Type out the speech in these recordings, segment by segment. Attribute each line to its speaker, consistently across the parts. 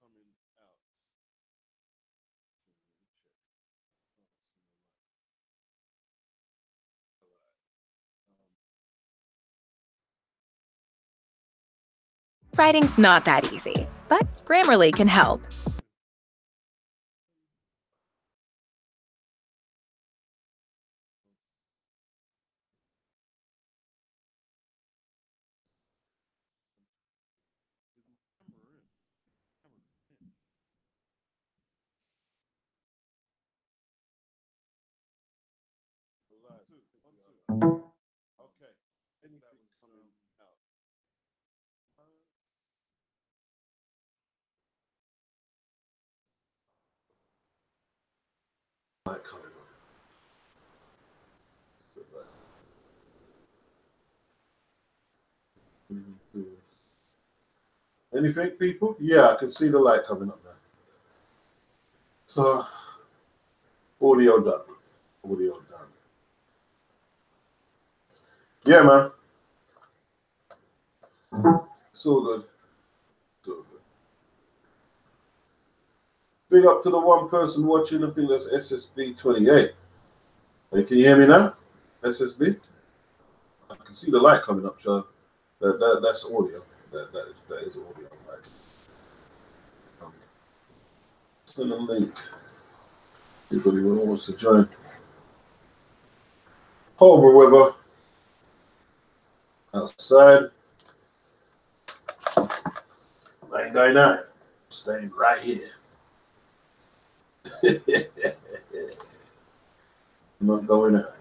Speaker 1: coming out.
Speaker 2: Writing's not that easy, but Grammarly can help.
Speaker 1: Okay. Anything coming out.
Speaker 3: Light coming on. Anything, people? Yeah, I can see the light coming up now. So, audio done. Audio done. Yeah, man. It's all good. It's all good. Big up to the one person watching. I think that's SSB 28. Hey, can you hear me now? SSB? I can see the light coming up, so that's audio. That is audio, right? Send a link. Anybody who wants to join. Horrible weather outside. I ain't going out. I'm staying right here. I'm not going out.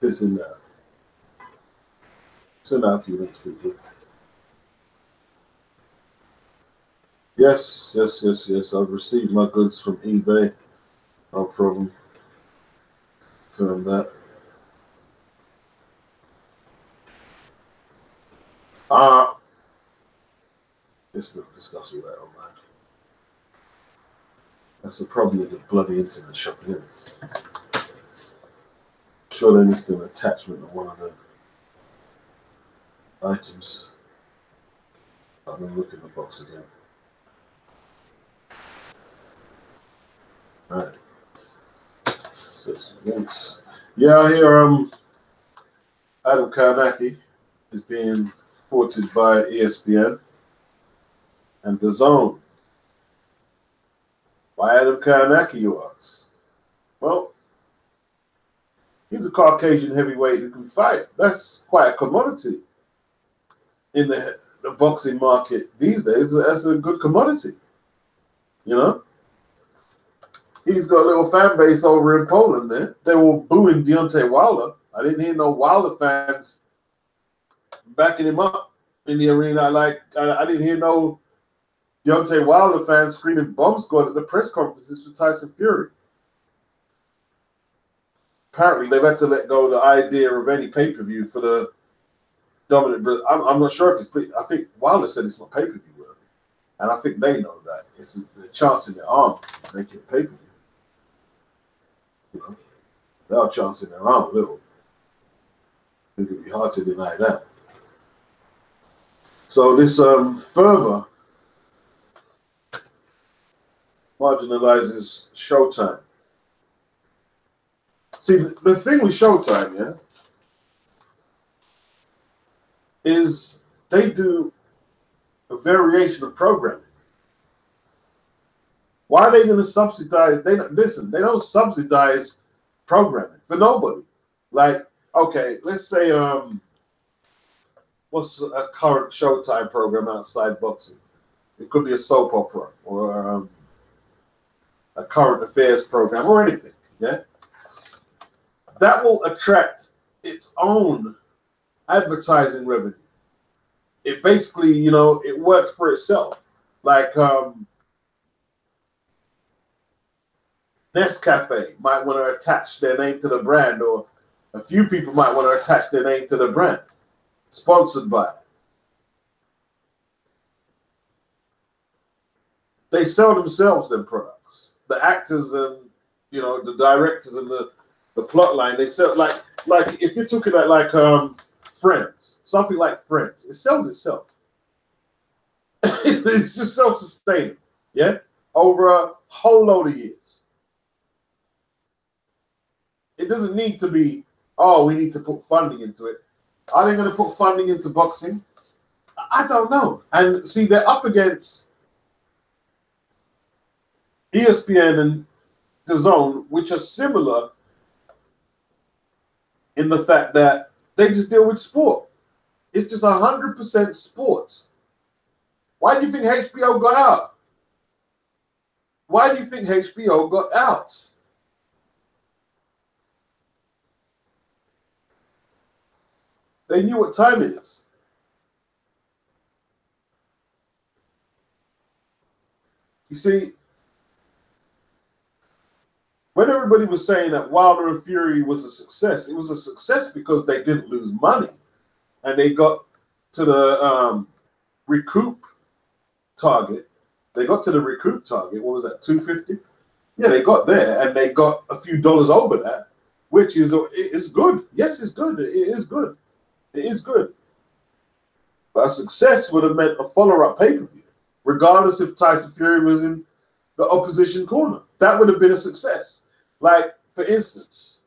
Speaker 3: Pissing down. Send out a few links, people. Yes. I've received my goods from eBay. No problem. Confirm that. Let's not discuss all that online. That's the problem with the bloody internet shopping, isn't it? I'm sure they missed an attachment of one of the items. I'm gonna look in the box again. Alright. So some links. Yeah, I hear Adam Karnacki is being ported by ESPN and DAZN. Why Adam Karnacki, you ask? Well, he's a Caucasian heavyweight who can fight. That's quite a commodity in the boxing market these days. That's a good commodity. You know? He's got a little fan base over in Poland there. They were booing Deontay Wilder. I didn't hear no Wilder fans backing him up in the arena. Like, I didn't hear no Deontay Wilder fans screaming bomb squad at the press conferences for Tyson Fury. Apparently, they've had to let go of the idea of any pay-per-view for the dominant. I'm not sure if it's. I think Wilder said it's not pay-per-view worthy, and I think they know that it's the chance in their arm making it pay-per-view. You know, they are chancing their arm a little. It could be hard to deny that. So this further marginalizes Showtime. See, the thing with Showtime, yeah, is they do a variation of programming. Why are they going to subsidize? They don't subsidize programming for nobody. Like, okay, let's say what's a current Showtime program outside boxing? It could be a soap opera or a current affairs program or anything. Yeah, that will attract its own advertising revenue. It basically, you know, it works for itself. Like Nescafe might want to attach their name to the brand, or a few people might want to attach their name to the brand. Sponsored by. They sell themselves their products. The actors and, you know, the directors and the plot line, they sell like if you're talking about like Friends, something like Friends, it sells itself. It's just self-sustaining, yeah, over a whole load of years. It doesn't need to be, oh, we need to put funding into it. Are they going to put funding into boxing? I don't know. And see, they're up against ESPN and DAZN, which are similar in the fact that they just deal with sport. It's just 100% sports. Why do you think HBO got out? Why do you think HBO got out? They knew what time it is. You see, when everybody was saying that Wilder and Fury was a success, it was a success because they didn't lose money. And they got to the recoup target. They got to the recoup target. What was that, 250? Yeah, they got there, and they got a few dollars over that, which is good. Yes, it's good. It is good. It is good. But a success would have meant a follow-up pay-per-view, regardless if Tyson Fury was in the opposition corner. That would have been a success. Like, for instance,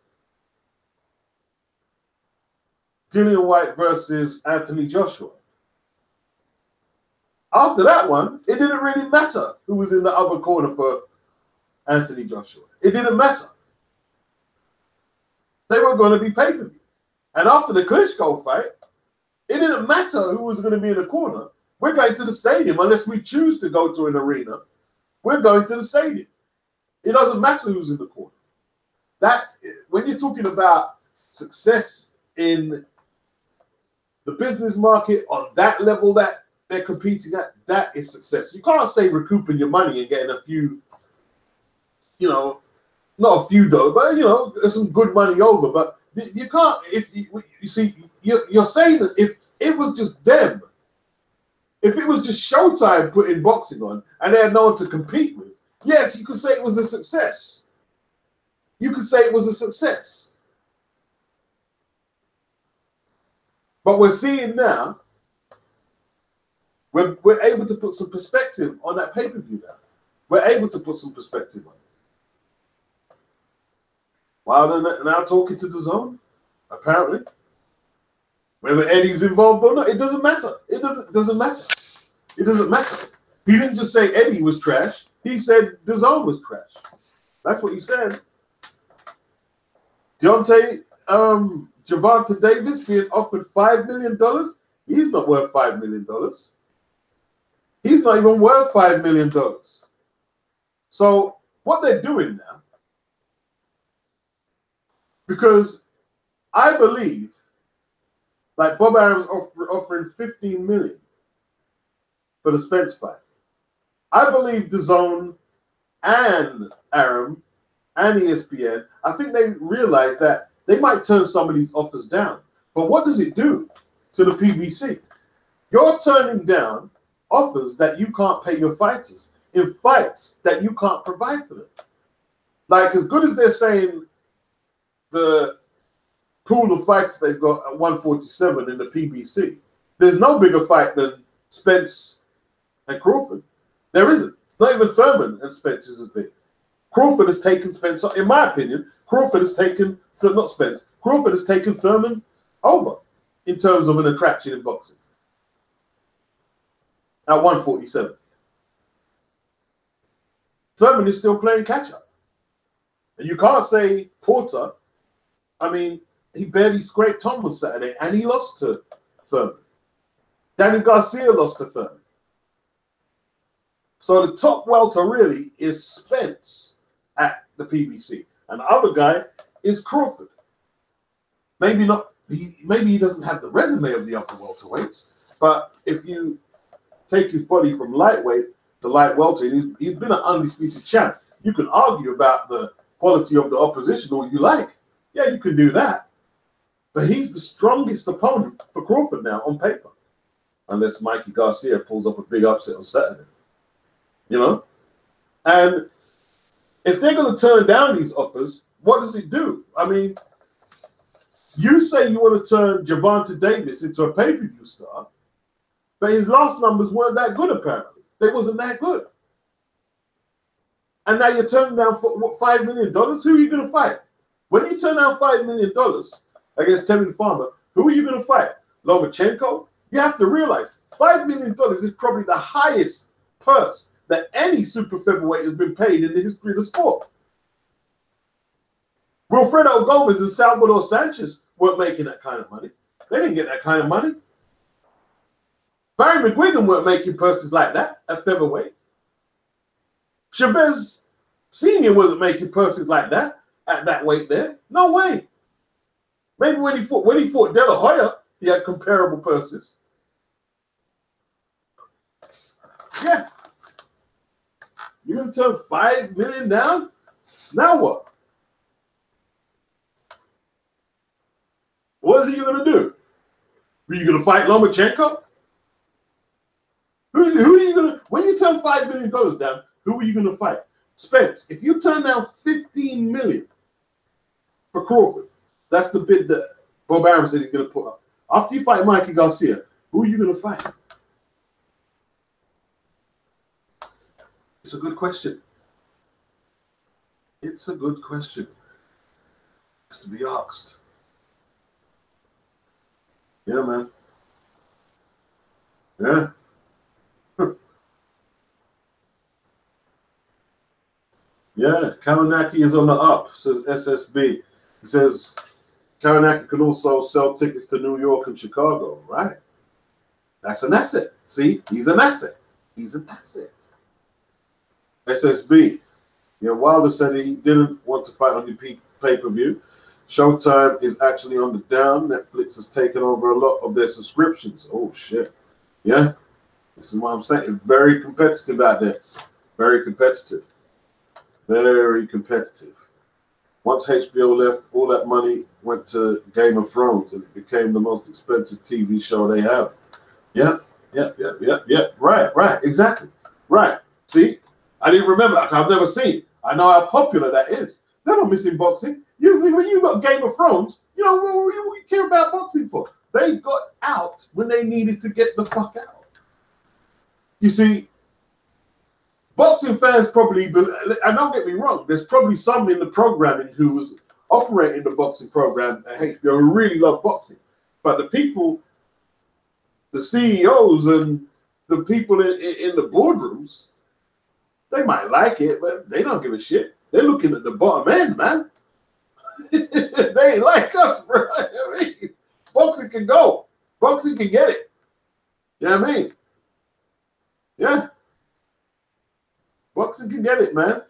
Speaker 3: Dillian White versus Anthony Joshua. After that one, it didn't really matter who was in the other corner for Anthony Joshua. It didn't matter. They were going to be pay-per-view. And after the Klitschko fight, it didn't matter who was going to be in the corner. We're going to the stadium unless we choose to go to an arena. We're going to the stadium. It doesn't matter who's in the corner. That, when you're talking about success in the business market on that level that they're competing at, that is success. You can't say recouping your money and getting a few, you know, not a few dollars, but, you know, some good money over. But you can't, if you see, you're saying that if it was just them, if it was just Showtime putting boxing on and they had no one to compete with, yes, you could say it was a success. You could say it was a success. But we're seeing now, we're able to put some perspective on that pay-per-view now. We're able to put some perspective on it. While they're now talking to DAZN, apparently. Whether Eddie's involved or not, it doesn't matter. It doesn't matter. It doesn't matter. He didn't just say Eddie was trash. He said DAZN was trash. That's what he said. Gervonta Davis being offered $5 million. He's not worth $5 million. He's not even worth $5 million. So what they're doing now, because I believe, like Bob Arum's offering $15 million for the Spence fight. I believe DAZN and Arum and ESPN, I think they realize that they might turn some of these offers down. But what does it do to the PBC? You're turning down offers that you can't pay your fighters in fights that you can't provide for them. Like, as good as they're saying the pool of fights they've got at 147 in the PBC, there's no bigger fight than Spence and Crawford. There isn't. Not even Thurman and Spence is as big. Crawford has taken Spence, in my opinion, Crawford has taken, not Spence, Crawford has taken Thurman over in terms of an attraction in boxing at 147. Thurman is still playing catch up. And you can't say Porter, I mean, he barely scraped Tom on Saturday and he lost to Thurman. Danny Garcia lost to Thurman. So the top welter really is Spence at the PBC. And the other guy is Crawford. Maybe not, maybe he doesn't have the resume of the upper welterweights, but if you take his body from lightweight to light welter, he's been an undisputed champ. You can argue about the quality of the opposition all you like. Yeah, you can do that. But he's the strongest opponent for Crawford now on paper. Unless Mikey Garcia pulls off a big upset on Saturday. You know? And if they're going to turn down these offers, what does it do? I mean, you say you want to turn Gervonta Davis into a pay-per-view star, But his last numbers weren't that good, apparently. They wasn't that good. And now you're turning down for what, $5 million? Who are you going to fight? When you turn down $5 million against Terry Farmer, who are you going to fight? Lomachenko? You have to realize $5 million is probably the highest purse that any super featherweight has been paid in the history of the sport. Wilfredo Gomez and Salvador Sanchez weren't making that kind of money. They didn't get that kind of money. Barry McGuigan weren't making purses like that at featherweight. Chavez Sr. wasn't making purses like that at that weight there. No way. Maybe when he fought De La Hoya, he had comparable purses. Yeah. You're going to turn $5 million down? Now what? What is it you're going to do? Are you going to fight Lomachenko? Who are you going to, when you turn $5 million down, who are you going to fight? Spence, if you turn down $15 million for Crawford, that's the bid that Bob Arum said he's going to put up. After you fight Mikey Garcia, who are you going to fight? It's a good question. It's a good question. It's to be asked. Yeah, man. Yeah. Yeah, Kalinaki is on the up, says SSB. He says Kalinaki can also sell tickets to New York and Chicago, right? That's an asset. See, he's an asset. He's an asset. SSB. Yeah, Wilder said he didn't want to fight on the pay-per-view. Showtime is actually on the down. Netflix has taken over a lot of their subscriptions. Oh, shit. Yeah, this is what I'm saying. It's very competitive out there. Very competitive. Very competitive. Once HBO left, all that money went to Game of Thrones, and it became the most expensive TV show they have. Yeah. Right, exactly. Right. See, I didn't remember. I've never seen it. I know how popular that is. They're not missing boxing. When you got Game of Thrones, you know, what you care about boxing for? They got out when they needed to get the fuck out. You see, boxing fans probably, and don't get me wrong, there's probably some in the programming who was operating the boxing program at HBO who really love boxing. But the people, the CEOs and the people in the boardrooms, they might like it, but they don't give a shit. They're looking at the bottom end, man. They ain't like us, bro. I mean, boxing can go. Boxing can get it. You know what I mean? Yeah. Boxing can get it, man.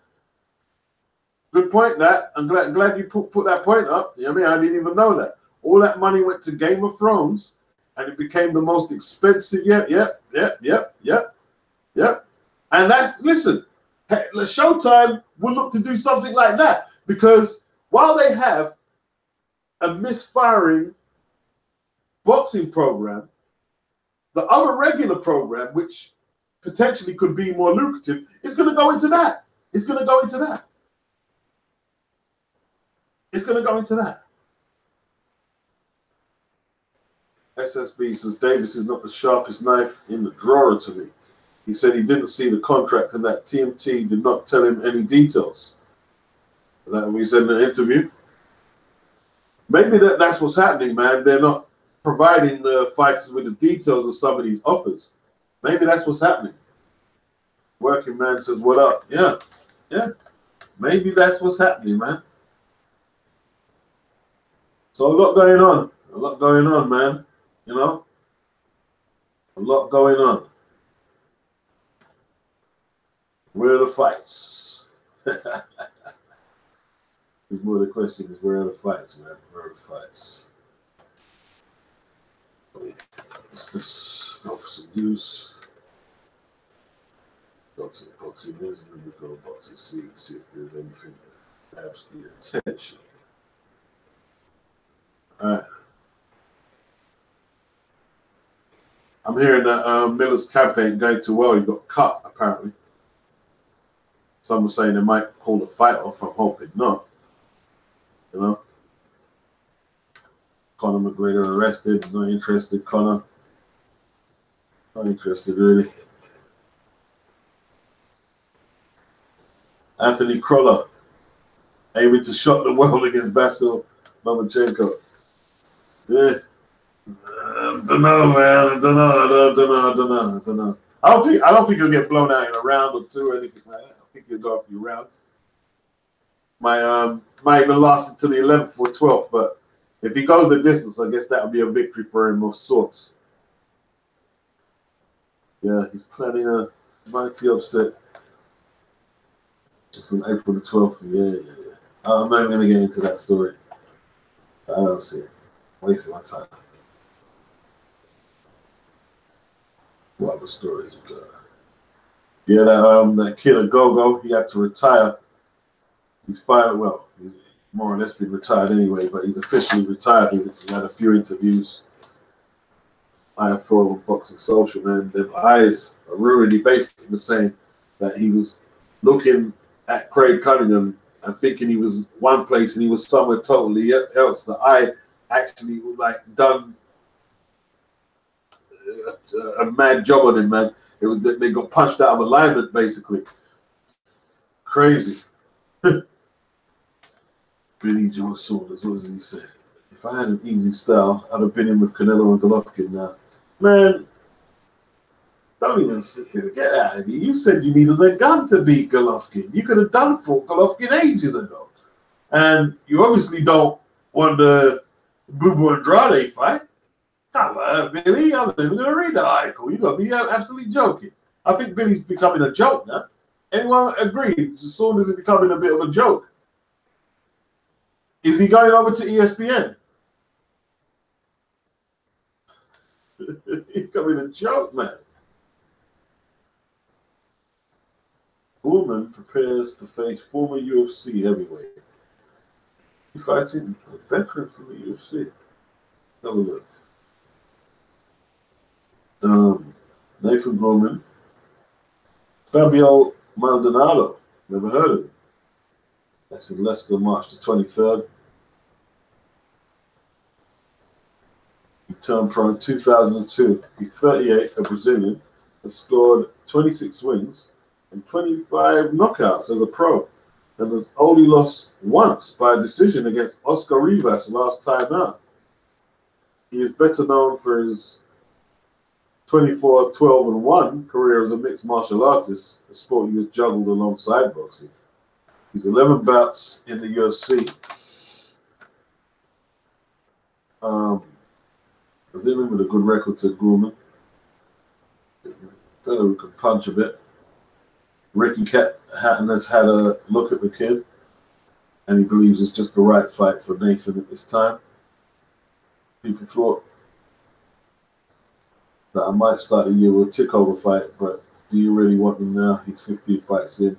Speaker 3: Good point, that. I'm glad you put that point up. You know what I mean? I didn't even know that. All that money went to Game of Thrones, and it became the most expensive. Yep. And listen, Showtime will look to do something like that, because while they have a misfiring boxing program, the other regular program, which potentially could be more lucrative, is going to go into that. It's going to go into that. It's going to go into that. SSB says Davis is not the sharpest knife in the drawer to me. He said he didn't see the contract and that TMT did not tell him any details. Is that what he said in the interview? Maybe that's what's happening, man. They're not providing the fighters with the details of some of these offers. Maybe that's what's happening. Working Man says, what up? Yeah. Maybe that's what's happening, man. So a lot going on. A lot going on, man. You know? A lot going on. Where are the fights? It's more the question is, where are the fights, man? Where are the fights? Let's go for some news. Boxing news, and then we go to boxing see if there's anything that grabs the attention. All right. I'm hearing that Miller's campaign going too well. He got cut, apparently. Some were saying they might call the fight off. I'm hoping not. You know? Conor McGregor arrested. Not interested, Conor. Not Not interested, really. Anthony Crolla aiming to shock the world against Vasyl Lomachenko. Yeah. I don't know, man. I don't know. I don't think he'll get blown out in a round or two or anything like that. I think he'll go a few rounds. Might even last until the 11th or 12th, but if he goes the distance, I guess that'll be a victory for him of sorts. Yeah, he's planning a mighty upset. It's on April the 12th. Yeah. I'm not even going to get into that story. I don't see it. Wasting my time. What other stories we got? Yeah, that kid Agogo, he had to retire. He's fired. Well, he's more or less been retired anyway, but he's officially retired. He had a few interviews. I have followed Boxing Social, man. Their eyes are ruined. He basically was saying that he was looking at Craig Cunningham and thinking he was one place and he was somewhere totally else. The eye actually was like done a mad job on him, man. It was that they got punched out of alignment, basically. Crazy. Billy Joe Saunders, what does he say? If I had an easy style, I'd have been in with Canelo and Golovkin now. Man, don't even sit there. Get out of here. You said you needed a gun to beat Golovkin. You could have done for Golovkin ages ago. And you obviously don't want the Bubu Andrade fight. Come on, Billy. I'm not even going to read the article. You're going to be absolutely joking. I think Billy's becoming a joke now. Anyone agree? Saunders is becoming a bit of a joke. Is he going over to ESPN? He's becoming a joke, man. Gorman prepares to face former UFC heavyweight. He fighting a veteran from the UFC. Have a look. Nathan Gorman. Fabio Maldonado. Never heard of him. That's in Leicester, March the 23rd. He turned pro in 2002. He's 38, a Brazilian, has scored 26 wins and 25 knockouts as a pro, and has only lost once by a decision against Oscar Rivas last time out. He is better known for his 24-12-1 career as a mixed martial artist, a sport he has juggled alongside boxing. He's 11 bouts in the UFC. Brazilian with a good record to Gorman. Fellow who can punch a bit. Ricky Hatton has had a look at the kid, and he believes it's just the right fight for Nathan at this time. People thought that I might start the year with a tick-over fight, but do you really want him now? He's 15 fights in.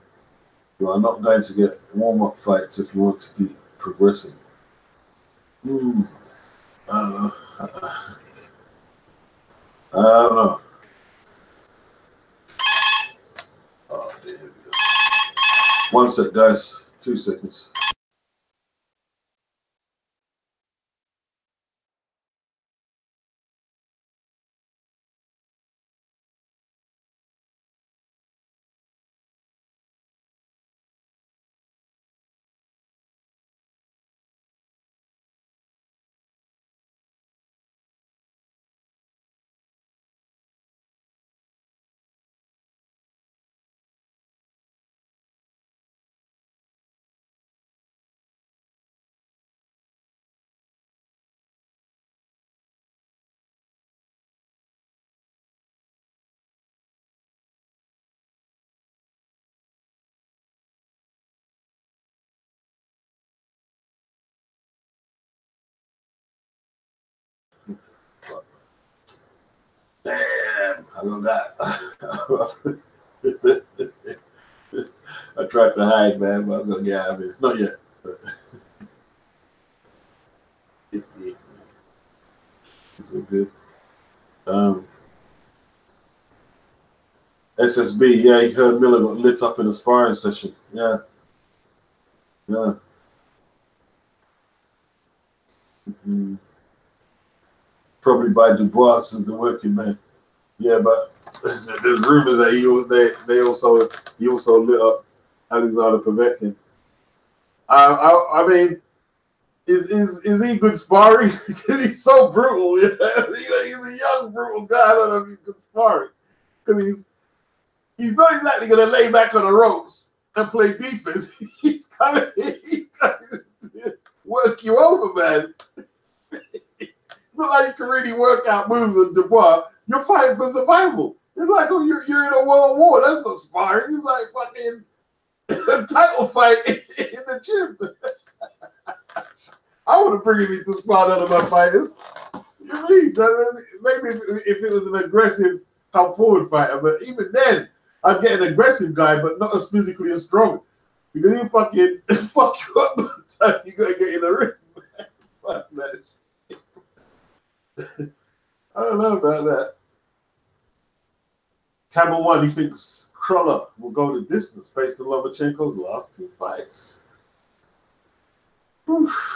Speaker 3: You are not going to get warm-up fights if you want to keep progressing. I don't know. I don't know. Oh, there we go. One sec, guys. 2 seconds. Damn, I love that. I tried to hide, man, but I'm gonna get out of it. Not yet. It's so good. SSB, yeah, he heard Miller got lit up in a sparring session. Yeah. Mm-hmm. Probably by Dubois as the working man. Yeah, but there's rumors that he also lit up Alexander Povetkin. I mean, is he good sparring? He's so brutal. Yeah? He's a young brutal guy. I don't know if he's good sparring because he's not exactly going to lay back on the ropes and play defense. He's kind of work you over, man. It's not like you can really work out moves in Dubois. You're fighting for survival. It's like, oh, you're in a world war. That's not sparring. It's like fucking a title fight in the gym. I would have bring him to spar none of my fighters. You know what I mean? Maybe if it was an aggressive come forward fighter, but even then, I'd get an aggressive guy, but not as physically as strong. Because he'll fucking fuck you up by the time you gotta get in the ring. Fuck that shit. I don't know about that. Camel 1, he thinks Cruller will go the distance based on Lomachenko's last 2 fights. Oof.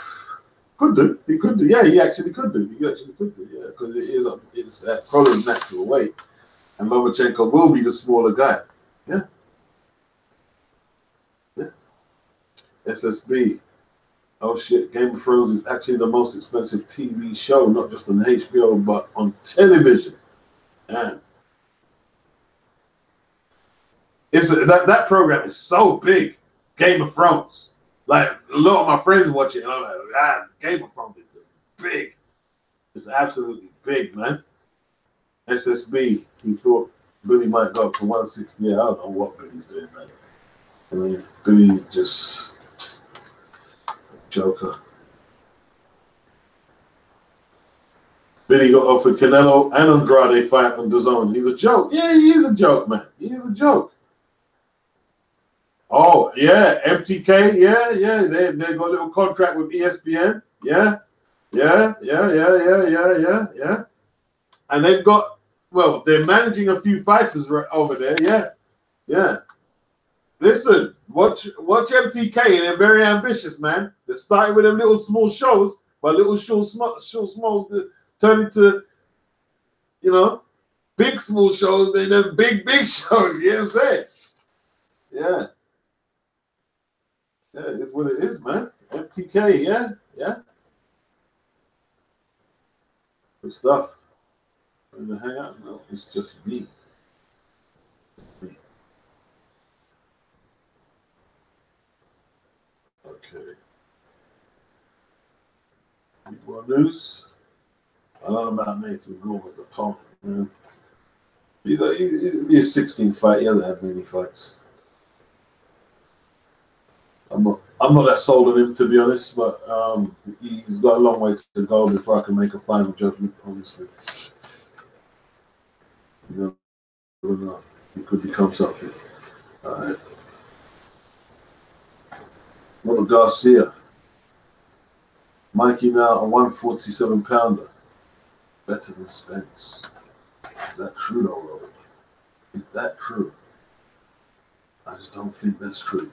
Speaker 3: Could do. He could do. Yeah, he actually could do. He actually could do. Yeah, because it's at Cruller's natural weight, and Lomachenko will be the smaller guy. Yeah. Yeah. SSB. Oh shit! Game of Thrones is actually the most expensive TV show, not just on HBO but on television. Man, that program is so big. Game of Thrones. Like, a lot of my friends watch it, and I'm like, Game of Thrones is big. It's absolutely big, man. SSB, he thought Billy might go up to 160. Yeah, I don't know what Billy's doing, man. I mean, Billy just joker. Billy got offered Canelo and Andrade fight on DAZN. He's a joke. Yeah, he is a joke, man. He is a joke. Oh, yeah, MTK, yeah. They got a little contract with ESPN. Yeah. And they've got, well, they're managing a few fighters right over there. Yeah. Listen, watch MTK. They're very ambitious, man. They started with them little small shows, but little smalls turn into, big small shows, then big shows. You know what I'm saying? Yeah. Yeah, it's what it is, man. MTK, yeah. Good stuff. In the hangout? No, it's just me. Okay. Any more news? I don't know about Nathan Gorman's opponent, man. He's a 16 fight. He hasn't had many fights. I'm not that sold on him, to be honest, but he's got a long way to go before I can make a final judgment, obviously. You know, he could become something. All right. Robert Garcia. Mikey now a 147 pounder. Better than Spence. Is that true though, Robert? Is that true? I just don't think that's true.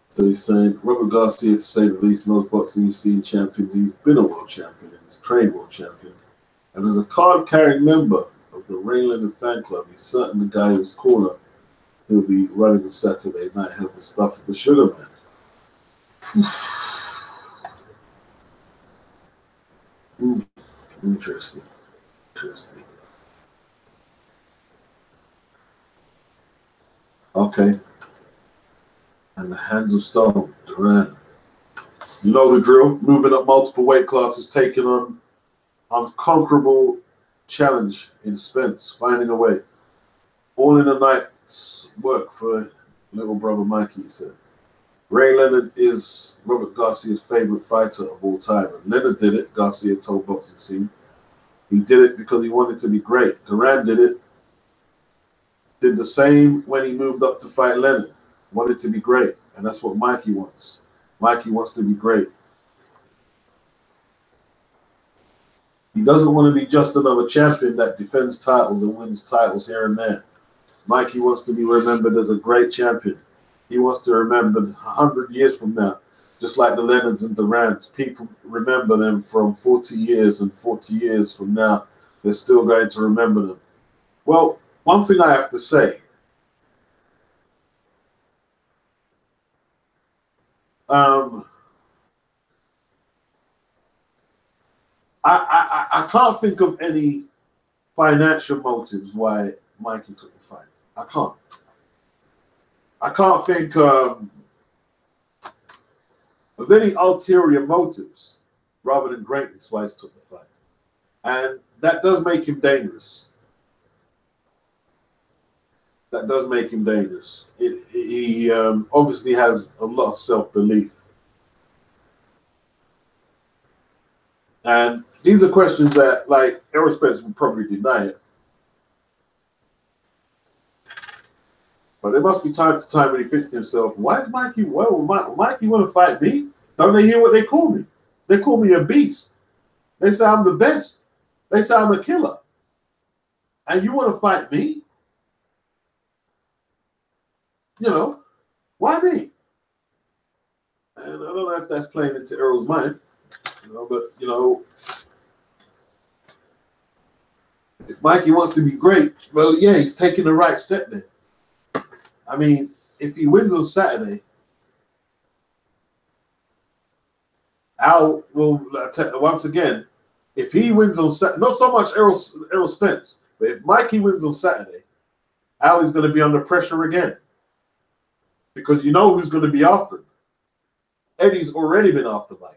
Speaker 3: So he's saying Robert Garcia, to say the least, knows boxing. He's seen champions. He's been a world champion and he's trained world champion. And as a card-carrying member of the Ray Leonard fan club, he's certain the guy whose corner he'll be running on Saturday night held the stuff of the Sugar Man. Interesting. Okay. And the Hands of Stone, Duran. You know the drill. Moving up multiple weight classes, taking on unconquerable challenge in Spence, finding a way. All in a night's work for little brother Mikey, he said. Ray Leonard is Robert Garcia's favorite fighter of all time. And Leonard did it, Garcia told Boxing Scene. He did it because he wanted to be great. Duran did it. Did the same when he moved up to fight Leonard. Wanted to be great. And that's what Mikey wants. Mikey wants to be great. He doesn't want to be just another champion that defends titles and wins titles here and there. Mikey wants to be remembered as a great champion. He wants to be remembered 100 years from now Just like the Leonards and Durants, people remember them from 40 years, and 40 years from now, they're still going to remember them. Well, one thing I have to say, I can't think of any financial motives why Mikey took the fight. I can't. I can't think of any ulterior motives rather than greatness why he took the fight. And that does make him dangerous. That does make him dangerous. He obviously has a lot of self-belief. And these are questions that, like, Errol Spence would probably deny it. But there must be time to time when he thinks to himself, why is Mikey, Mikey want to fight me? Don't they hear what they call me? They call me a beast. They say I'm the best. They say I'm a killer. And you want to fight me? You know, why me? And I don't know if that's playing into Errol's mind. You know, but, you know, if Mikey wants to be great, well, yeah, he's taking the right step there. I mean, if he wins on Saturday, Al will, once again, if he wins on Saturday, not so much Errol Spence, but if Mikey wins on Saturday, Al is going to be under pressure again. Because you know who's going to be after him. Eddie's already been after Mikey.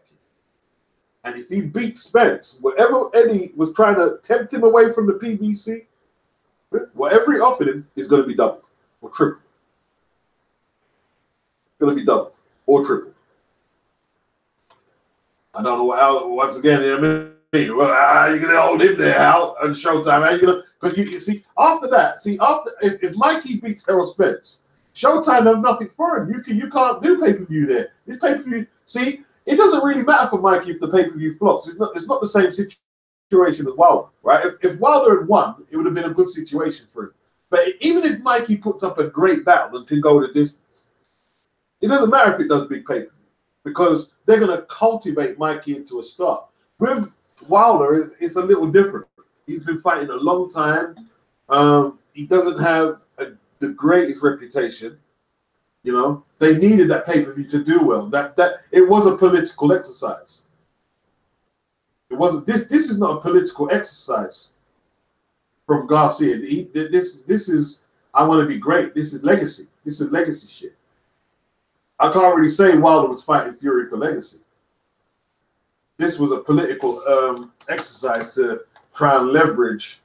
Speaker 3: And if he beats Spence, whatever Eddie was trying to tempt him away from the PBC, whatever he offered him is going to be doubled or tripled. Going to be doubled or tripled. I don't know what Al, once again, you know what I mean? Well, how are you going to hold him there, Al, on Showtime? How are you going to, because you see, after that, if Mikey beats Errol Spence, Showtime have nothing for him. You can't do pay-per-view there. This pay-per-view, see, it doesn't really matter for Mikey if the pay-per-view flops. It's not the same situation as Wilder, right? If Wilder had won, it would have been a good situation for him. But even if Mikey puts up a great battle and can go the distance, it doesn't matter if it does big pay-per-view because they're going to cultivate Mikey into a star. With Wilder, it's a little different. He's been fighting a long time. He doesn't have the greatest reputation. You know, they needed that pay-per-view to do well. That it was a political exercise. It wasn't. This is not a political exercise from Garcia. This is, I want to be great. This is legacy. This is legacy shit. I can't really say Wilder was fighting Fury for legacy. This was a political exercise to try and leverage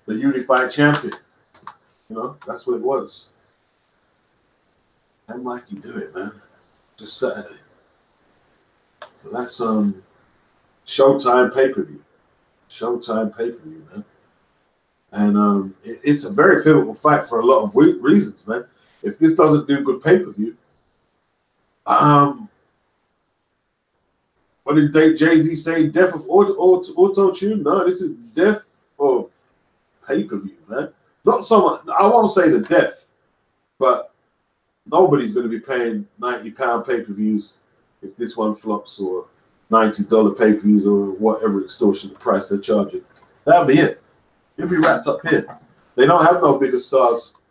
Speaker 3: the unified champion. You know, that's what it was. And Mikey do it, man. Just Saturday. So that's Showtime pay-per-view. Showtime pay-per-view, man. And it's a very pivotal fight for a lot of reasons, man. If this doesn't do good pay-per-view, what did Jay-Z say? Death of auto-tune? No, this is death of pay-per-view, man. Not so much, I won't say the death, but nobody's going to be paying £90 pay-per-views if this one flops, or $90 pay-per-views, or whatever extortionate price they're charging. That'll be it. It'll be wrapped up here. They don't have no bigger stars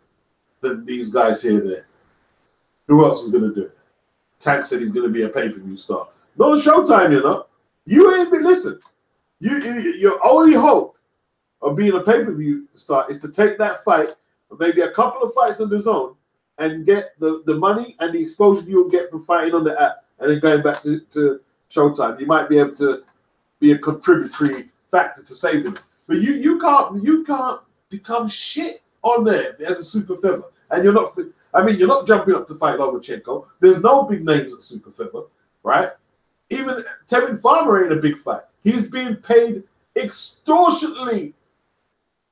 Speaker 3: than these guys here there. Who else is going to do it? Tank said he's going to be a pay-per-view star. No Showtime, you know. You ain't been, listen. Your only hope of being a pay-per-view star is to take that fight, or maybe a couple of fights on the zone, and get the money and the exposure you'll get from fighting on the app and then going back to Showtime. You might be able to be a contributory factor to saving it. But you can't become shit on there as a super feather. And you're not jumping up to fight Lomachenko. There's no big names at super feather, right? Even Tevin Farmer ain't a big fight. He's being paid extortionately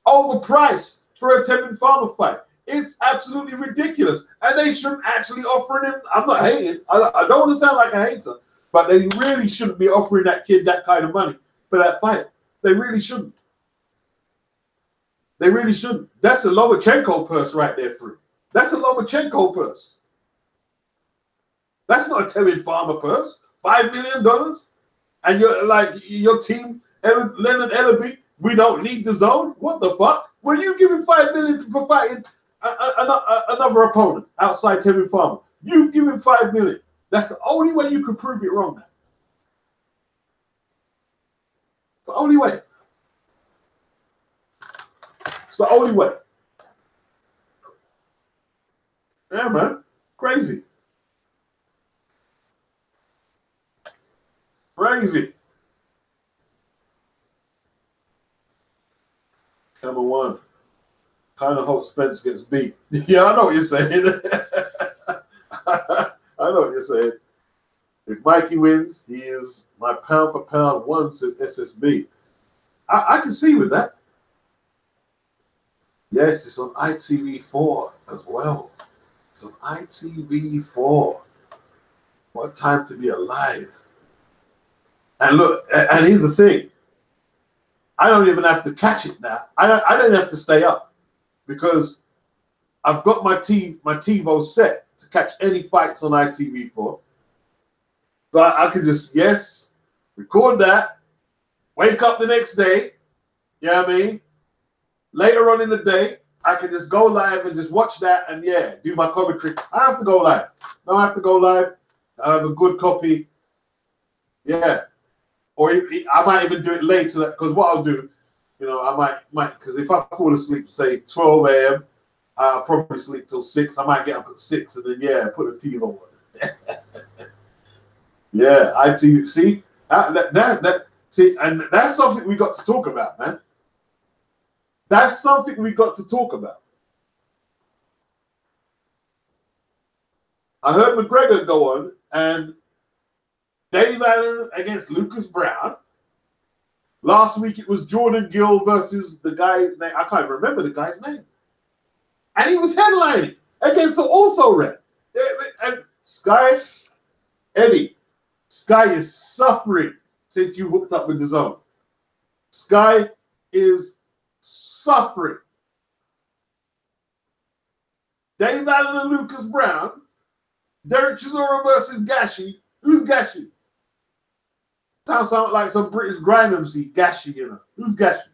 Speaker 3: overpriced for a Tevin Farmer fight. It's absolutely ridiculous. And they shouldn't actually offer him. I'm not hating. I don't want to sound like a hater, but they really shouldn't be offering that kid that kind of money for that fight. They really shouldn't. They really shouldn't. That's a Lomachenko purse right there for him. That's a Lomachenko purse. That's not a Terry Farmer purse. $5 million, and you're like your team, Leonard Ellaby. We don't need the zone. What the fuck? Were you giving $5 million for fighting another opponent outside Terry Farmer? You give him $5 million. That's the only way you could prove it wrong now. It's the only way. It's the only way. Yeah, man. Crazy. Crazy. Number one. Kind of hope Spence gets beat. Yeah, I know what you're saying. I know what you're saying. If Mikey wins, he is my pound for pound one, says SSB. I can see with that. Yes, it's on ITV4 as well. It's on ITV4. What time to be alive. And look, and here's the thing. I don't even have to catch it now. I don't have to stay up because I've got my TiVo set to catch any fights on ITV4. So I could just, yes, record that, wake up the next day, you know what I mean? Later on in the day, I can just go live and just watch that and, yeah, do my commentary. I don't have to go live. I don't have to go live. I have a good copy. Yeah. Or I might even do it later because what I'll do, you know, I might, because if I fall asleep, say 12 a.m., I'll probably sleep till 6. I might get up at 6 and then, yeah, put a TV on. Yeah, ITV. See, see, and that's something we got to talk about, man. That's something we got to talk about. I heard McGregor go on and Dave Allen against Lucas Brown. Last week it was Jordan Gill versus the guy, I can't remember the guy's name. And he was headlining against also Red. And Sky, Eddie, Sky is suffering since you hooked up with the zone. Sky is suffering. Dave Allen and Lucas Brown. Derek Chisora versus Gashi. Who's Gashi? Sounds like some British grime MC. Gashi, you know. Who's Gashi?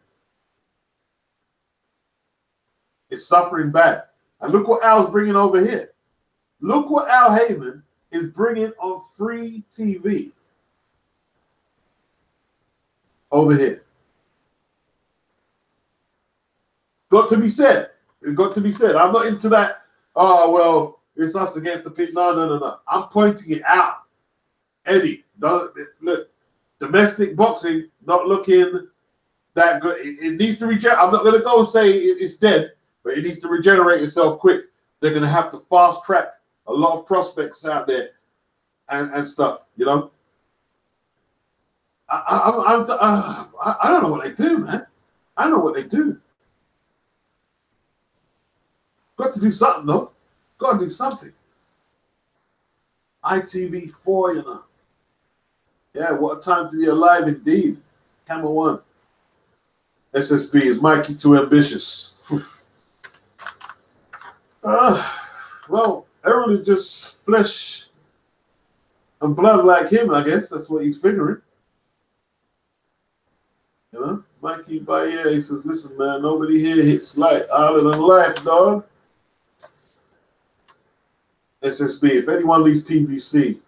Speaker 3: It's suffering bad. And look what Al's bringing over here. Look what Al Heyman is bringing on free TV. Over here. Got to be said. It got to be said. I'm not into that, oh, well, it's us against the pit. No. I'm pointing it out. Eddie, look, domestic boxing not looking that good. It needs to regenerate. I'm not going to go and say it's dead, but it needs to regenerate itself quick. They're going to have to fast track a lot of prospects out there and stuff, you know. I don't know what they do, man. I don't know what they do. Got to do something, though. Got to do something. ITV4, you know. Yeah, what a time to be alive indeed. Camera 1. SSB, is Mikey too ambitious? Well, Errol is just flesh and blood like him, I guess. That's what he's figuring. You know? Mikey Bayer, he says, listen, man, nobody here hits light harder than life, dog. SSB, if anyone leaves PBC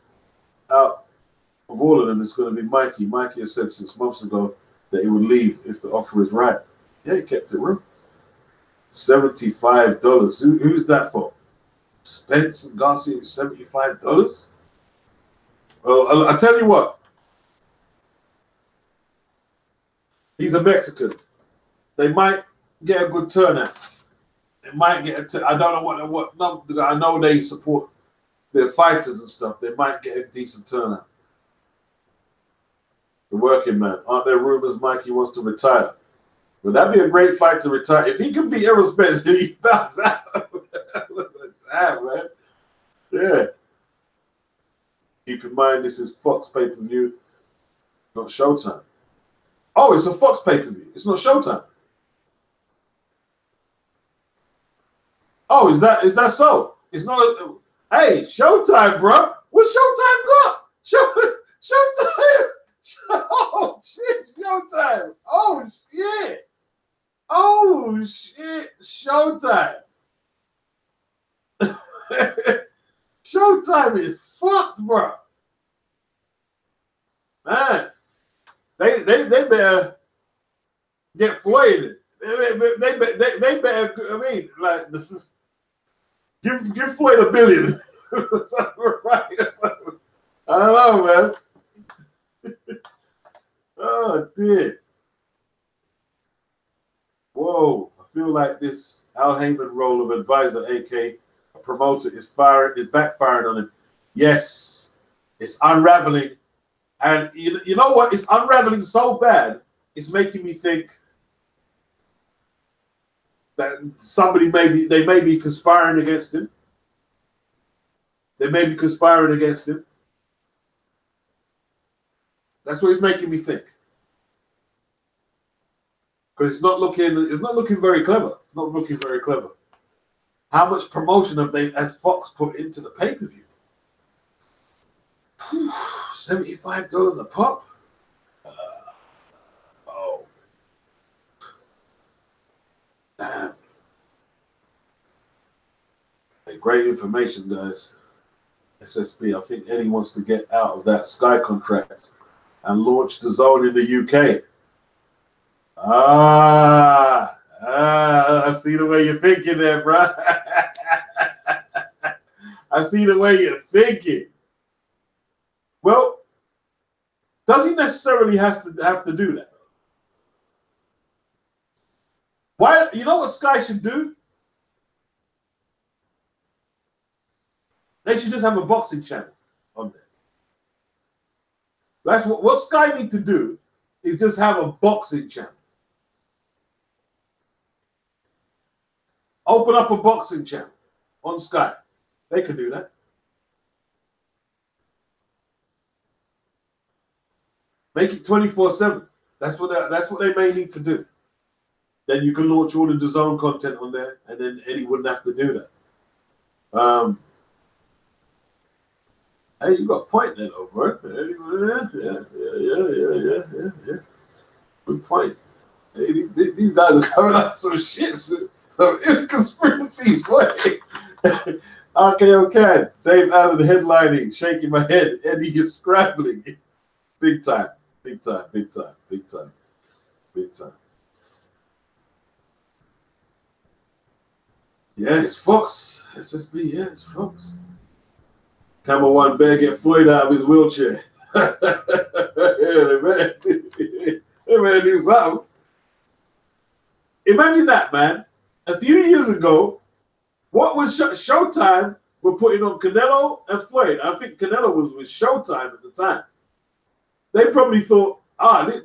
Speaker 3: out of all of them, it's going to be Mikey. Mikey has said 6 months ago that he would leave if the offer is right. Yeah, he kept it real. $75. Who's that for? Spence and Garcia, $75? Well, I tell you what. He's a Mexican. They might get a good turnout. They might get I don't know what number. I know they support their fighters and stuff. They might get a decent turnout. The working man. Aren't there rumors Mikey wants to retire? Would that be a great fight to retire? If he can beat Errol Spence, he bounce out. Damn, man. Yeah. Keep in mind, this is Fox pay-per-view, not Showtime. Oh, it's a Fox pay-per-view. It's not Showtime. Oh, is that so? It's not. Hey, Showtime, bro. What Showtime got? Showtime. Oh shit, Showtime. Oh shit. Oh shit, Showtime. Showtime is fucked, bro. Man, they better get Floyd. They better. I mean, like, give Floyd $1 billion. I don't know, man. Oh dear. Whoa, I feel like this Al Heyman role of advisor, aka a promoter, is backfiring on him. Yes, it's unraveling. And you know what? It's unraveling so bad, it's making me think that they may be conspiring against him. They may be conspiring against him. That's what it's making me think. Because it's not looking very clever. It's not looking very clever. How much promotion has Fox put into the pay-per-view? $75 a pop? Oh. Damn. Hey, great information, guys. SSB, I think Eddie wants to get out of that Sky contract and launch the Zone in the UK. I see the way you're thinking there, bro. I see the way you're thinking. Well, does he necessarily have to do that? Why? You know what Sky should do? They should just have a boxing channel on there. That's what Sky need to do, is just have a boxing channel. Open up a boxing channel on Sky. They can do that. Make it 24/7. That's what they may need to do. Then you can launch all the DAZN content on there, and then Eddie wouldn't have to do that. Hey, you got a point there, though, bro. Yeah. Good point. Hey, these guys are coming up some shit, some conspiracies, boy. Okay. Dave Allen headlining, shaking my head. Eddie is scrambling. Big time. Yeah, it's Fox. SSB, yeah, it's Fox. Camel One better get Floyd out of his wheelchair. Yeah, they better do something. Imagine that, man. A few years ago, what was Showtime were putting on Canelo and Floyd? I think Canelo was with Showtime at the time. They probably thought,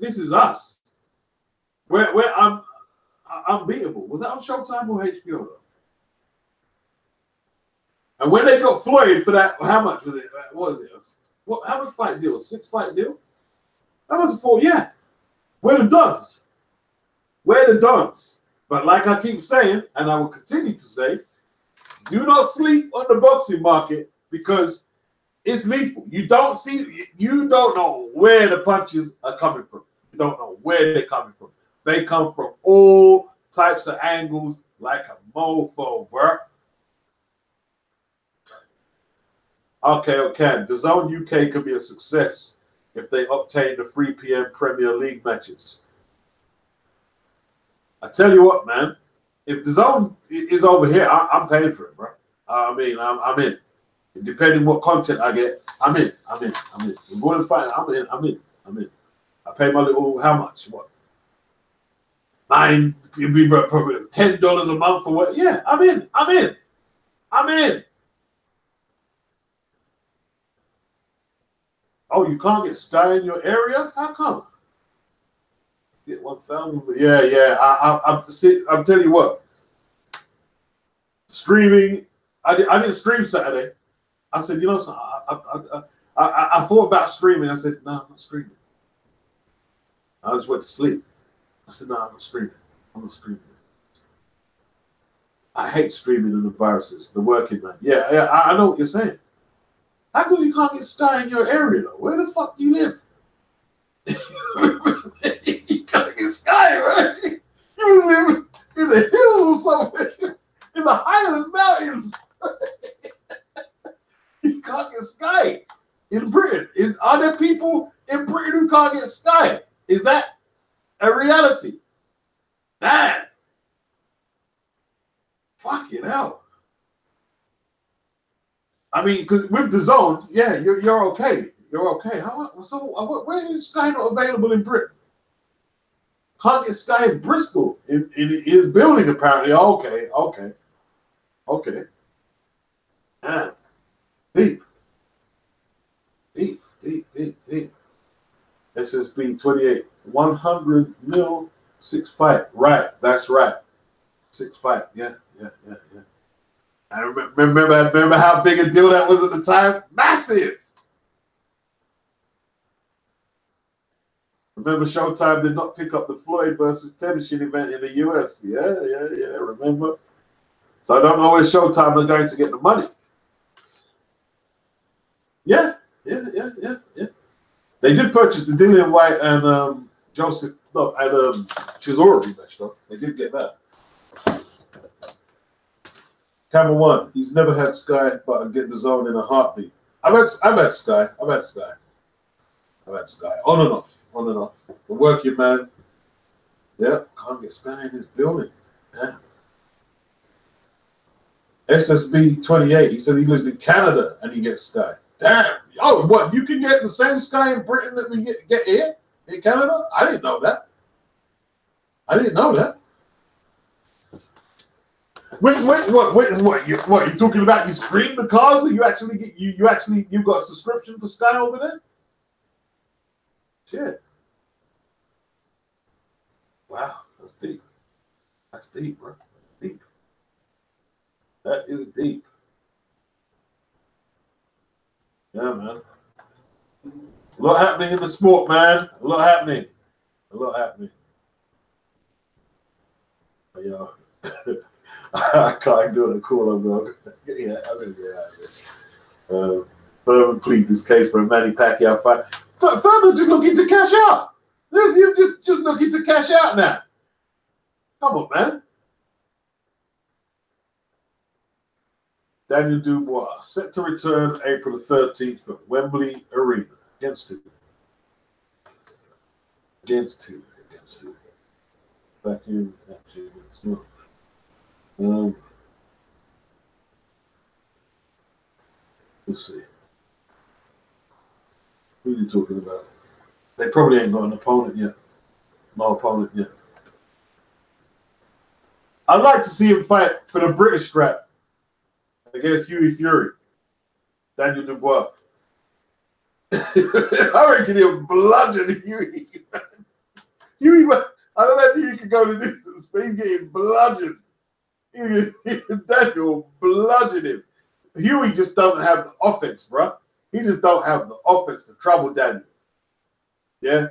Speaker 3: this is us. We're unbeatable. Was that on Showtime or HBO though? And when they got Floyd for that, how much was it? What was it? How much fight deal? 6-fight deal? That was a 4, yeah. We're the Dons. We're the Dons. But like I keep saying, and I will continue to say, do not sleep on the boxing market because it's lethal. You don't know where the punches are coming from. You don't know where they're coming from. They come from all types of angles like a mofo, bro. Okay. The Zone UK could be a success if they obtain the 3 p.m. Premier League matches. I tell you what, man. If the Zone is over here, I'm paying for it, bro. I mean, I'm in. Depending what content I get, I'm in. We're going to fight. I'm in. I pay my little, how much? What? It'd be probably $10 a month for what? Yeah, I'm in. Oh, you can't get Sky in your area? How come? Get 1,000. Yeah. I'm telling you what. Streaming. I didn't stream Saturday. I said, you know something. I thought about streaming. I said, no, I'm not streaming. I just went to sleep. I said, no, I'm not streaming. I hate streaming and the viruses. The working man. Yeah. I know what you're saying. How come you can't get Sky in your area though? Where the fuck do you live? You can't get Sky, right? You live in the hills or somewhere, in the Highland Mountains. You can't get Sky in Britain. Are there people in Britain who can't get Sky? Is that a reality? Man, fucking hell. I mean, because with the zone, yeah, you're okay. You're okay. Where is Sky not available in Britain? Can't get Sky in Bristol in his building apparently. Okay. Man, deep. SSB 28, 100 mil, 6 fight. Right, that's right. 6 fight. Yeah. I remember how big a deal that was at the time. Massive. Remember Showtime did not pick up the Floyd versus Tennessee event in the US. Yeah. Remember? So I don't know where Showtime are going to get the money. Yeah. They did purchase the Dillian White and Chisora rematch though. They did get that. Camel 1, he's never had Sky, but I get the zone in a heartbeat. I've had Sky. On and off. The working man. Yeah, can't get Sky in his building. Yeah. SSB 28, he said he lives in Canada and he gets Sky. Damn. Oh, what? You can get the same Sky in Britain that we get here in Canada? I didn't know that. Wait, what? You talking about? You stream the cards, or you actually get you got a subscription for Sky over there? Shit! Wow, that's deep. That's deep, bro. That's deep. That is deep. Yeah, man. A lot happening in the sport, man. A lot happening. Yeah. I can't do it. Cool, I'm going. Yeah, I'm gonna get out of here. Furman pleads his case for a Manny Pacquiao fight. Furman's just looking to cash out. You're just looking to cash out now. Come on, man. Daniel Dubois set to return April the 13th at Wembley Arena against who? Against who? Back in actually next month. Let's see. Who are you talking about? They probably ain't got an opponent yet. No opponent yet. I'd like to see him fight for the British strap against Hughie Fury. Daniel Dubois. I reckon he'll bludgeon Hughie. Hughie, I don't know if Hughie can go the distance, but he's getting bludgeoned. Daniel bludgeoned him. Hughie just doesn't have the offense, bro. He just don't have the offense to trouble Daniel. Yeah?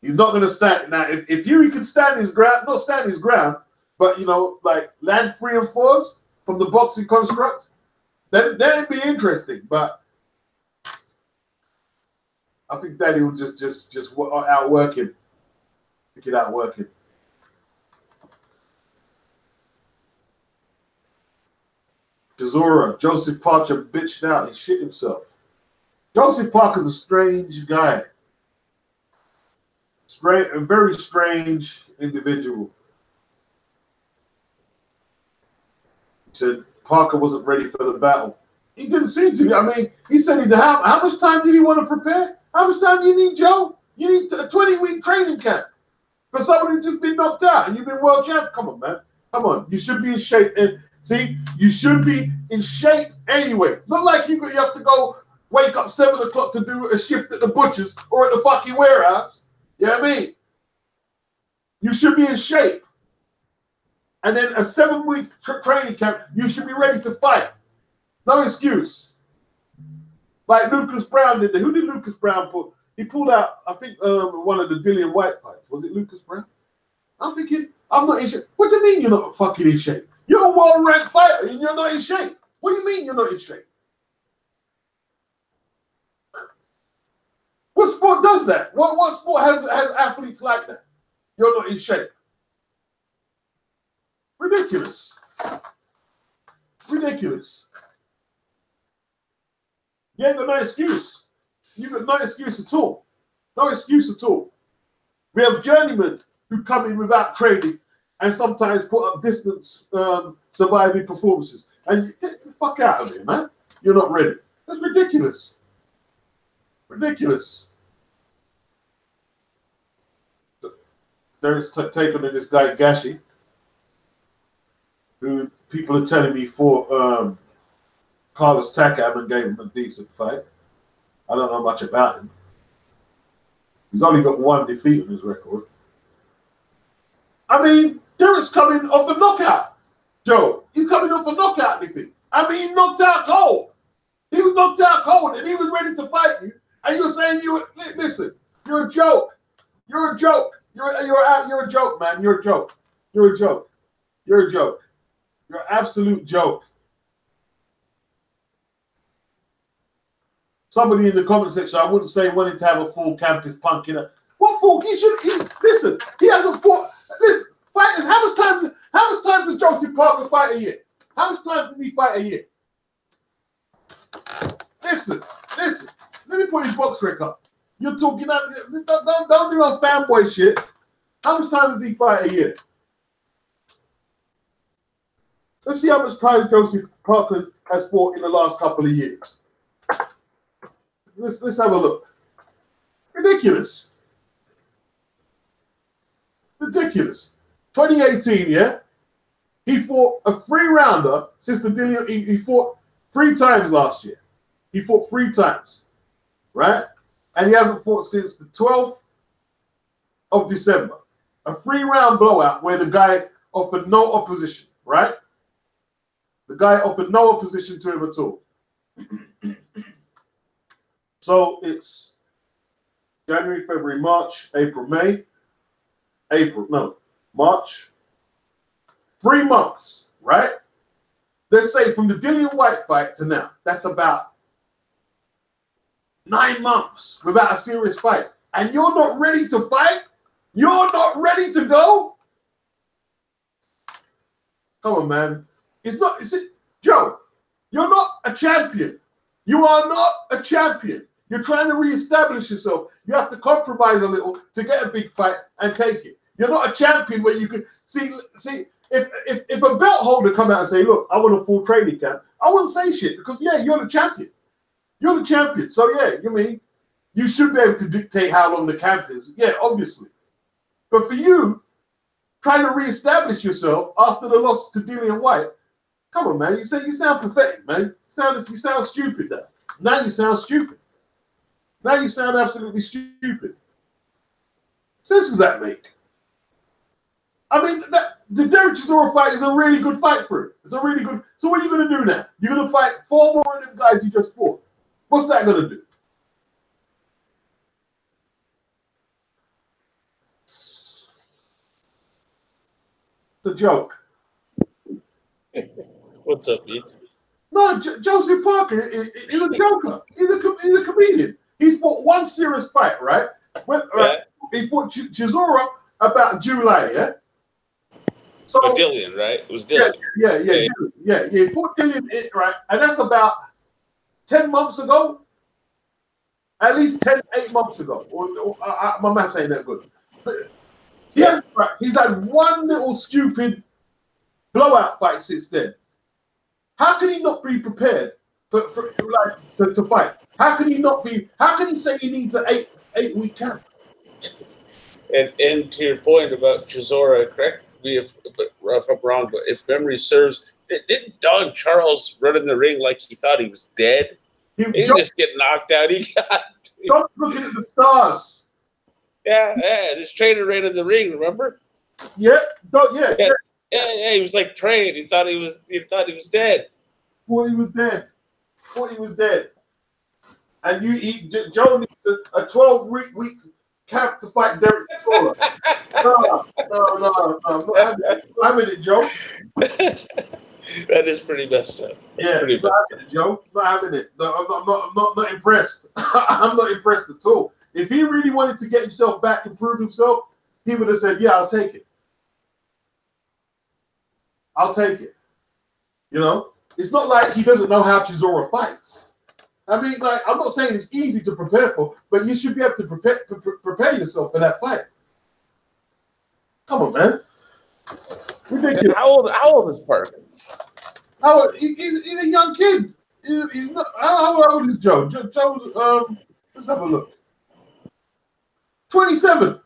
Speaker 3: He's not going to stand. Now, if Hughie can stand his ground, not stand his ground, but, like land 3 and 4s from the boxing construct, then it'd be interesting. But I think Daniel will just outwork him. He can outwork him. Chisora, Joseph Parker bitched out. He shit himself. Joseph Parker's a strange guy. A very strange individual. He said Parker wasn't ready for the battle. He didn't seem to be. I mean, he said how much time did he want to prepare? How much time do you need, Joe? You need a 20-week training camp for someone who's just been knocked out and you've been world champ. Come on, man. Come on. You should be in shape. And see, you should be in shape anyway. It's not like you have to go wake up 7 o'clock to do a shift at the butcher's or at the fucking warehouse. You know what I mean? You should be in shape. And then a 7-week training camp, you should be ready to fight. No excuse. Like Lucas Brown did. Who did Lucas Brown pull? He pulled out, I think, one of the Dillian White fights. Was it Lucas Brown? I'm thinking, I'm not in shape. What do you mean you're not fucking in shape? You're a world-ranked fighter and you're not in shape. What do you mean you're not in shape? does that? What sport has athletes like that? You're not in shape. Ridiculous. Ridiculous. You ain't got no excuse. You got no excuse at all. No excuse at all. We have journeymen who come in without training and sometimes put up distance surviving performances. And you get the fuck out of here, man. You're not ready. That's ridiculous. Ridiculous. There's take on this guy Gashi, who people are telling me fought Carlos Takam and gave him a decent fight. I don't know much about him. He's only got one defeat on his record. I mean, Derek's coming off a knockout, Joe. He's coming off a knockout defeat. I mean, he knocked out cold. He was knocked out cold and he was ready to fight you. And you're saying listen, you're a joke. You're a joke. You're a joke, man. You're a joke. You're a joke. You're a joke. You're an absolute joke. Somebody in the comment section, I wouldn't say wanting to have a full camp is punk, you know. What full? Listen, he hasn't fought. Listen, fighters, how much time does Joseph Parker fight a year? How much time does he fight a year? Listen. Let me put his box rec up. You're talking about, don't do no fanboy shit. How much time does he fight a year? Let's see how much time Joseph Parker has fought in the last couple of years. Let's have a look. Ridiculous. Ridiculous. 2018, yeah? He fought a 3-rounder since the Dillian. He fought 3 times last year. He fought 3 times, right? And he hasn't fought since the 12th of December. A 3-round blowout where the guy offered no opposition, right? The guy offered no opposition to him at all. So it's January, February, March, April, May. March. 3 months, right? Let's say from the Dillian White fight to now, that's about 9 months without a serious fight. And you're not ready to fight? You're not ready to go? Come on, man. Joe, you're not a champion. You are not a champion. You're trying to reestablish yourself. You have to compromise a little to get a big fight and take it. You're not a champion where you can see if a belt holder come out and say, look, I want a full training camp, I wouldn't say shit because yeah, you're the champion. You're the champion. So yeah, you should be able to dictate how long the camp is. Yeah, obviously. But for you, trying to reestablish yourself after the loss to Dillian White, come on, man. You sound pathetic, man. You sound stupid now. Now you sound stupid. Now you sound absolutely stupid. What sense does that make? I mean, the Derek Chisora fight is a really good fight for him. It's a really good. So what are you going to do now? You're going to fight 4 more of them guys you just fought. What's that going to do? The joke.
Speaker 4: What's up, Pete?
Speaker 3: No, Joseph Parker is a joker. He's a comedian. He's fought 1 serious fight, right? He fought Chisora about July, yeah? So
Speaker 4: Dillian, right? It was Dillian.
Speaker 3: Yeah. He fought Dillian, right? And that's about 10 months ago. At least 8 months ago. My maths ain't that good. But he's had 1 little stupid blowout fight since then. How can he not be prepared to fight? How can he not be? How can he say he needs an 8-week camp?
Speaker 4: And to your point about Chisora, correct me if I'm wrong, but if memory serves, didn't Don Charles run in the ring like he thought he was dead? He didn't just get knocked out. He got.
Speaker 3: Don't looking at the stars.
Speaker 4: Yeah. This trainer ran in the ring. Remember?
Speaker 3: Yeah.
Speaker 4: He was like praying. He thought he was dead.
Speaker 3: Thought he was dead. And Joe needs a 12-week camp to fight Derek Chisora. No, I'm not having it, Joe.
Speaker 4: That is pretty messed up.
Speaker 3: That's not having it, Joe. Not having it. No, I'm not impressed. I'm not impressed at all. If he really wanted to get himself back and prove himself, he would have said, "Yeah, I'll take it. I'll take it." You know, it's not like he doesn't know how Chisora fights. I mean, like, I'm not saying it's easy to prepare for, but you should be able to prepare yourself for that fight. Come on, man. Ridiculous.
Speaker 4: How old is Parker?
Speaker 3: He's a young kid. He's not, how old is Joe? Joe, let's have a look. 27.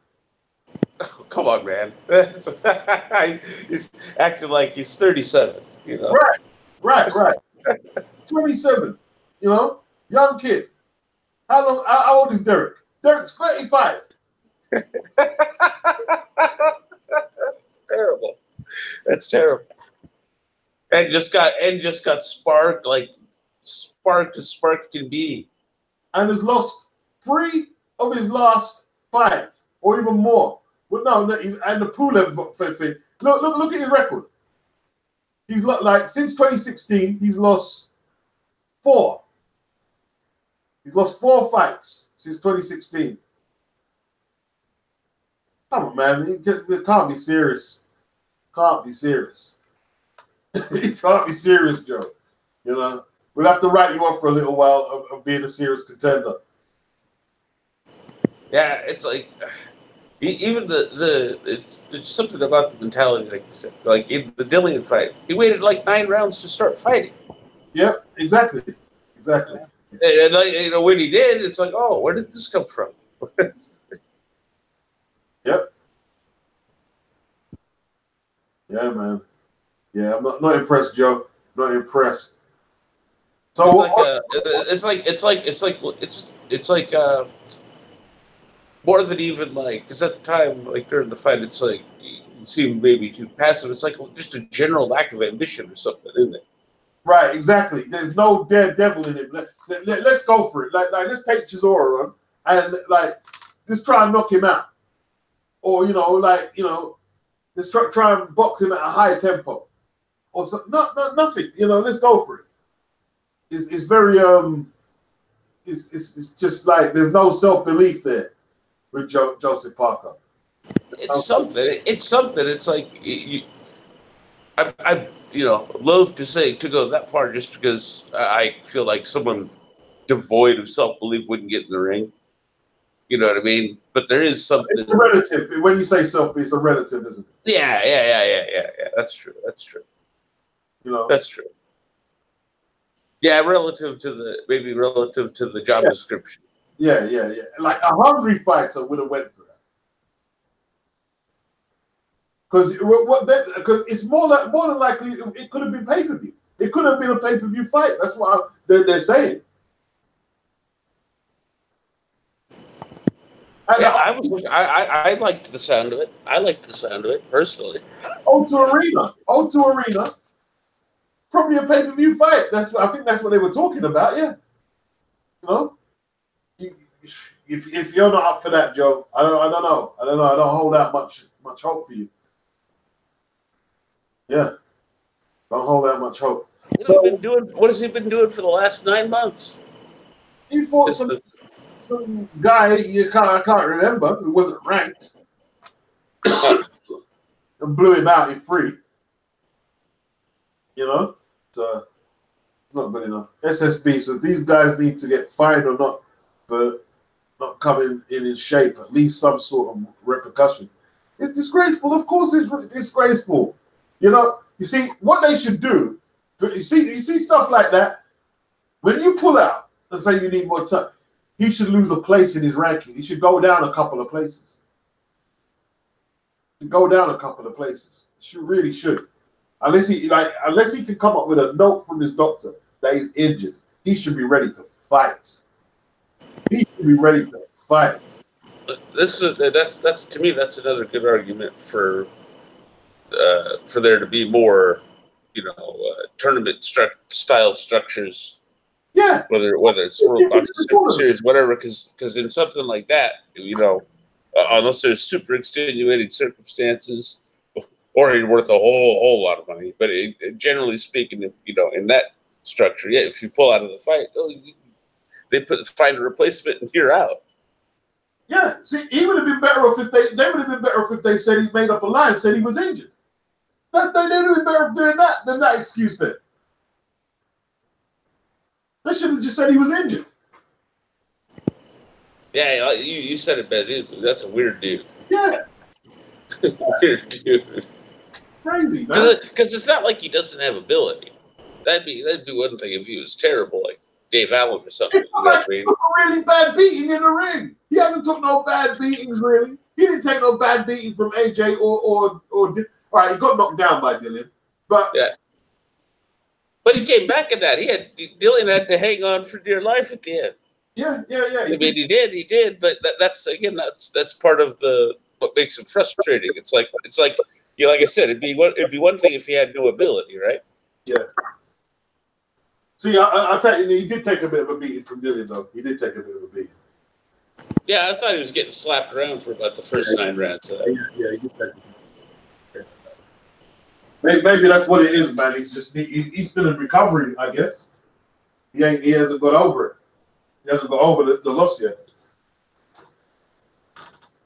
Speaker 4: Oh, come on, man. He's acting like he's 37. You know.
Speaker 3: Right. 27. You know, young kid. How old is Derek? Derek's 35.
Speaker 4: That's terrible. That's terrible. And just got sparked as spark can be.
Speaker 3: And has lost 3 of his last 5, or even more. Well, no, and the Pulev thing. Look at his record. He's like since 2016, he's lost 4. He's lost 4 fights since 2016. Come on, man. It can't be serious. Can't be serious. It can't be serious, Joe. You know, we'll have to write you off for a little while of being a serious contender.
Speaker 4: Yeah, it's like even it's something about the mentality, like you said. Like in the Dillian fight, he waited like 9 rounds to start fighting.
Speaker 3: Yep, exactly.
Speaker 4: And like, you know, when he did, it's like, oh, where did this come from?
Speaker 3: Yep. Yeah, man. Yeah, I'm not impressed, Joe. Not impressed. So
Speaker 4: it's like more than even like, because at the time, like during the fight, it's like you seem maybe too passive. It's like just a general lack of ambition or something, isn't it?
Speaker 3: Right, exactly. There's no daredevil in him. Let's go for it. Like let's take Chisora on and like just try and knock him out, or let's try and box him at a higher tempo, or nothing. Let's go for it. It's very it's just like there's no self-belief there with Joseph Parker.
Speaker 4: It's something. It's like I'm loath to say to go that far just because I feel like someone devoid of self-belief wouldn't get in the ring. You know what I mean? But there is something.
Speaker 3: It's a relative. When you say self-belief, it's a relative, isn't it?
Speaker 4: Yeah. That's true. That's true. Yeah, relative to the job description.
Speaker 3: Yeah. Like a hungry fighter would have went for that. Because it's more than likely it could have been pay-per-view. It could have been a pay-per-view fight. That's what they're saying. And
Speaker 4: I liked the sound of it. I liked the sound of it personally.
Speaker 3: O2 Arena. Probably a pay-per-view fight. I think that's what they were talking about. Yeah. If you're not up for that, Joe, I don't know. I don't hold out much hope for you. Yeah. Don't hold out much hope.
Speaker 4: What has he been doing for the last 9 months?
Speaker 3: He fought some guy I can't remember who wasn't ranked and blew him out in 3. So it's not good enough. SSB says these guys need to get fined or not for not coming in shape, at least some sort of repercussion. It's disgraceful. Of course it's disgraceful. You see, what they should do, you see stuff like that, when you pull out and say you need more time, he should lose a place in his ranking. He should go down a couple of places. Really should. Unless he can come up with a note from his doctor that he's injured, he should be ready to fight.
Speaker 4: That's to me, that's another good argument for there to be more, tournament style structures.
Speaker 3: Yeah.
Speaker 4: Whether it's World Boxing Super Series, whatever, because in something like that, unless there's super extenuating circumstances, or you're worth a whole lot of money. But generally speaking, if in that structure, yeah, if you pull out of the fight, they find a replacement and you're out.
Speaker 3: Yeah, see, he would have been better off if they would have been better off if they said he made up a lie and said he was injured. They would have been better off doing that than that excuse there. They should have just said he was injured.
Speaker 4: Yeah, you said it best. That's a weird dude.
Speaker 3: Yeah.
Speaker 4: Weird dude.
Speaker 3: Crazy, man.
Speaker 4: Because it's not like he doesn't have ability. That'd be one thing if he was terrible, like Dave Allen or something.
Speaker 3: It's not like he took a really bad beating in the ring. He hasn't took no bad beatings, really. He didn't take no bad beating from AJ or all right, he got knocked down by Dillian. But
Speaker 4: yeah. But he came back in that. Dillian had to hang on for dear life at the end.
Speaker 3: Yeah.
Speaker 4: I mean, he did, but that's part of what makes him frustrating. It's like like I said, it'd be one thing if he had no ability, right?
Speaker 3: Yeah. See, I'll tell you, he did take a bit of a beating from Dillian, though. He did take a bit of a beating.
Speaker 4: Yeah, I thought he was getting slapped around for about the first 9 rounds.
Speaker 3: Yeah, he did take a beating. Maybe that's what it is, man. He's still in recovery, I guess. He hasn't got over it. He hasn't got over the loss yet.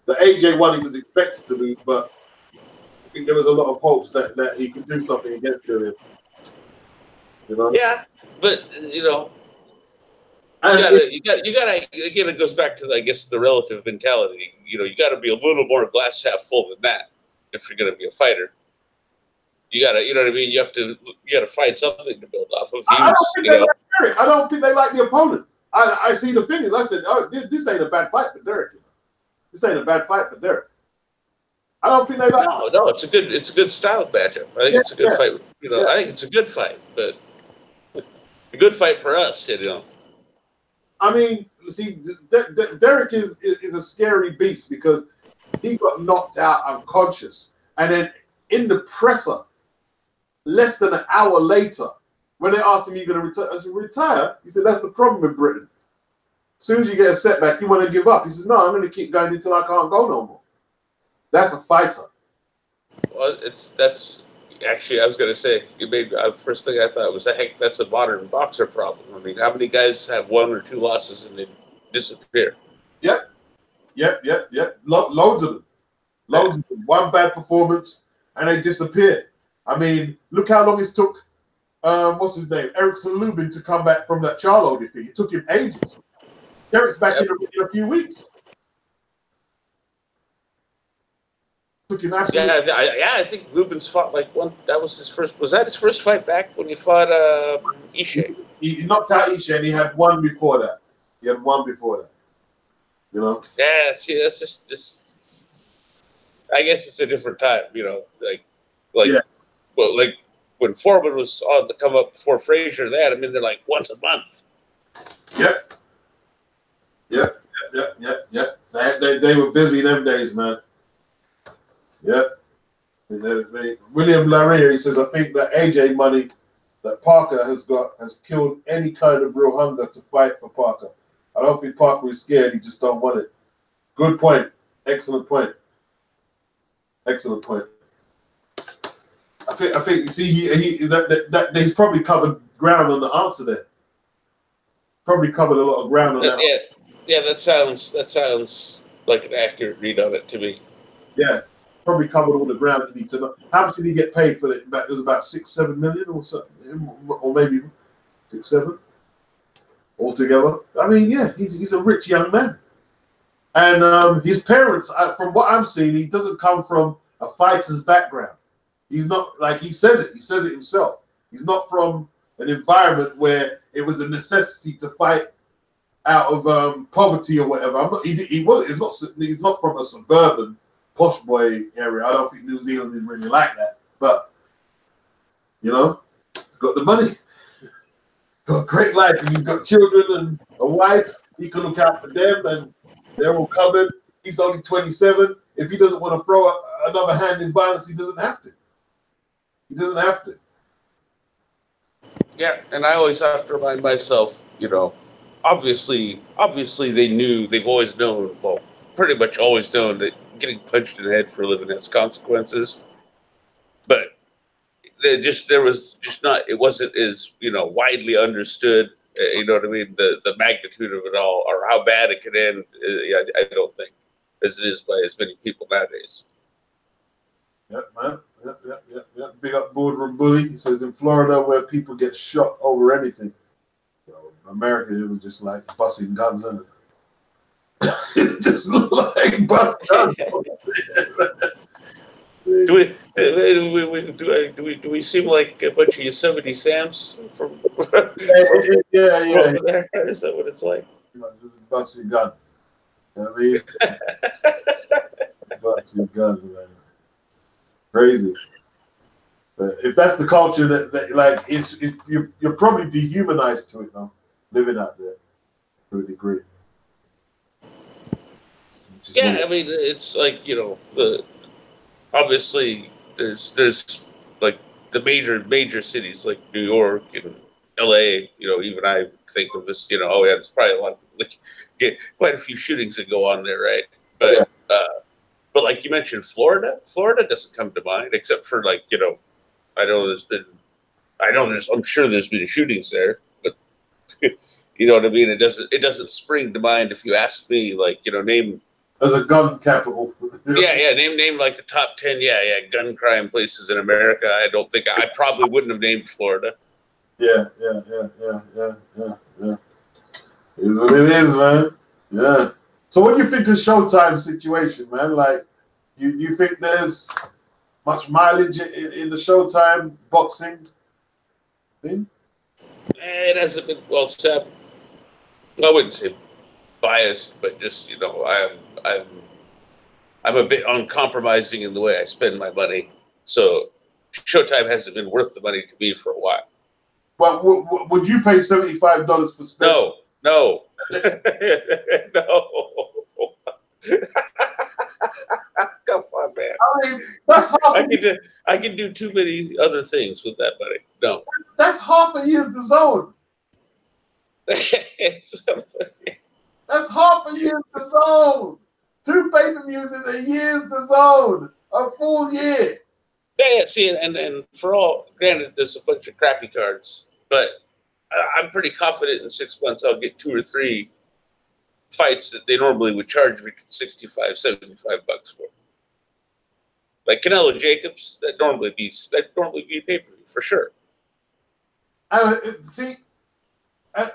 Speaker 3: The AJ one he was expected to lose, but I think there was a lot of hopes that he could do something against Dillian. You know?
Speaker 4: Yeah, but you gotta again. It goes back to I guess the relative mentality. You got to be a little more glass half full than that if you're going to be a fighter. You got to, you know what I mean. You got to find something to build off of.
Speaker 3: I don't think they like the opponent. I see the thing is, I said, oh, this ain't a bad fight for Derek. This ain't a bad fight for Derek. I don't think they like.
Speaker 4: No, it's a good style matchup. I think it's a good fight. I think it's a good fight, but a good fight for us.
Speaker 3: I mean, see, Derek is a scary beast because he got knocked out unconscious, and then in the presser, less than an hour later, when they asked him, "You going to retire?" I said, "Retire?" He said, "That's the problem with Britain. As soon as you get a setback, you want to give up." He said, "No, I'm going to keep going until I can't go no more." That's a fighter.
Speaker 4: Well, that's actually I was going to say. First thing I thought was, heck, that's a modern boxer problem. I mean, how many guys have 1 or 2 losses and they disappear?
Speaker 3: Yep. Loads of them. Loads of them. One bad performance and they disappeared. I mean, look how long it took. What's his name? Erickson Lubin to come back from that Charlo defeat. It took him ages. Derek's back in a few weeks. Took him absolutely.
Speaker 4: Yeah, I think Lubin's fought like one. That was his first. Was that his first fight back when he fought Ishe?
Speaker 3: He knocked out Ishe, and he had one before that. You know.
Speaker 4: Yeah. See, that's just. I guess it's a different time. Well, like when Foreman was on to come up before Frazier. They're like once a month.
Speaker 3: Yep. They were busy them days, man. Yep. William Laria, he says, I think that AJ money that Parker has got has killed any kind of real hunger to fight for Parker. I don't think Parker is scared. He just don't want it. Good point. Excellent point. I think you see he's probably covered ground on the answer there. Probably covered a lot of ground on that.
Speaker 4: Yeah, that sounds like an accurate read on it to me.
Speaker 3: Yeah, probably covered all the ground you need to know. How much did he get paid for it? It was about 6-7 million or something, or maybe 6-7 altogether. I mean, yeah, he's a rich young man, and his parents, from what I'm seeing, he doesn't come from a fighter's background. He's not, like he says it. He says it himself. He's not from an environment where it was a necessity to fight out of poverty or whatever. He's not from a suburban posh boy area. I don't think New Zealand is really like that. But he's got the money, got a great life, and he's got children and a wife. He can look out for them, and they're all covered. He's only 27. If he doesn't want to throw another hand in violence, he doesn't have to. Yeah,
Speaker 4: and I always have to remind myself, obviously they've always known, well, pretty much always known that getting punched in the head for a living has consequences. But it wasn't as, widely understood You know what I mean? The magnitude of it all, or how bad it could end, I don't think, as it is by as many people nowadays.
Speaker 3: Yep, man. Yep. Big up Boardroom Bully. He says in Florida where people get shot over anything. America, it was just like busting guns and just like bust guns.
Speaker 4: Do we seem like a bunch of Yosemite Sams from
Speaker 3: Yeah.
Speaker 4: over there? Is that what it's like?
Speaker 3: Just bust your gun. You know what I mean? Bust your gun, man. Crazy. But if that's the culture that like you're probably dehumanized to it though, living out there to a degree.
Speaker 4: Yeah, I mean, it's like, obviously there's like the major cities like New York and LA, even I think of as, oh yeah, there's probably a lot of, like, quite a few shootings that go on there, right? But but like you mentioned, Florida doesn't come to mind, except for like, I'm sure there's been shootings there, but you know what I mean? It doesn't spring to mind if you ask me, like, name
Speaker 3: as a gun capital.
Speaker 4: Name like the top 10, gun crime places in America. I probably wouldn't have named Florida.
Speaker 3: Yeah. Is what it is, man. Yeah. So what do you think of Showtime situation, man? Like, you think there's much mileage in the Showtime boxing thing?
Speaker 4: It hasn't been well set. I wouldn't say biased, but just, I'm a bit uncompromising in the way I spend my money. So Showtime hasn't been worth the money to me for a while.
Speaker 3: Well, would you pay $75 for Spence?
Speaker 4: No. No. Come on, man.
Speaker 3: I mean, that's half.
Speaker 4: I can do too many other things with that money. No.
Speaker 3: That's half a year's the zone. That's half a year's the zone. 2 pay-per-views in a year's the zone. A full year.
Speaker 4: Yeah. See, and for all, granted, there's a bunch of crappy cards, but I'm pretty confident in 6 months I'll get 2 or 3 fights that they normally would charge me $65, $75 for. Like Canelo Jacobs, that normally be pay-per-view for sure.
Speaker 3: See, I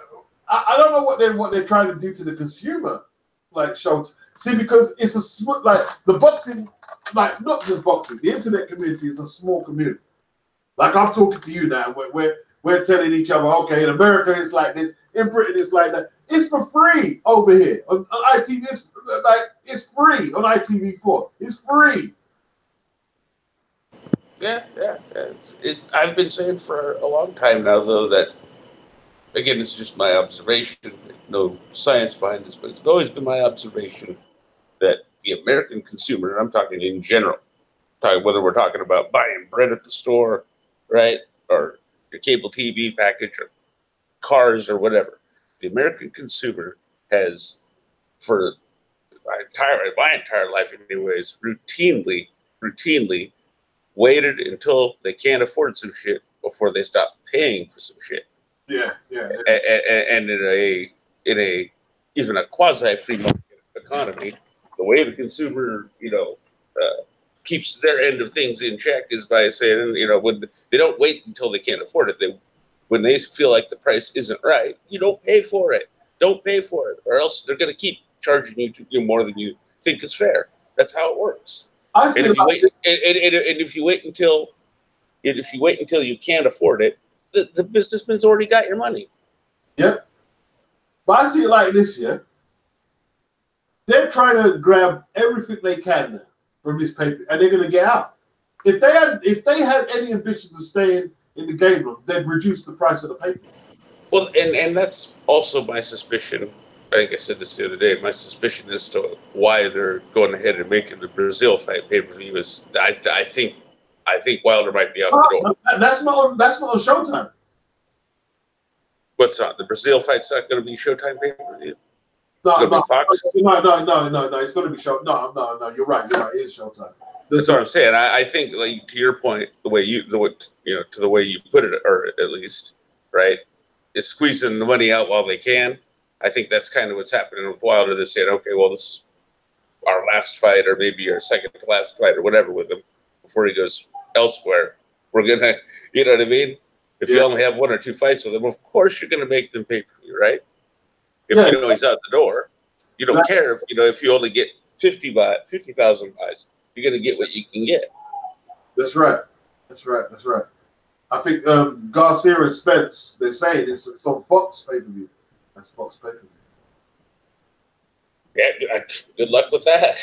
Speaker 3: don't know what they're trying to do to the consumer, like shows. See, because it's like the boxing, like not just boxing, the internet community is a small community. Like I'm talking to you now, we're telling each other, okay, in America it's like this, in Britain it's like that. It's for free over here on ITV. It's free on ITV4. It's free.
Speaker 4: Yeah. I've been saying for a long time now, though, that, again, it's just my observation. No science behind this, but it's always been my observation that the American consumer, and I'm talking in general, whether we're talking about buying bread at the store, right, or your cable TV package, or cars, or whatever, the American consumer has, for my entire life, anyways, routinely waited until they can't afford some shit before they stop paying for some shit.
Speaker 3: Yeah.
Speaker 4: And in a even a quasi free market economy, the way the consumer, keeps their end of things in check is by saying, when they don't wait until they can't afford it. When they feel like the price isn't right, you don't pay for it. Don't pay for it, or else they're going to keep charging you more than you think is fair. That's how it works. And if you wait until you can't afford it, the businessman's already got your money.
Speaker 3: Yep. But I see it like this, yeah. They're trying to grab everything they can now from this paper, and they're going to get out. If they had any ambition to stay in the game room, they'd reduce the price of the paper.
Speaker 4: Well, and that's also my suspicion. I think I said this the other day. My suspicion as to why they're going ahead and making the Brazil fight pay-per-view is I think Wilder might be out the door.
Speaker 3: That's not on Showtime.
Speaker 4: What's on? The Brazil fight's not going to be Showtime pay-per-view?
Speaker 3: No,
Speaker 4: it's going to be Fox?
Speaker 3: No. It's going to be Showtime. No. You're right. It is Showtime.
Speaker 4: That's what I'm saying. I think, like, to your point, to the way you put it, or at least, right, is squeezing the money out while they can. I think that's kind of what's happening with Wilder. They're saying, okay, well, this is our last fight, or maybe our second to last fight, or whatever, with him before he goes elsewhere. We're gonna, you know what I mean? If you only have 1 or 2 fights with him, of course you're gonna make them pay per view, right? If you know he's out the door, you don't care if you only get 50,000 buys. You're gonna get what you can get.
Speaker 3: That's right. That's right. That's right. I think Garcia and Spence, they're saying it's on Fox pay-per-view. That's Fox pay-per-view.
Speaker 4: Yeah, good luck with that.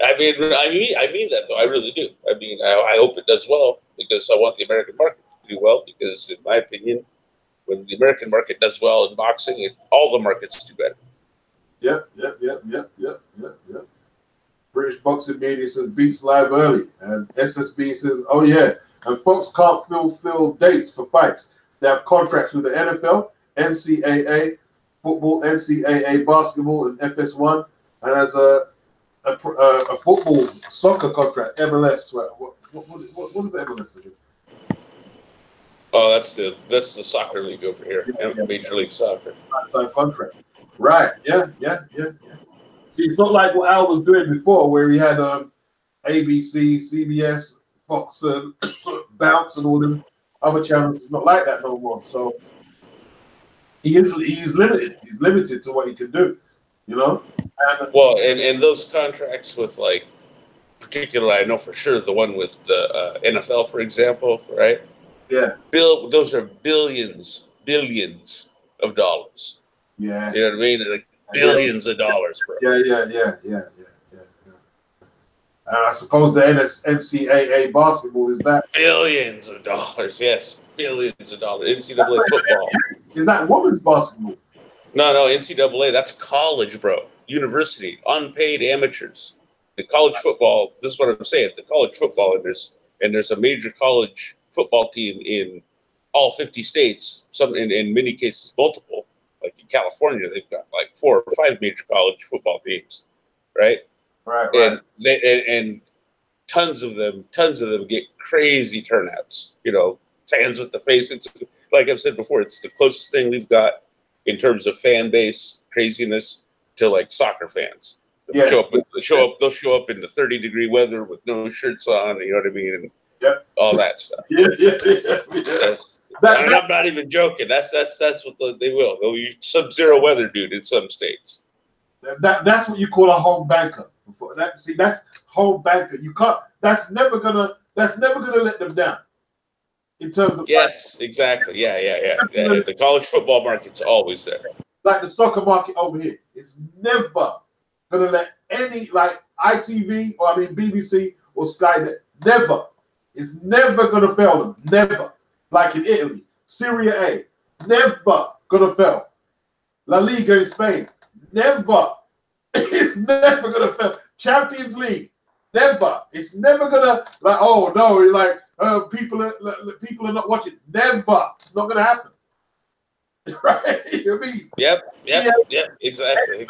Speaker 4: I mean that though. I really do. I mean, I hope it does well, because I want the American market to do well. Because in my opinion, when the American market does well in boxing, all the markets do better. Yep.
Speaker 3: British Boxing Media says beats live early, and SSB says, oh yeah, and Fox can't fulfill dates for fights. They have contracts with the NFL, NCAA football, NCAA basketball, and FS1, and as a football soccer contract, MLS. What is the MLS again?
Speaker 4: Oh, that's the soccer league over here, Major League Soccer.
Speaker 3: Contract. Right. Yeah. See, it's not like what Al was doing before, where he had ABC, CBS, Fox, Bounce, and all them other channels. It's not like that no more. So he's limited. He's limited to what he can do.
Speaker 4: And those contracts with, like, particularly, I know for sure the one with the NFL, for example, right?
Speaker 3: Yeah.
Speaker 4: Those are billions of dollars.
Speaker 3: Yeah.
Speaker 4: You know what I mean? Like billions of dollars, bro.
Speaker 3: Yeah. And I suppose the NCAA basketball is that
Speaker 4: billions of dollars. Yes, billions of dollars. NCAA football.
Speaker 3: Is that women's basketball?
Speaker 4: No, NCAA. That's college, bro. University, unpaid amateurs. The college football. This is what I'm saying. The college football, and there's a major college football team in all 50 states. Some in many cases multiple. Like in California, they've got like 4 or 5 major college football teams, right?
Speaker 3: Right.
Speaker 4: And tons of them get crazy turnouts. Fans with the face. It's like I've said before. It's the closest thing we've got in terms of fan base craziness to like soccer fans. They'll show up in the 30-degree weather with no shirts on. You know what I mean? And all that stuff. I'm not even joking. That's what they will. They'll use sub-zero weather, dude, in some states.
Speaker 3: That's what you call a home banker. That's home banker. You can't. That's never gonna let them down. In terms of
Speaker 4: exactly. Yeah. The college football market's always there.
Speaker 3: Like the soccer market over here, it's never gonna let any like ITV or BBC or Sky. Never. It's never gonna fail them. Never. Like in Italy, Serie A, never gonna fail. La Liga in Spain, never. It's never gonna fail. Champions League, never. It's never gonna oh no, it's like people are not watching. Never. It's not gonna happen. Right? You know what I mean?
Speaker 4: Yep. Exactly.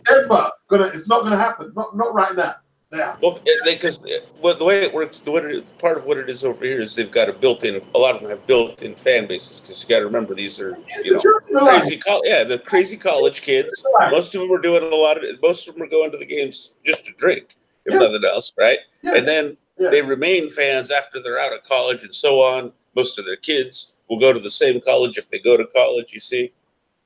Speaker 3: Never gonna. It's not gonna happen. Not right now. Yeah.
Speaker 4: Well, because the way it works, part of what it is over here is they've got a lot of them have built-in fan bases, because you got to remember these are the crazy college kids. Most of them are doing most of them are going to the games just to drink, if nothing else, right? Yeah. And then they remain fans after they're out of college and so on. Most of their kids will go to the same college if they go to college. You see,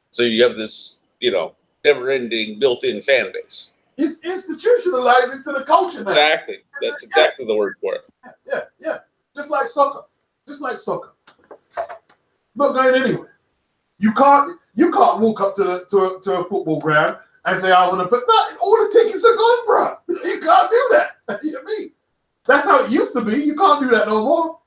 Speaker 4: so you have this never-ending built-in fan base.
Speaker 3: It's institutionalized into the culture now.
Speaker 4: Exactly. That's exactly the word for it.
Speaker 3: Yeah. Just like soccer. Not going anywhere. You can't walk up to a football ground and say, I want to put all the tickets are gone, bro. You can't do that. You know what I mean? That's how it used to be. You can't do that no more.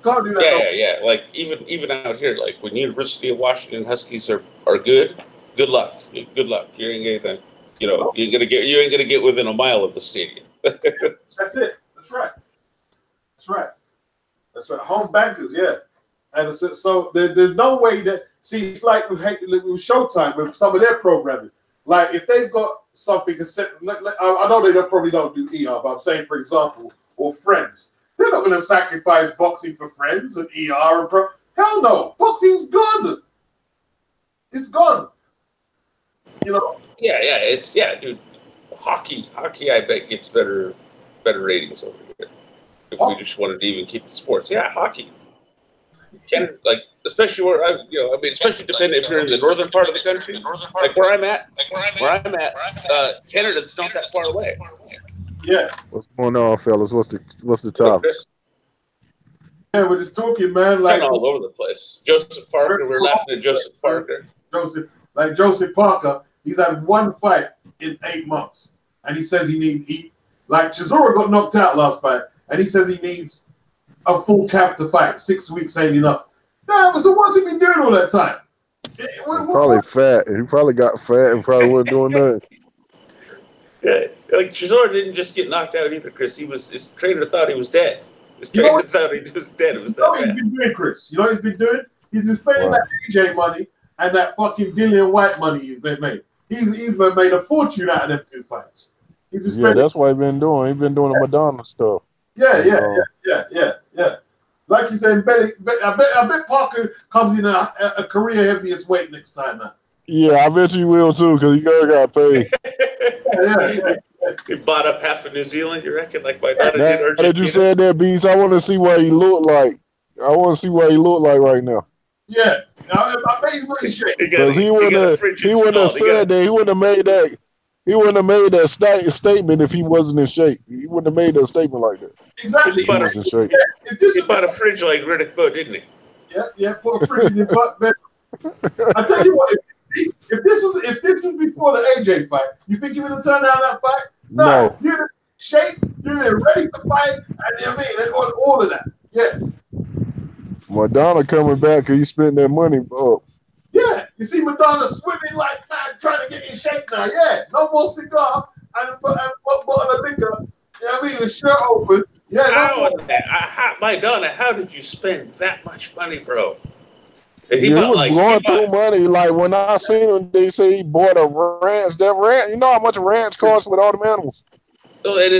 Speaker 3: Can't do that.
Speaker 4: Yeah. Like even out here, like when University of Washington Huskies are good luck. Good luck. You ain't gonna you ain't gonna get within a mile of the stadium.
Speaker 3: That's it. That's right. Home bankers, yeah. And so there's no way that it's like with Showtime with some of their programming. Like if they've got something to set, I know they probably don't do ER, but I'm saying, for example, or Friends, they're not going to sacrifice boxing for Friends and ER. Hell no. Boxing's gone. It's gone. You know?
Speaker 4: Yeah, dude. Hockey, I bet gets better ratings over here. If we just wanted to even keep the sports, hockey. Canada, like especially where especially depending if you're in the northern part of the country, like where I'm at, Canada's not that far away.
Speaker 3: Yeah.
Speaker 5: What's going on, fellas? What's the topic?
Speaker 3: Yeah, we're just talking, man. Like
Speaker 4: all over the place. Joseph Parker, we're laughing at Joseph Parker.
Speaker 3: Joseph Parker, he's had one fight in 8 months, and he says like Chisora got knocked out last fight, and he says he needs a full camp to fight. 6 weeks ain't enough. Nah, so what's he been doing all that time?
Speaker 5: Probably fat. He probably got fat and probably wasn't doing nothing.
Speaker 4: Yeah, like Chisora didn't just get knocked out either, Chris. His trainer thought he was dead. His trainer thought he was dead. It was that bad.
Speaker 3: He's been doing, Chris? You know what he's been doing? He's been spending that AJ money and that fucking Dillian White money he's been made. He's been made a fortune out of them 2 fights.
Speaker 5: That's what he's been doing. He's been doing the Madonna stuff.
Speaker 3: Yeah. Like you said, I bet Parker comes in a career heaviest weight next time now.
Speaker 5: Yeah, I bet you will too, because you got paid.
Speaker 3: Yeah.
Speaker 4: He bought up half of New Zealand, you reckon? Like my daughter did Argentina.
Speaker 5: Did you say that, Beach? I want to see what he looked like. Right now.
Speaker 3: Yeah. I bet he's really shit.
Speaker 5: He wouldn't have said that. He wouldn't have made that. He wouldn't have made that statement if he wasn't in shape. He wouldn't have made that statement like that.
Speaker 3: Exactly.
Speaker 4: He bought a fridge like Riddick Bowe, didn't he?
Speaker 3: Yeah. Put a fridge in his butt. I tell you what. If this was before the AJ fight, you think he would have turned down that fight? No. You're in shape. You're ready to fight. And all of that. Yeah.
Speaker 5: Madonna coming back because he spent that money up.
Speaker 3: Yeah, you see Madonna swimming like that, trying to get in shape now. Yeah, no more cigar and a bottle of liquor. You know what I mean? The shirt open. Yeah.
Speaker 4: Madonna, how did you spend that much money, bro?
Speaker 5: He was blowing through money. Like when I seen him, they say he bought a ranch. That ranch, you know how much a ranch costs with all the animals?
Speaker 4: Oh, and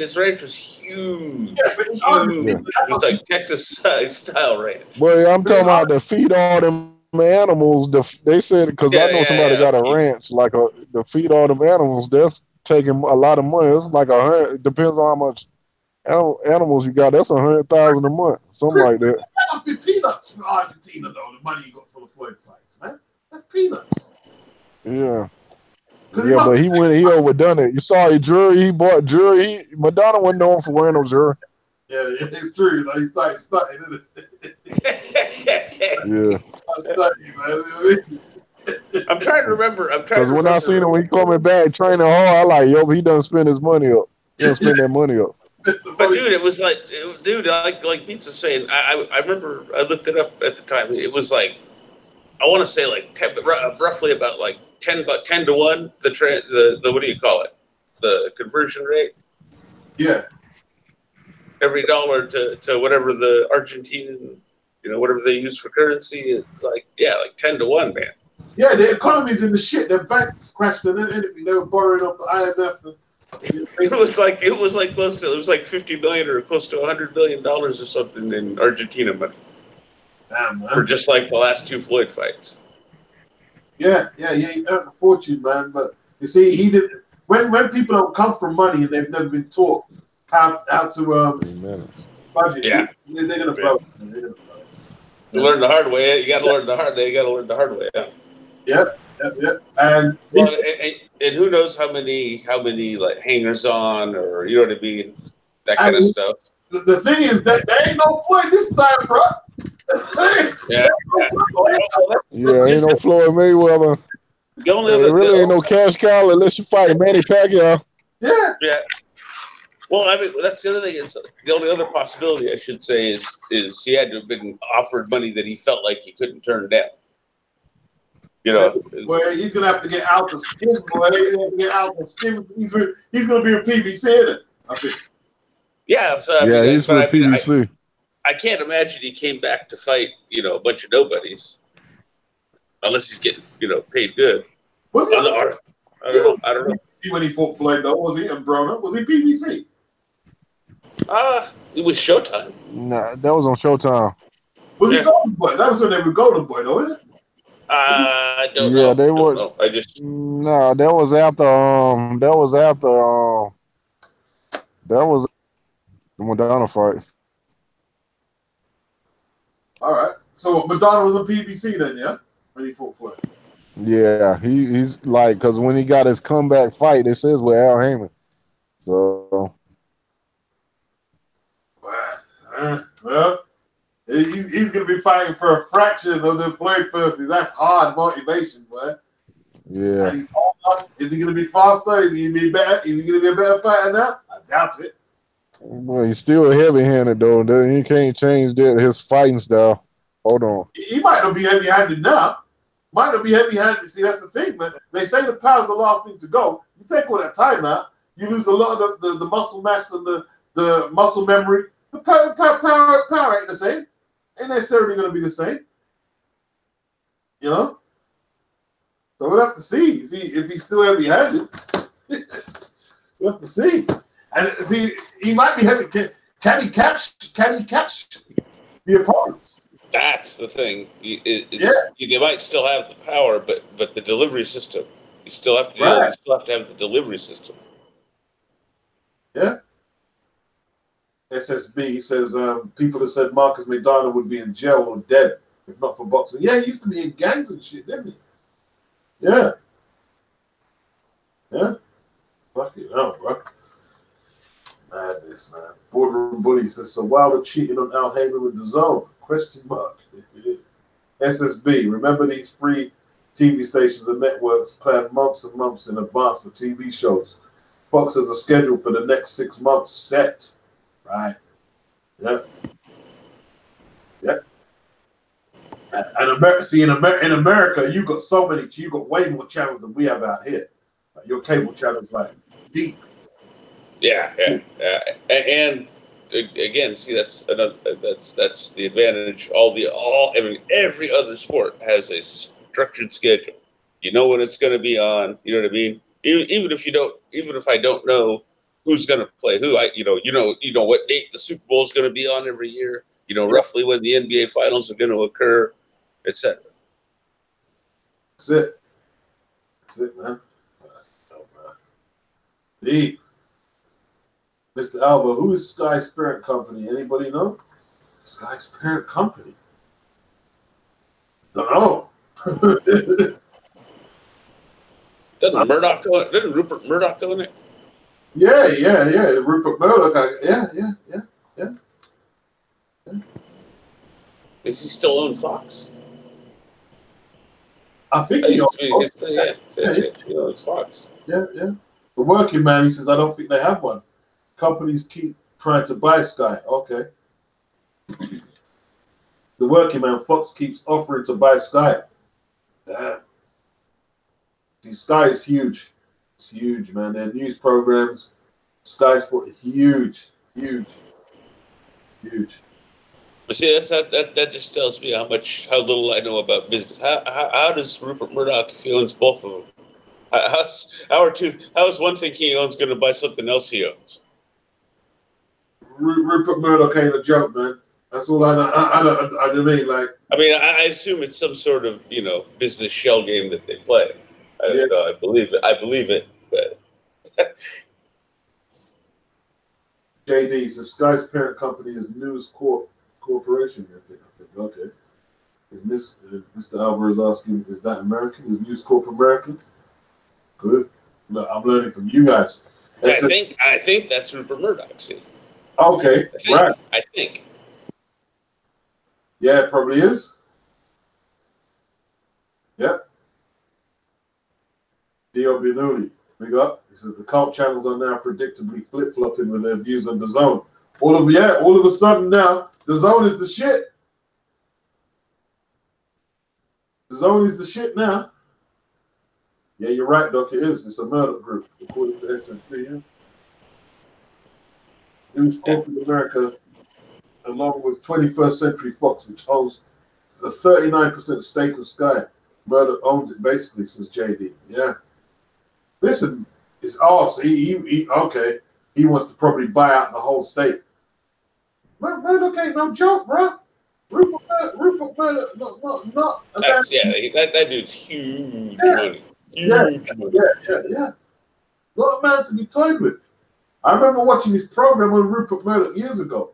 Speaker 4: his ranch was huge. It was like Texas style ranch.
Speaker 5: Well, I'm talking about to feed all them animals. They said because I know somebody got a ranch, like to feed all them animals. That's taking a lot of money. It's like $100. Depends on how much animals you got. That's $100,000 a month, something like that.
Speaker 3: That must be peanuts for Argentina, though. The money you got for the Floyd fights, man. That's peanuts.
Speaker 5: Yeah. Yeah, but he overdone it. You saw he bought jewelry. Madonna wasn't known for wearing no jewelry.
Speaker 3: Yeah, it's true. He's starting, isn't it?
Speaker 5: Yeah.
Speaker 4: I'm trying to remember.
Speaker 5: Because when I seen him when he coming back training hard, I like, yo, but he done spend his money up. He done spend that money up.
Speaker 4: But dude, it was like Pizza saying. I remember I looked it up at the time. It was like I want to say like roughly about like 10 to 1. The what do you call it? The conversion rate.
Speaker 3: Yeah.
Speaker 4: Every dollar to whatever the Argentinian, whatever they use for currency is like 10 to 1, man.
Speaker 3: Yeah, the economy's in the shit. Their banks crashed and anything. They were borrowing off the IMF.
Speaker 4: It was like close to 50 million or close to $100 billion or something in Argentina money.
Speaker 3: Damn, man.
Speaker 4: For just like the last 2 Floyd fights.
Speaker 3: Yeah, he earned a fortune, man. But you see, he did. When people don't come from money and they've never been taught how to budget, they're gonna blow.
Speaker 4: You learn the hard way. You got to learn the hard way. You got to learn the hard way. Yeah.
Speaker 3: Yep. And
Speaker 4: who knows how many like hangers on or you know what I mean, that kind of stuff.
Speaker 3: The thing is that there ain't no Floyd this time, bro.
Speaker 5: Ain't no Floyd Mayweather.
Speaker 4: The only other
Speaker 5: really ain't no cash cow unless you fight Manny Pacquiao.
Speaker 3: Yeah.
Speaker 4: Well, I mean, that's the other thing. It's the only other possibility I should say is he had to have been offered money that he felt like he couldn't turn down.
Speaker 3: Well, he's gonna have to get out the skin, boy. He's gonna get out the skin. He's gonna be a PBC hitter, I think.
Speaker 4: Yeah, so
Speaker 5: he's with PBC.
Speaker 4: I can't imagine he came back to fight, a bunch of nobodies, unless he's getting, paid good.
Speaker 3: Was he?
Speaker 4: I don't know.
Speaker 3: When he fought Floyd, though, was he and Broner? Was he PBC?
Speaker 4: It was Showtime.
Speaker 5: Nah, that was on Showtime.
Speaker 3: Was
Speaker 4: Yeah.
Speaker 3: he Golden Boy? That was when they were Golden Boy, though, isn't it?
Speaker 4: I don't
Speaker 5: Yeah,
Speaker 4: know.
Speaker 5: they
Speaker 4: Don't
Speaker 5: were.
Speaker 4: know. I just
Speaker 5: No, that was after. That was the Madonna fights.
Speaker 3: All right. So Madonna was a PBC then, yeah? When he fought Floyd.
Speaker 5: Yeah, he's like, because when he got his comeback fight, it says with Al Heyman. So
Speaker 3: Well, he's going to be fighting for a fraction of the Floyd Percy. That's hard motivation, boy.
Speaker 5: yeah.
Speaker 3: And he's older. Is he going to be faster? Is he going to be better? Is he going to be a better fighter now? I doubt it.
Speaker 5: Well, he's still heavy-handed though. He can't change that his fighting style. Hold on.
Speaker 3: He might not be heavy-handed now. Might not be heavy-handed. See, that's the thing, man. They say the power's the last thing to go. You take all that time out, you lose a lot of the muscle mass and the muscle memory. The power ain't the same. Ain't necessarily going to be the same. You know? So we'll have to see if he's still heavy-handed. We'll have to see. And see, he might be heavy. Can he catch the opponents?
Speaker 4: that's the thing. You might still have the power, but the delivery system. You still have to
Speaker 3: Right.
Speaker 4: you still have to have the delivery system.
Speaker 3: Yeah. SSB says people have said Marcus McDonald would be in jail or dead if not for boxing. Yeah, he used to be in gangs and shit, didn't he? Yeah. Yeah. Fuck it out, bro. Madness, man. Boardroom Bully says, so Wilder cheating on Al Heyman with the zone? Question mark. SSB, remember these free TV stations and networks plan months and months in advance for TV shows. Fox has a schedule for the next 6 months set. Right. Yep. Yep. And see, in America, you got way more channels than we have out here. Like your cable channels, like deep.
Speaker 4: Yeah. And again, see, that's the advantage. Every other sport has a structured schedule. You know when it's going to be on. You know what I mean. Even if I don't know who's going to play who, you know what date the Super Bowl is going to be on every year. You know roughly when the NBA Finals are going to occur, etc.
Speaker 3: That's it. That's it, man. Oh, man. Deep. Mr. Alba, who is Sky's parent company? Anybody know? Sky's parent company? Don't know.
Speaker 4: Doesn't Rupert Murdoch go in it?
Speaker 3: Yeah. Rupert Murdoch. Yeah.
Speaker 4: Does he still own Fox?
Speaker 3: I think he owns
Speaker 4: He owns Fox.
Speaker 3: Yeah. The working man, he says, I don't think they have one. Companies keep trying to buy Sky. Okay. The working man, Fox keeps offering to buy Sky. Damn. See, Sky is huge. It's huge, man. Their news programs, Sky Sport, huge.
Speaker 4: But see, that just tells me how little I know about business. How does Rupert Murdoch, if he owns both of them, how is one thing he owns going to buy something else he owns?
Speaker 3: Rupert Murdoch ain't a joke, man. That's all I know. I mean, like.
Speaker 4: I mean, I assume it's some sort of business shell game that they play. I believe it, but.
Speaker 3: JD says Sky's parent company is News Corporation. I think. Okay. Mr. Albert is asking, is that American? Is News Corp American? Good. Look, I'm learning from you guys.
Speaker 4: I think that's Rupert Murdoch. See.
Speaker 3: Okay. Right.
Speaker 4: I think.
Speaker 3: Yeah, it probably is. Yep. Dio Binuli, big up. He says the cult channels are now predictably flip-flopping with their views on the zone. All of a sudden now, the zone is the shit. The zone is the shit now. Yeah, you're right, Doc. It is. It's a murder group, according to SNP. News Corporate America, along with 21st Century Fox, which owns a 39% stake of Sky. Murdoch owns it basically, says JD. Yeah. Listen, it's so he okay. He wants to probably buy out the whole stake. Murdoch ain't no joke, bro. Rupert Murdoch, not a
Speaker 4: That's
Speaker 3: man.
Speaker 4: that dude's huge
Speaker 3: Yeah,
Speaker 4: money.
Speaker 3: yeah,
Speaker 4: Huge money.
Speaker 3: yeah. Not a man to be toyed with. I remember watching this program on Rupert Murdoch years ago,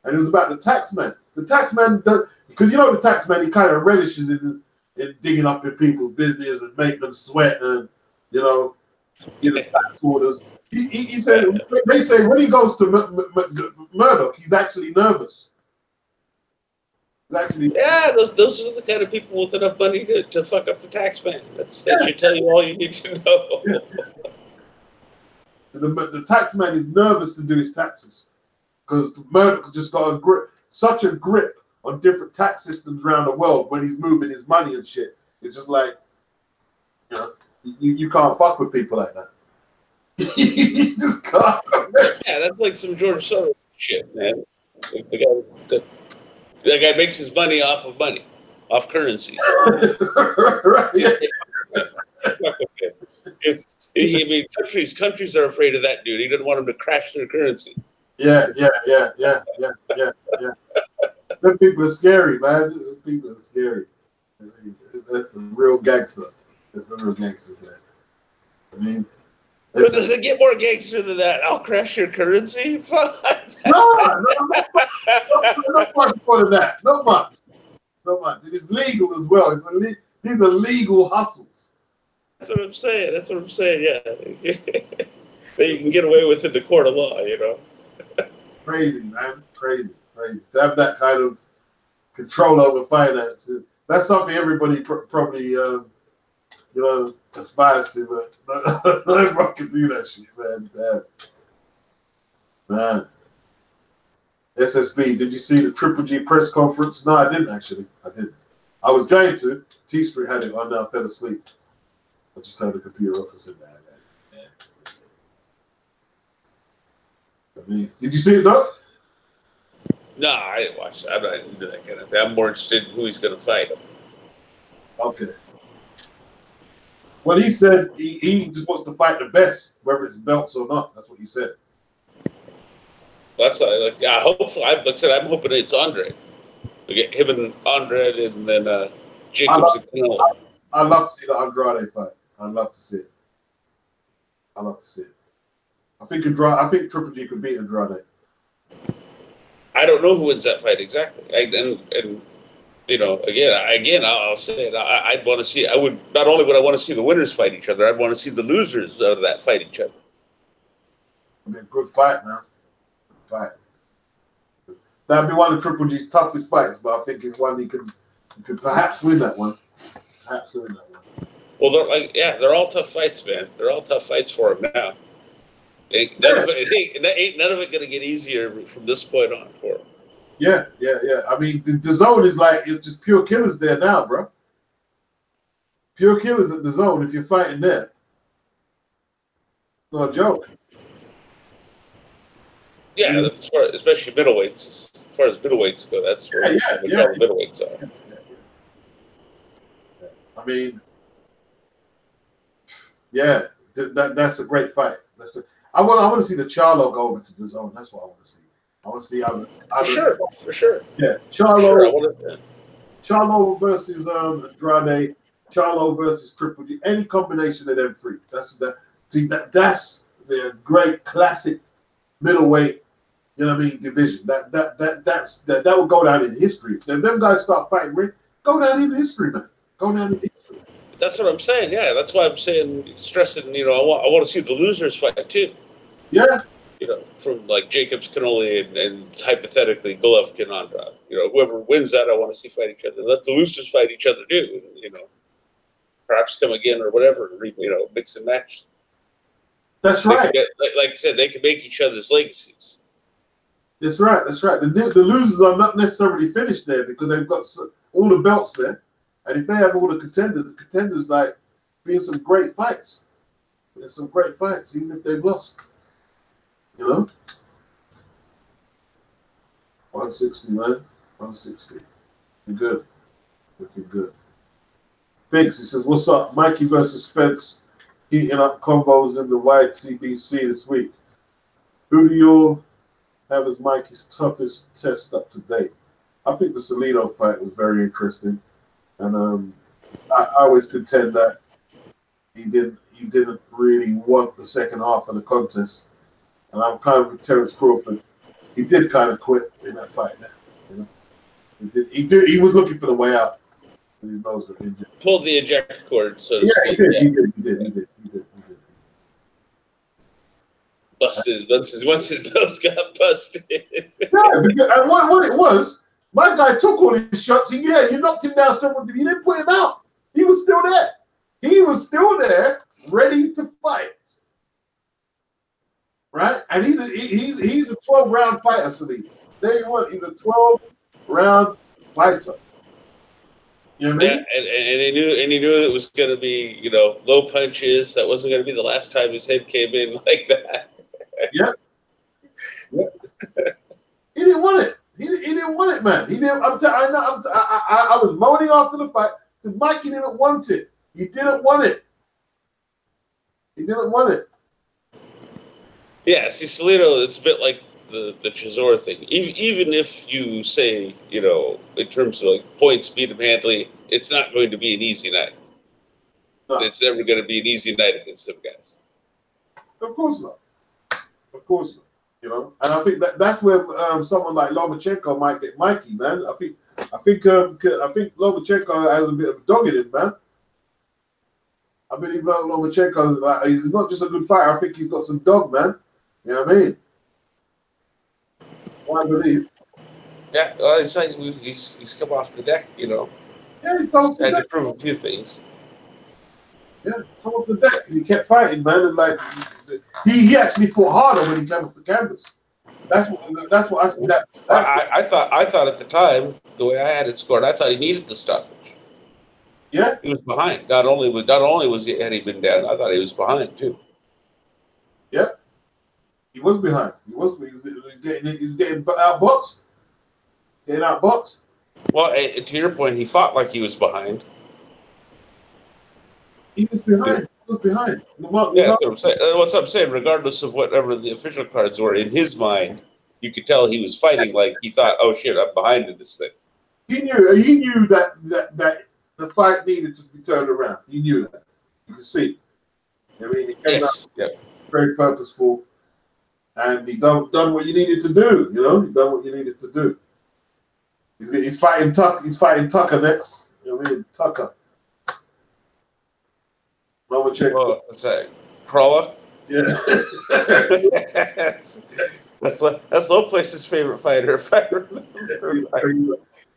Speaker 3: and it was about the taxman. The taxman, because you know the taxman, he kind of relishes in digging up in people's business and making them sweat and tax orders. He said they say when he goes to Murdoch, he's actually nervous. He's actually
Speaker 4: Those are the kind of people with enough money to fuck up the tax man. That should tell you all you need to know.
Speaker 3: yeah. The tax man is nervous to do his taxes because Murdoch just got such a grip on different tax systems around the world when he's moving his money and shit. It's just like, you can't fuck with people like that. You just can't.
Speaker 4: Yeah, that's like some George Soros shit, man. That guy makes his money off currencies.
Speaker 3: Right, yeah.
Speaker 4: Countries are afraid of that dude. He doesn't want them to crash their currency.
Speaker 3: Yeah. Them people are scary, man. People are scary. That's the real gangster. That's the real gangsters there. I mean,
Speaker 4: but does it get more gangster than that? I'll crash your currency? Fuck.
Speaker 3: not much more than that. Not much. It is legal as well. These are legal hustles.
Speaker 4: That's what I'm saying. Yeah, they can get away with it in the court of law.
Speaker 3: Crazy, man. Crazy. To have that kind of control over finances, that's something everybody probably aspires to, but not everyone can do that shit, man. Damn. Man. SSB, did you see the Triple G press conference? No, I didn't actually. I was going to. T Street had it on, I fell asleep. I just turned the computer off and said, nah. I mean, did you see it, Doc?
Speaker 4: No, I didn't watch that. I'm not into that kind of thing. I'm more interested in who he's going to fight.
Speaker 3: Okay. Well, he said he just wants to fight the best, whether it's belts or not. That's what he said.
Speaker 4: That's hopefully, I'm hoping it's Andre. We get him and Andre, and then Jacobs and Canelo.
Speaker 3: I'd love to see the Andrade fight. I'd love to see it. I think Triple G could beat Andrade.
Speaker 4: I don't know who wins that fight exactly. Again, I'll say it. I'd want to see. I would not only would I want to see the winners fight each other. I'd want to see the losers of that fight each other.
Speaker 3: It'd be a good fight, man. That'd be one of Triple G's toughest fights, but I think it's one he could perhaps win that one.
Speaker 4: Well, they're all tough fights, man. They're all tough fights for him now. None of it going to get easier from this point on for him.
Speaker 3: Yeah. I mean, the zone is it's just pure killers there now, bro. Pure killers at the zone if you're fighting there. No joke.
Speaker 4: Yeah, especially middleweights. As far as middleweights go, that's where the middleweights are.
Speaker 3: I mean, that's a great fight. I want to see the Charlo go over to the zone. That's what I want to see. I want to see
Speaker 4: For sure.
Speaker 3: Yeah, Charlo versus Andrade, Charlo versus Triple G. Any combination of them three. That's the great classic middleweight. You know what I mean? Division. That will go down in history. If them guys start fighting, go down in history, man. Go down in history.
Speaker 4: That's what I'm saying. Yeah, that's why I'm stressing. I want to see the losers fight too.
Speaker 3: Yeah.
Speaker 4: From like Jacobs, Canoli, and hypothetically Golovkin, Andrade. Whoever wins that, I want to see fight each other. Let the losers fight each other too. Perhaps come again or whatever. Mix and match.
Speaker 3: That's right.
Speaker 4: Like you said, they can make each other's legacies.
Speaker 3: That's right. The losers are not necessarily finished there because they've got all the belts there, and if they have all the contenders like being some great fights, even if they've lost. 160, man. 160. Looking good. Thanks. He says, "What's up, Mikey versus Spence? Heating up combos in the YTBC this week. Who do you have as Mikey's toughest test up to date?" I think the Salido fight was very interesting, and I always contend that he didn't really want the second half of the contest, and I'm kind of with Terence Crawford. He did kind of quit in that fight. There, you know, he was looking for the way out, and his nose got injured.
Speaker 4: Pulled the ejector cord, so to
Speaker 3: Yeah,
Speaker 4: speak.
Speaker 3: he did.
Speaker 4: Busted once his nose got busted.
Speaker 3: Yeah, because, and what it was, my guy took all his shots. You knocked him down several. You didn't put him out. He was still there. He was still there, ready to fight. Right, and he's a 12-round fighter. So tell you what, he's a 12-round fighter. You know what I mean?
Speaker 4: Yeah, and he knew it was going to be, low punches. That wasn't going to be the last time his head came in like that.
Speaker 3: Yep. He didn't want it. He didn't want it, man. He didn't. I was moaning after the fight. Said Mikey didn't want it. He didn't want it. He didn't want it.
Speaker 4: Yeah, see, Salido, it's a bit like the Chisora thing. Even if you say, in terms of like points, beat him handily, it's not going to be an easy night. No. It's never going to be an ezy night against them guys.
Speaker 3: Of course not. Of course not. And I think that's where someone like Lomachenko might get Mikey, man. I think Lomachenko has a bit of a dog in him, man. I believe Lomachenko he's not just a good fighter. I think he's got some dog, man. You know what I mean? I believe.
Speaker 4: Yeah, well, it's like he's come off the deck,
Speaker 3: Yeah, he's come off the deck.
Speaker 4: Had to prove a few things.
Speaker 3: Yeah, come off the deck. He kept fighting, man, and like he actually fought harder when he came off the canvas. That's what I see.
Speaker 4: I thought at the time, the way I had it scored, I thought he needed the stoppage.
Speaker 3: Yeah,
Speaker 4: he was behind. Not only had he been down, I thought he was behind too.
Speaker 3: Yeah, he was behind. He was getting outboxed. Getting outboxed.
Speaker 4: Well, to your point, he fought like he was behind.
Speaker 3: He was behind. He was behind.
Speaker 4: Yeah, that's what I'm saying. Regardless of whatever the official cards were, in his mind, you could tell he was fighting like he thought, "Oh shit, I'm behind in this thing."
Speaker 3: He knew that the fight needed to be turned around. He knew that. You could see. I mean, he came out very purposeful, and he done what you needed to do. He done what you needed to do. He's fighting Tucker. He's fighting Tucker next. You know what I mean? Tucker.
Speaker 4: Well, what's that? Crawler?
Speaker 3: Yeah.
Speaker 4: that's Low Place's favorite fighter, if I remember.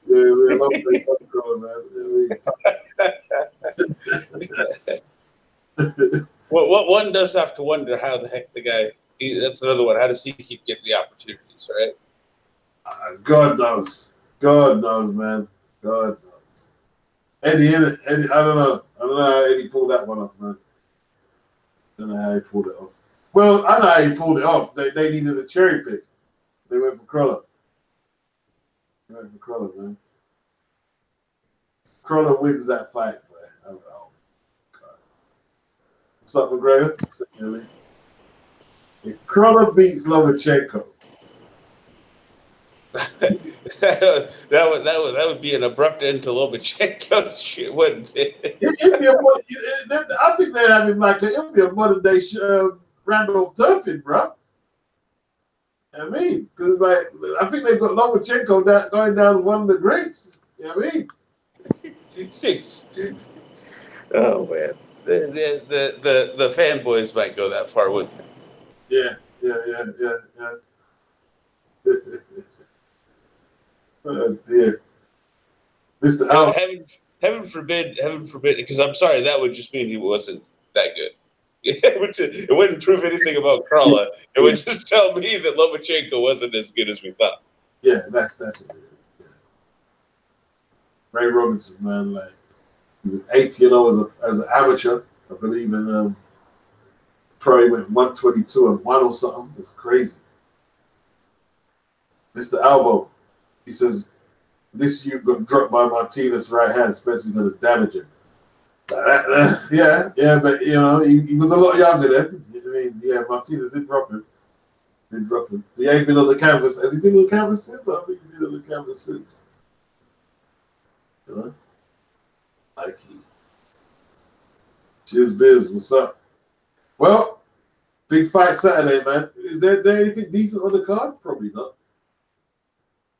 Speaker 3: Yeah, Low Place Crawler, man.
Speaker 4: Well, one does have to wonder how the heck the guy. That's another one. How does he keep getting the opportunities, right?
Speaker 3: God knows. God knows, man. God knows. Eddie, I don't know. I don't know how Eddie pulled that one off, man. I don't know how he pulled it off. Well, I know how he pulled it off. They needed a cherry pick. They went for Crawler. Man. Crawler wins that fight, man. Oh, God. What's up, McGregor? If Crawler beats Lomachenko,
Speaker 4: that would be an abrupt end to Lomachenko's shit, wouldn't it?
Speaker 3: I think they'd have him it'd be a modern day Randolph Turpin, bro. I mean, because I think they've got Lomachenko going down as one of the greats. You know what I mean?
Speaker 4: Jeez. Oh man, the fanboys might go that far, wouldn't they?
Speaker 3: Yeah. Oh dear, Mr. Al.
Speaker 4: Heaven forbid, because I'm sorry, that would just mean he wasn't that good. It wouldn't prove anything about Crawler. It would just tell me that Lomachenko wasn't as good as we thought.
Speaker 3: Yeah, that's it. Yeah. Ray Robinson, man, he was 8-0 as an amateur, I believe, and probably went 122-1 or something. It's crazy. Mr. Albo, he says, this you got dropped by Martinez' right hand. Spencer's going to damage him. Yeah, but he was a lot younger then. I mean, yeah, Martinez did drop him. He ain't been on the canvas. Has he been on the canvas since? I don't think he's been on the canvas since. You know? Nike. Cheers, Biz. What's up? Well, big fight Saturday, man. Is there anything decent on the card? Probably not.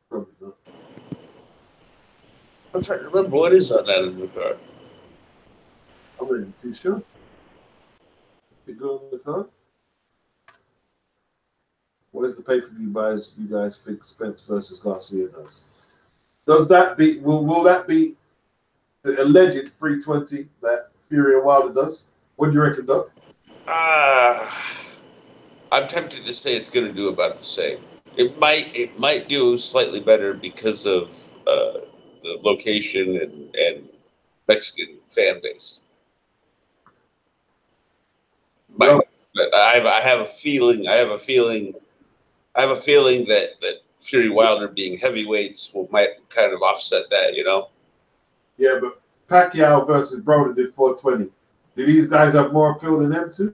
Speaker 3: Probably not.
Speaker 4: I'm trying to remember what is on that in the card.
Speaker 3: I'm not even too sure. You go on the card? What is the pay-per-view buys you guys think Spence versus Garcia does? Does that beat will that beat the alleged 320 that Fury and Wilder does? What do you reckon, Doc?
Speaker 4: I'm tempted to say it's going to do about the same. It might do slightly better because of the location and Mexican fan base.
Speaker 3: No.
Speaker 4: But I have a feeling that Fury Wilder being heavyweights might kind of offset that, you know.
Speaker 3: Yeah, but Pacquiao versus Broner did 420. Do these guys have more appeal than them two?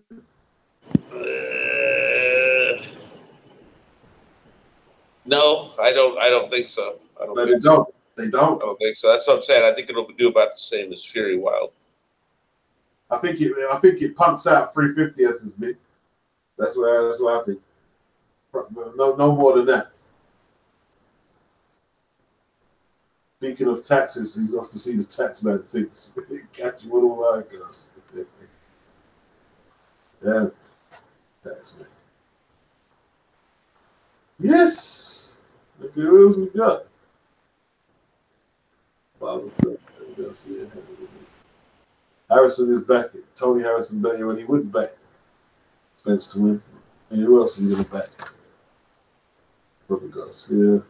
Speaker 4: No, I don't think so. I don't
Speaker 3: No,
Speaker 4: think
Speaker 3: they
Speaker 4: so.
Speaker 3: don't. They don't.
Speaker 4: I don't think so. That's what I'm saying. I think it'll do about the same as Fury Wilder.
Speaker 3: I think it pumps out 350 SSB. That's what I think. No more than that. Speaking of taxes, he's off to see the tax man fix. Catch you with all that goes. Yeah, tax man. Yes. Look at who else we got. Harrison is back. Tony Harrison bet you when he wouldn't back Spence to win. And who else is he going to back? Robert Garcia,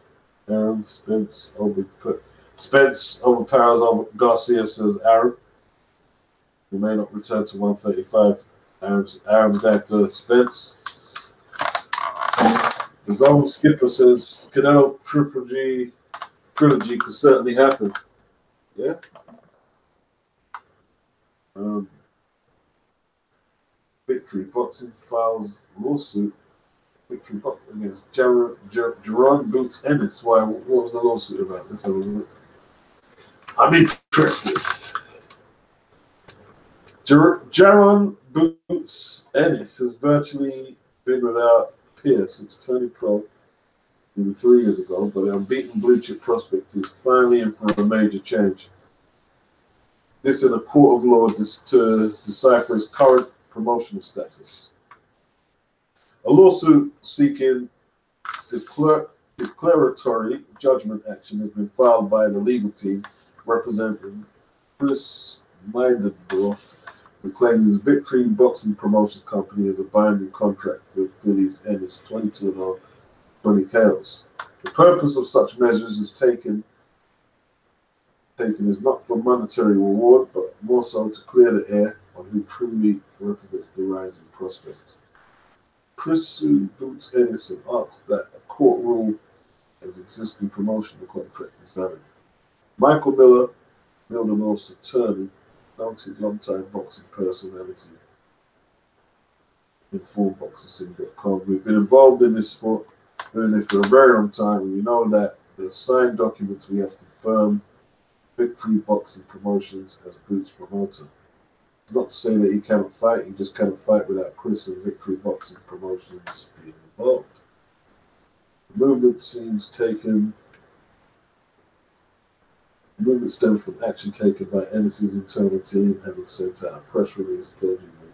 Speaker 3: Aaron, Spence overpowers over Garcia, says Aaron. He may not return to 135. Aaron going for Spence. The zone skipper says Canelo trilogy could certainly happen. Yeah. Victory Boxing files lawsuit. Victory Boxing against Jerron Boots Ennis. Why? What was the lawsuit about? Let's have a look. I'm interested. Jerron Boots Ennis has virtually been without peer since turning pro maybe 3 years ago, but the unbeaten blue chip prospect is finally in for a major change. This in a court of law to decipher his current promotional status. A lawsuit seeking declaratory judgment action has been filed by the legal team representing Chris Meidendorf, who claims his Victory Boxing Promotions Company has a binding contract with Philly's Ennis 22-0, 20 KOs. The purpose of such measures is taken is not for monetary reward, but more so to clear the air on who truly represents the rising prospects. Chris sued Boots Ennis and asked that a court rule as existing promotional contract is valid. Michael Miller, Mildenoff's attorney, noted long-time boxing personality, informed boxing.com. We've been involved in this sport, doing this for a very long time, and we know that the signed documents we have to confirm Victory Boxing Promotions as Boots promoter. It's not to say that he cannot fight, he just cannot fight without Chris and Victory Boxing Promotions being involved. The movement stems from action taken by Ennis's internal team, having sent out a press release pledging the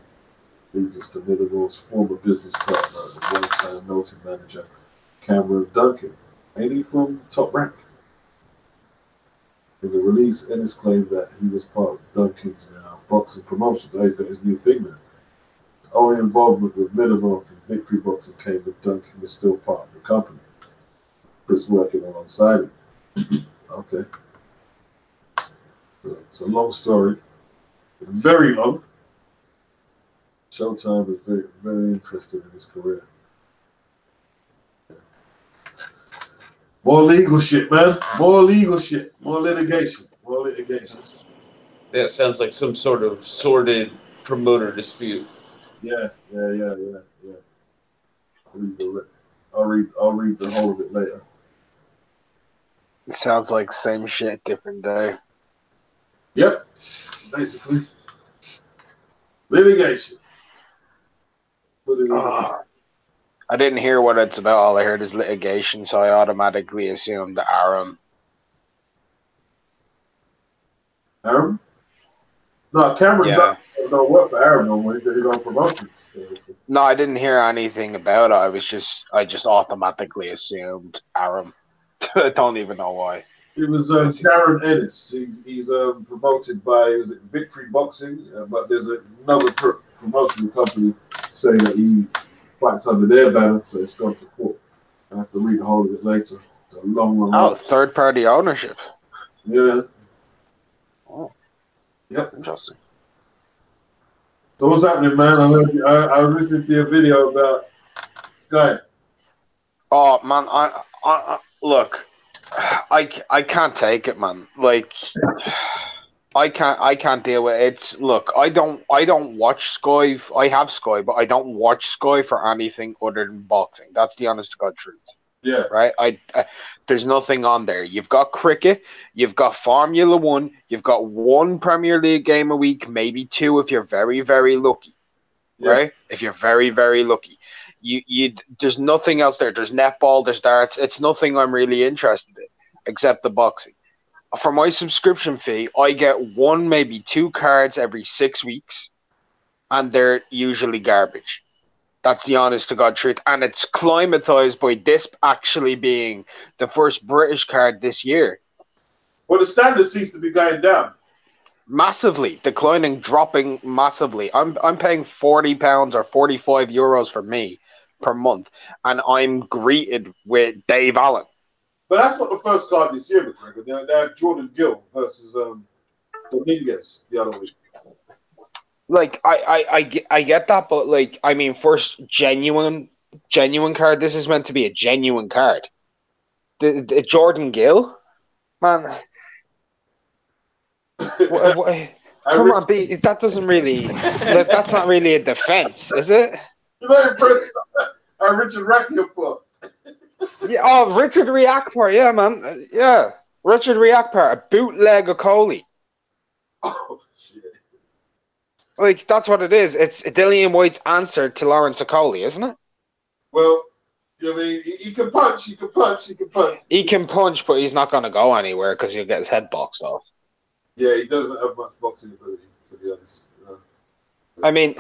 Speaker 3: allegiance to Middlemore's former business partner and one-time noted manager, Cameron Duncan, ain't he from Top Rank? In the release, Ennis claimed that he was part of Duncan's now boxing promotions. He's got his new thing now. His only involvement with Middlemore and Victory Boxing came when Duncan was still part of the company. Chris working alongside him. Okay. It's a long story. Very long. Showtime is very, very interested in his career. More legal shit, man. More legal shit. More litigation. More litigation.
Speaker 4: That sounds like some sort of sordid promoter dispute.
Speaker 3: Yeah. I'll read the whole of it later.
Speaker 6: It sounds like same shit, different day.
Speaker 3: Yep, basically. Litigation.
Speaker 6: I didn't hear what it's about. All I heard is litigation, so I automatically assumed Aram.
Speaker 3: Aram? No, Cameron don't work for Aram no more. He's got his own promotions.
Speaker 6: No, I didn't hear anything about it. I just automatically assumed Aram. I don't even know why.
Speaker 3: It was Darren Ennis. He's promoted by Victory Boxing, but there's another promotion company saying that he fights under their banner, so it's gone to court. I have to read the whole of it later. It's a long one.
Speaker 6: Oh, third-party ownership.
Speaker 3: Yeah.
Speaker 6: Oh.
Speaker 3: Yep.
Speaker 6: Interesting.
Speaker 3: So what's happening, man? I was listening to your video about Sky.
Speaker 6: Oh man, I look, I can't take it, man. Like, I can't deal with it. Look, I don't watch Sky. I have Sky, but I don't watch Sky for anything other than boxing. That's the honest to God truth.
Speaker 3: Yeah.
Speaker 6: Right. There's nothing on there. You've got cricket. You've got Formula One. You've got one Premier League game a week, maybe two if you're very, very lucky. Yeah. Right. If you're very, very lucky. You there's nothing else there. There's netball, there's darts. It's nothing I'm really interested in except the boxing. For my subscription fee, I get one, maybe two cards every 6 weeks, and they're usually garbage. That's the honest to God truth. And it's climatized by this actually being the first British card this year.
Speaker 3: Well, the standard seems to be going down.
Speaker 6: Massively. Declining, dropping massively. I'm paying £40 or €45 for me per month, and I'm greeted with Dave Allen.
Speaker 3: But that's not the first card this year, McGregor. They had Jordan Gill versus Dominguez the other week.
Speaker 6: Like, I get that, but like, I mean, first genuine card. This is meant to be a genuine card. The Jordan Gill, man. Come on, that doesn't really. That's not really a defense, is it?
Speaker 3: You know, Richard Riakporhe.
Speaker 6: Yeah, oh, Richard Riakporhe, yeah, man, yeah, Richard Riakporhe, a bootleg of Coley.
Speaker 3: Oh shit!
Speaker 6: Like, that's what it is. It's Dillian White's answer to Lawrence Okoli, isn't it?
Speaker 3: Well, you know what I mean? He can punch. He can punch.
Speaker 6: He can punch, but he's not going to go anywhere because he'll get his head boxed off.
Speaker 3: Yeah, he doesn't have much boxing ability, to be honest.
Speaker 6: I mean,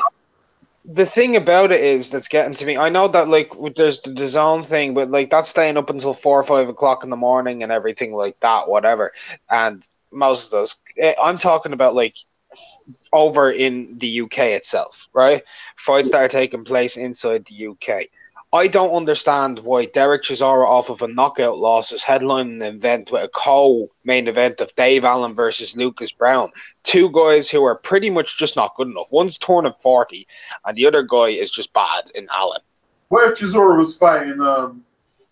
Speaker 6: the thing about it is that's getting to me. I know that like there's the DAZN thing, but like that's staying up until 4 or 5 o'clock in the morning and everything like that, whatever. And most of those, I'm talking about like over in the UK itself, right? Fights that are taking place inside the UK. I don't understand why Derek Chisora, off of a knockout loss, is headlining an event with a co-main event of Dave Allen versus Lucas Brown. Two guys who are pretty much just not good enough. One's turning 40, and the other guy is just bad in Allen.
Speaker 3: What if Chisora was fighting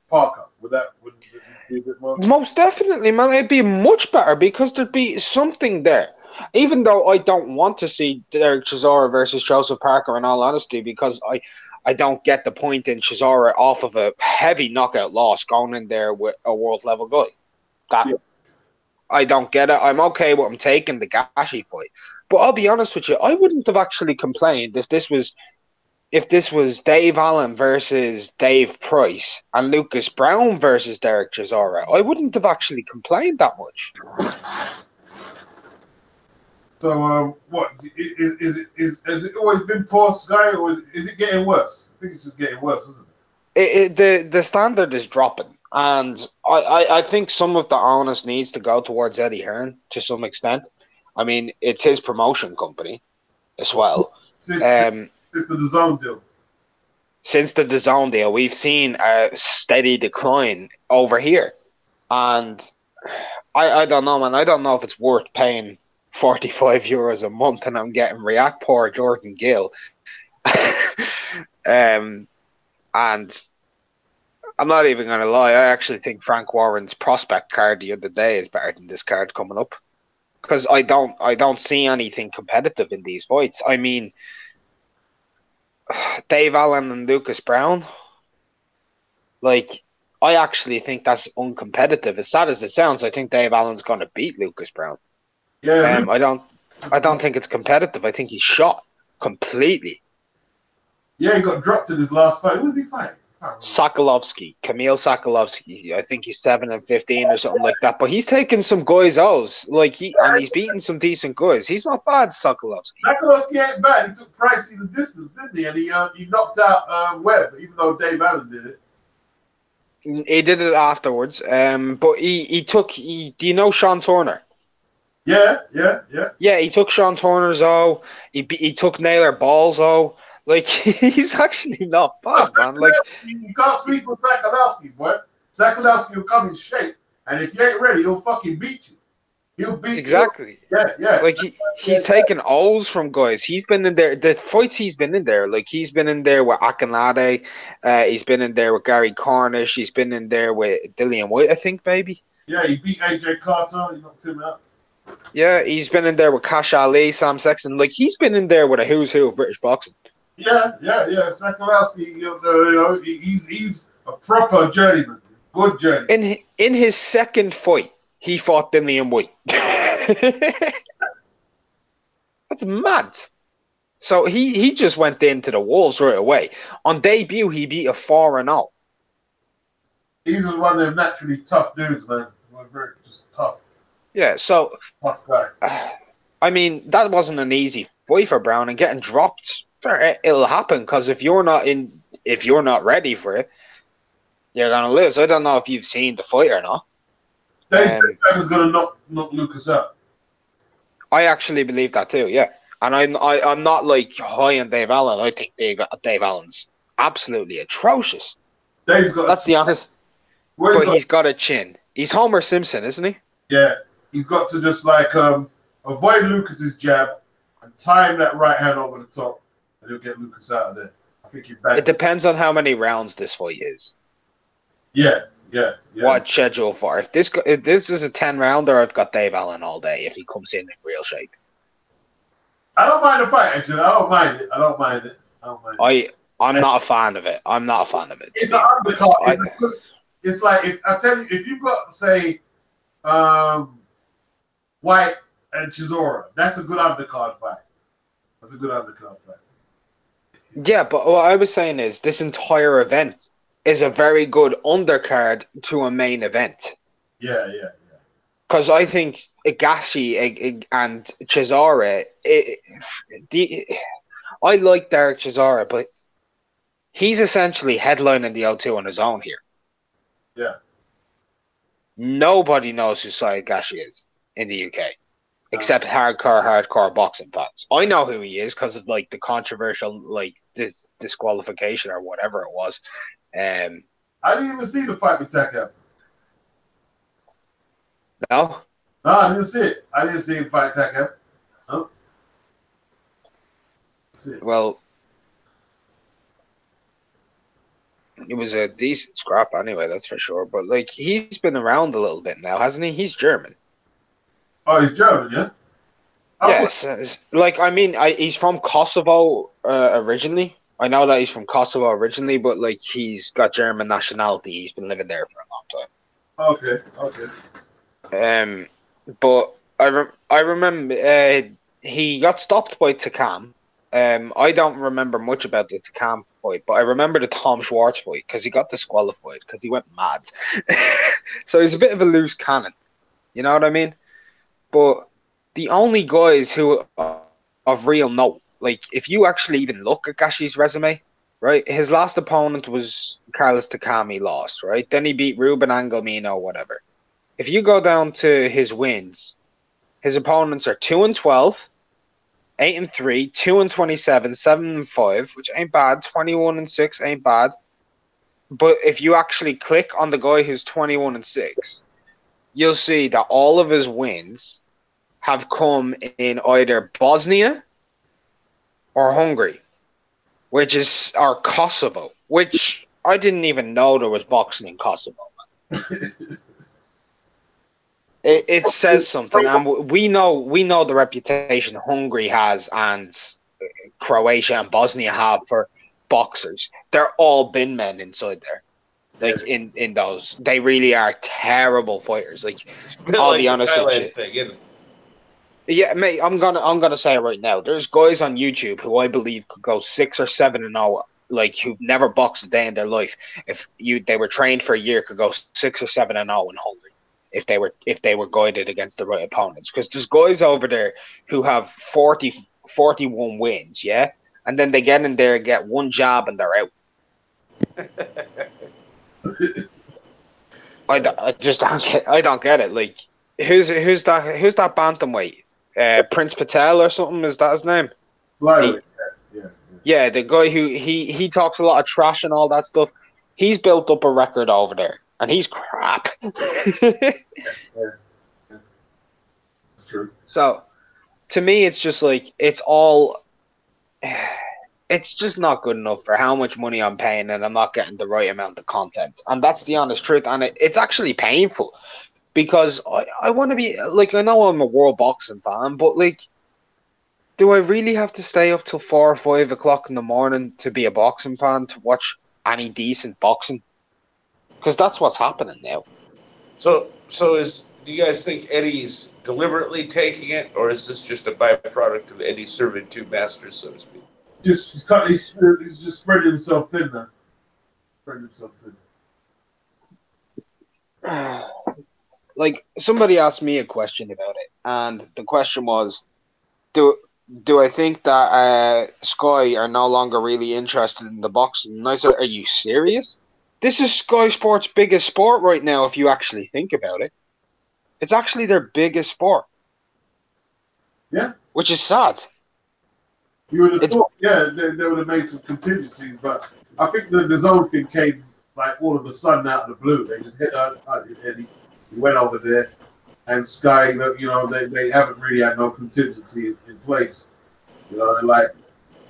Speaker 3: Parker? Would it be a bit more?
Speaker 6: Most definitely, man. It'd be much better because there'd be something there. Even though I don't want to see Derek Chisora versus Joseph Parker, in all honesty, because I don't get the point in Chisora off of a heavy knockout loss going in there with a world level guy. I don't get it. I'm okay with him taking the Gashi fight. But I'll be honest with you, I wouldn't have actually complained if this was Dave Allen versus Dave Price and Lucas Brown versus Derek Chisora. I wouldn't have actually complained that much.
Speaker 3: So, what is it? Has it always been poor Sky, or is it getting worse? I think it's just getting worse, isn't
Speaker 6: it? The standard is dropping, and I think some of the onus needs to go towards Eddie Hearn to some extent. I mean, it's his promotion company as well.
Speaker 3: Since the DAZN deal.
Speaker 6: Since the DAZN deal, we've seen a steady decline over here, and I don't know, man. I don't know if it's worth paying €45 a month, and I'm getting Riakporhe, Jordan Gill, and I'm not even going to lie. I actually think Frank Warren's prospect card the other day is better than this card coming up, because I don't see anything competitive in these fights. I mean, Dave Allen and Lucas Brown, like, I actually think that's uncompetitive. As sad as it sounds, I think Dave Allen's going to beat Lucas Brown.
Speaker 3: Yeah,
Speaker 6: I don't think it's competitive. I think he's shot completely.
Speaker 3: yeah, he got dropped in his last fight. Who did he fight?
Speaker 6: Kamil Sakalovsky. I think he's 7-15 or something like that. But he's taken some guys out, and he's beaten some decent guys. He's not bad, Sakalovsky.
Speaker 3: Sakalovsky ain't bad. He took Pricey the distance, didn't he? And he knocked out Webb, even though Dave Allen did it.
Speaker 6: He did it afterwards. But he took. Do you know Sean Turner?
Speaker 3: Yeah.
Speaker 6: Yeah, he took Sean Turner's O. He took Naylor Ball's O. Like, he's actually not bad, man. Like,
Speaker 3: you can't sleep with Sakalowski, boy. Sakalowski will come in shape, and if you ain't ready, he'll fucking beat you. He'll beat
Speaker 6: exactly.
Speaker 3: you. Yeah.
Speaker 6: Like, he's taken O's from guys. He's been in there. The fights he's been in there, like, he's been in there with Akinlade. He's been in there with Gary Cornish. He's been in there with Dillian White, I think, maybe.
Speaker 3: Yeah, he beat AJ Carter. He knocked him out.
Speaker 6: Yeah, he's been in there with Cash Ali, Sam Sexton. Like, he's been in there with a who's who of British boxing.
Speaker 3: Yeah. Sakalowski, he's a proper journeyman. Good journey.
Speaker 6: In his second fight, he fought Dillian White. That's mad. So he just went into the walls right away. On debut, he beat a 4-0.
Speaker 3: He's one of them naturally tough dudes, man. Very just tough.
Speaker 6: Yeah, so
Speaker 3: Tough guy.
Speaker 6: I mean, that wasn't an easy fight for Brown, and getting dropped. It'll happen because if you're not ready for it, you're gonna lose. I don't know if you've seen the fight or not.
Speaker 3: Dave is gonna knock Lucas out.
Speaker 6: I actually believe that too. Yeah, and I'm not like high on Dave Allen. I think Dave Allen's absolutely atrocious. That's the honest. But he's got a chin. He's Homer Simpson, isn't he?
Speaker 3: Yeah, he's got to just avoid Lucas's jab and time that right hand over the top, and he'll get Lucas out of there. I think he's back.
Speaker 6: It depends on how many rounds this fight is.
Speaker 3: Yeah.
Speaker 6: What schedule for? If this is a 10-rounder, I've got Dave Allen all day if he comes in real shape.
Speaker 3: I don't mind the fight, actually. I don't mind it.
Speaker 6: I'm not a fan of it.
Speaker 3: It's an undercard. It's like if you've got, say, White and Chisora, that's a good undercard fight.
Speaker 6: Yeah, but what I was saying is this entire event is a very good undercard to a main event.
Speaker 3: Yeah.
Speaker 6: Because I think Igashi and Chisora, I like Derek Chisora, but he's essentially headlining the O2 on his own here.
Speaker 3: Yeah.
Speaker 6: Nobody knows who Sai Igashi is in the UK, except hardcore boxing fans. I know who he is because of the controversial this disqualification or whatever it was.
Speaker 3: I didn't even see the fight with Takam.
Speaker 6: No,
Speaker 3: I didn't see it. I didn't see him fight Takam. No.
Speaker 6: Well, it was a decent scrap anyway, that's for sure. But he's been around a little bit now, hasn't he? He's German.
Speaker 3: Oh, he's German, yeah.
Speaker 6: Yes, he's from Kosovo originally. I know that he's from Kosovo originally, but he's got German nationality. He's been living there for a long
Speaker 3: time. Okay.
Speaker 6: But I remember he got stopped by Takam. I don't remember much about the Takam fight, but I remember the Tom Schwartz fight because he got disqualified because he went mad. So he's a bit of a loose cannon. You know what I mean? But the only guys who are of real note, if you actually even look at Gashi's resume, right? His last opponent was Carlos Takam, he lost, right? Then he beat Ruben Angelmino, whatever. If you go down to his wins, his opponents are 2-12, 8-3, 2-27, 7-5, which ain't bad. 21-6 ain't bad. But if you actually click on the guy who's 21-6, you'll see that all of his wins have come in either Bosnia or Hungary, or Kosovo, which I didn't even know there was boxing in Kosovo. It says something, and we know the reputation Hungary has and Croatia and Bosnia have for boxers. They're all bin men inside there. In those, they really are terrible fighters.
Speaker 4: It's a bit all the honest Thailand thing, isn't it?
Speaker 6: Yeah, mate, I'm gonna say it right now. There's guys on YouTube who I believe could go 6 or 7-0, like who've never boxed a day in their life. If they were trained for a year, could go 6 or 7-0 in Hungary if they were guided against the right opponents. Because there's guys over there who have 41 wins, yeah, and then they get in there and get one jab and they're out. I just don't get it. Like who's that bantamweight? Prince Patel or something, is that his name?
Speaker 3: Flyweight, yeah.
Speaker 6: Yeah, the guy who he talks a lot of trash and all that stuff. He's built up a record over there, and he's crap.
Speaker 3: Yeah. That's true.
Speaker 6: So, to me, it's just like it's all. It's just not good enough for how much money I'm paying, and I'm not getting the right amount of content, and that's the honest truth. And it's actually painful because I want to be like, I know I'm a world boxing fan, but like, do I really have to stay up till 4 or 5 o'clock in the morning to be a boxing fan to watch any decent boxing? Because that's what's happening now.
Speaker 4: So do you guys think Eddie's deliberately taking it, or is this just a byproduct of Eddie serving two masters, so to speak?
Speaker 3: He's just spreading himself thin now. Spreading himself thin.
Speaker 6: Like, somebody asked me a question about it, and the question was, do I think that Sky are no longer really interested in the boxing? And I said, are you serious? This is Sky Sports' biggest sport right now, if you actually think about it. It's actually their biggest sport.
Speaker 3: Yeah.
Speaker 6: Which is sad.
Speaker 3: You would have thought, yeah, they would have made some contingencies, but I think the zone thing came like all of a sudden out of the blue. They just hit out Eddie. He went over there, and Sky, they haven't really had no contingency in place. You know, and like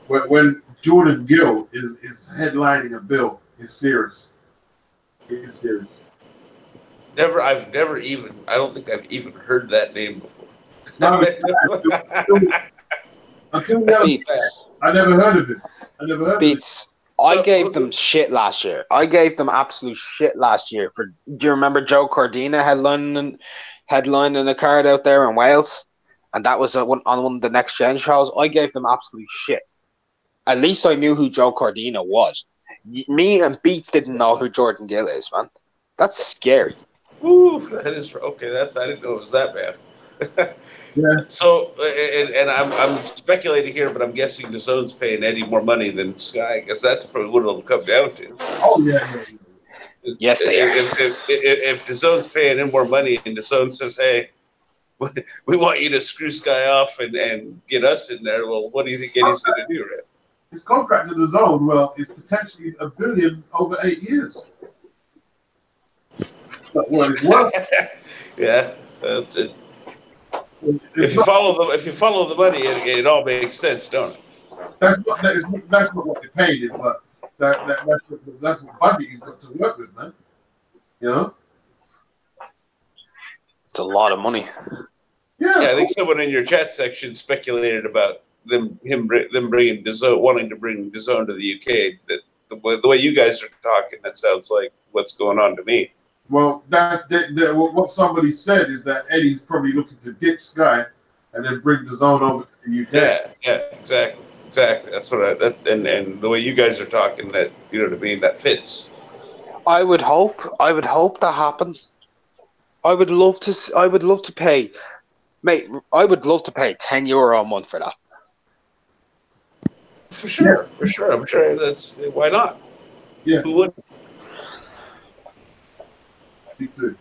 Speaker 3: when Jordan Gill is headlining a bill, it's serious. It's serious.
Speaker 4: I don't think I've even heard that name before.
Speaker 3: No, until the other I never heard of it.
Speaker 6: Beats. I gave them shit last year. I gave them absolute shit last year. Do you remember Joe Cordina headlining a card out there in Wales? And that was on one of the Next Gen shows. I gave them absolute shit. At least I knew who Joe Cordina was. Me and Beats didn't know who Jordan Gill is, man. That's scary.
Speaker 4: Ooh, that is okay. I didn't know it was that bad.
Speaker 3: Yeah.
Speaker 4: So, and I'm speculating here, but I'm guessing DAZN's paying Eddie more money than Sky, because that's probably what it'll come down to.
Speaker 3: Oh yeah.
Speaker 6: Yes, they are.
Speaker 4: If DAZN's paying him more money and DAZN says, "Hey, we want you to screw Sky off and get us in there," well, what do you think Eddie's going to do, right?
Speaker 3: His contract with DAZN, is potentially $1 billion over 8 years. Well, it's worth.
Speaker 4: Yeah, that's it. If you follow the money, it all makes sense, don't it?
Speaker 3: That's not what they paid him, but that's what budget he's got to work with, man. You know,
Speaker 6: it's a lot of money.
Speaker 3: Yeah,
Speaker 4: I think someone in your chat section speculated about them bringing DAZN, wanting to bring DAZN to the UK. That the way you guys are talking, that sounds like what's going on to me.
Speaker 3: Well, what somebody said is that Eddie's probably looking to ditch Sky and then bring DAZN over to the UK.
Speaker 4: Yeah, exactly. That's what and the way you guys are talking, that, you know what I mean, that fits.
Speaker 6: I would hope that happens. I would love to pay, mate. I would love to pay €10 a month for that.
Speaker 4: For sure. I'm sure that's why not.
Speaker 3: Yeah.
Speaker 4: Who would?
Speaker 3: Me too.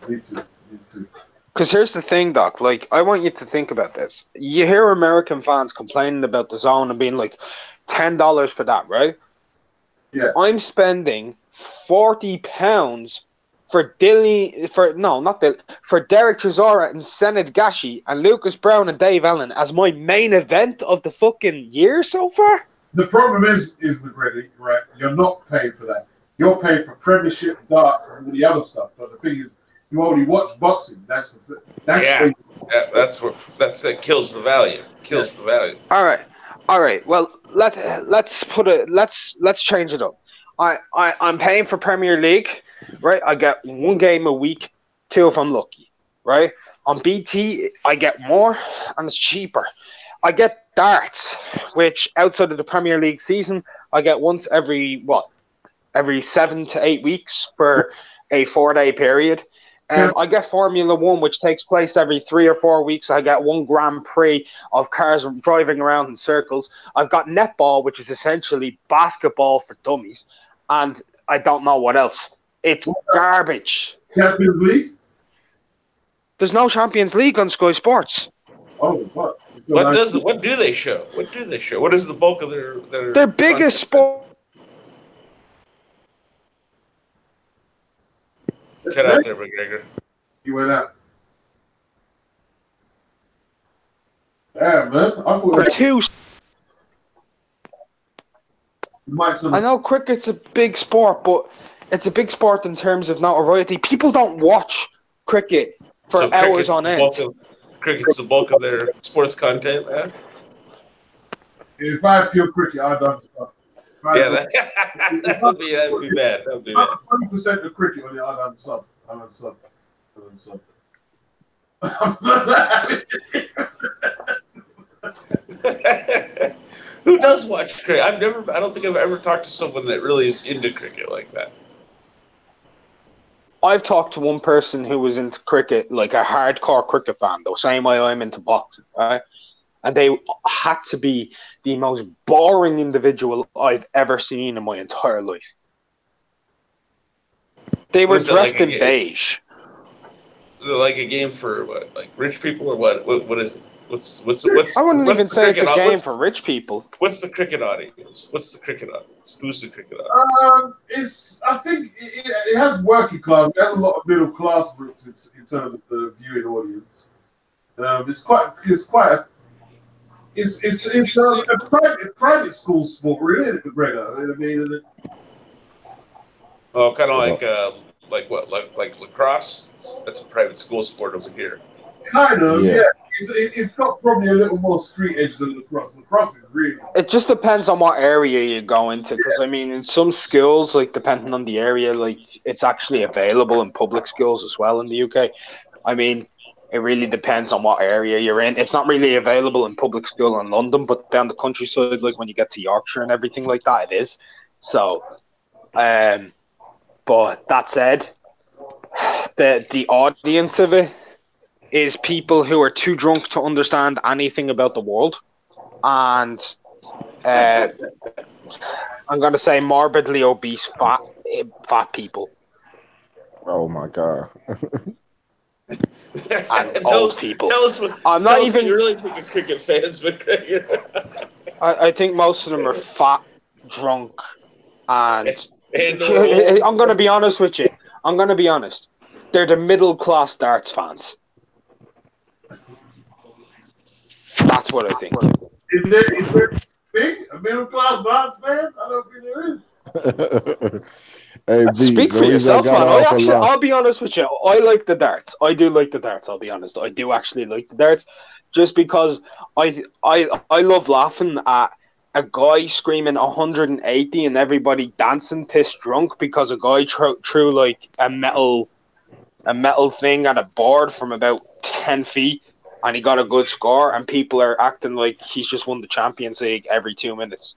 Speaker 6: Because here's the thing, Doc. Like, I want you to think about this. You hear American fans complaining about DAZN and being like, $10 for that, right?
Speaker 3: Yeah.
Speaker 6: I'm spending £40 for Derek Chisora and Senad Gashi and Lucas Brown and Dave Allen as my main event of the fucking year so far.
Speaker 3: The problem is McGregor, right? You're not paying for that. You're paying for Premiership, darts, and all the other stuff. But the thing is, you only watch boxing. That's the thing.
Speaker 4: That kills the value. The value.
Speaker 6: All right. Well, let's change it up. I'm paying for Premier League, right? I get one game a week, 2 if I'm lucky, right? On BT, I get more and it's cheaper. I get darts, which outside of the Premier League season, I get once every 7 to 8 weeks for a 4-day period. I get Formula One, which takes place every 3 or 4 weeks. I get one Grand Prix of cars driving around in circles. I've got netball, which is essentially basketball for dummies. And I don't know what else. It's garbage.
Speaker 3: Champions League?
Speaker 6: There's no Champions League on Sky Sports.
Speaker 3: Oh, what?
Speaker 4: What do they show? What do they show? What is the bulk of their
Speaker 6: biggest
Speaker 4: content?
Speaker 6: sport?
Speaker 4: Cut out there, McGregor.
Speaker 3: You went out. Yeah, man. I thought
Speaker 6: I know cricket's a big sport, but it's a big sport in terms of notoriety. People don't watch cricket for hours on end.
Speaker 4: Cricket's the bulk of their sports content, man.
Speaker 3: If I had pure cricket, I'd done stuff.
Speaker 4: Yeah, that would be bad. That would be bad.
Speaker 3: 100% of cricket on the I'd done sub.
Speaker 4: Who does watch cricket? I don't think I've ever talked to someone that really is into cricket like that.
Speaker 6: I've talked to one person who was into cricket, like a hardcore cricket fan, the same way I'm into boxing, right? And they had to be the most boring individual I've ever seen in my entire life. They were dressed in beige.
Speaker 4: Is it like a game for what? Like rich people or what? What is it? What's
Speaker 6: I wouldn't even say it's a game for rich people.
Speaker 4: What's the cricket audience? Who's the cricket audience?
Speaker 3: I think it has working class. It has a lot of middle class groups in terms of the viewing audience. It's a private school sport, really, isn't it, McGregor? I mean,
Speaker 4: oh, kind of like lacrosse. That's a private school sport over here.
Speaker 3: Kind of, yeah. It's got probably a little more street edge than lacrosse. Lacrosse is really.
Speaker 6: It just depends on what area you go into, because I mean, in some schools, like depending on the area, like it's actually available in public schools as well in the UK. I mean, it really depends on what area you're in. It's not really available in public school in London, but down the countryside, like when you get to Yorkshire and everything like that, it is. So, but that said, the audience of it is people who are too drunk to understand anything about the world, and I'm going to say morbidly obese fat people.
Speaker 5: Oh my god!
Speaker 6: And old people.
Speaker 4: I'm not even. You really think of cricket fans, McGregor?
Speaker 6: I think most of them are fat, drunk, and I'm going to be honest with you. I'm going to be honest. They're the middle class darts fans. That's what I think.
Speaker 3: Is there a middle class darts fan? I don't think there is.
Speaker 5: Hey,
Speaker 6: speak for yourself, man. I'll be honest with you. I like the darts. I do like the darts. I'll be honest. I do actually like the darts, just because I love laughing at a guy screaming 180 and everybody dancing pissed drunk because a guy threw like a metal thing at a board from about 10 feet. And he got a good score, and people are acting like he's just won the Champions League every 2 minutes.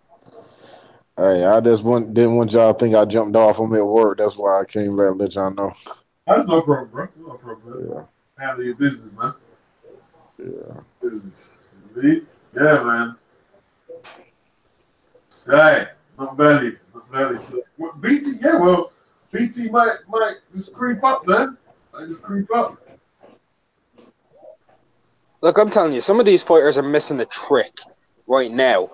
Speaker 5: Hey, I just didn't want y'all to think I jumped off him at work. That's why I came back and let y'all know.
Speaker 3: That's no problem, bro. No problem.
Speaker 5: Yeah.
Speaker 3: Handle your business, man.
Speaker 5: Yeah.
Speaker 3: Business. Yeah, man. Sky, not barely. So, BT, BT might just creep up, man. Might just creep up.
Speaker 6: Look, I'm telling you, some of these fighters are missing a trick right now,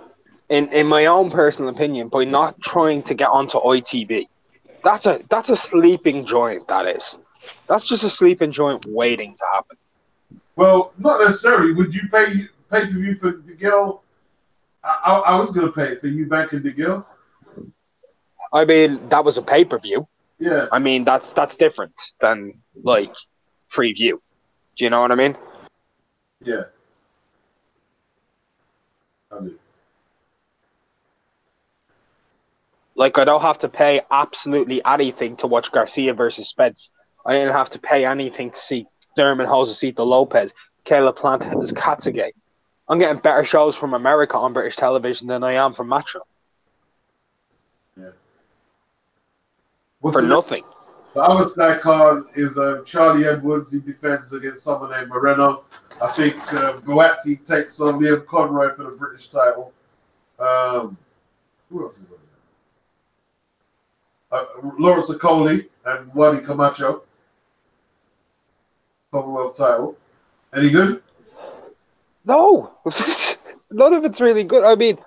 Speaker 6: in my own personal opinion, by not trying to get onto ITV. That's a sleeping joint, that is. That's just a sleeping joint waiting to happen.
Speaker 3: Well, not necessarily. Would you pay per view for the girl? I was going to pay for you back in the girl.
Speaker 6: I mean, that was a pay-per-view.
Speaker 3: Yeah.
Speaker 6: I mean, that's different than, like, free view. Do you know what I mean?
Speaker 3: Yeah. I do.
Speaker 6: Like, I don't have to pay absolutely anything to watch Garcia versus Spence. I didn't have to pay anything to see Nerman Josecito Lopez, Caleb Plant as Katsugay. I'm getting better shows from America on British television than I am from Metro.
Speaker 3: Yeah.
Speaker 6: For nothing.
Speaker 3: The other sky card is Charlie Edwards. He defends against someone named Moreno. I think Boatsy takes on Liam Conroy for the British title. Who else is on there? Lawrence Okoli and Wadi Camacho. Commonwealth title. Any good?
Speaker 6: No. None of it's really good. I mean,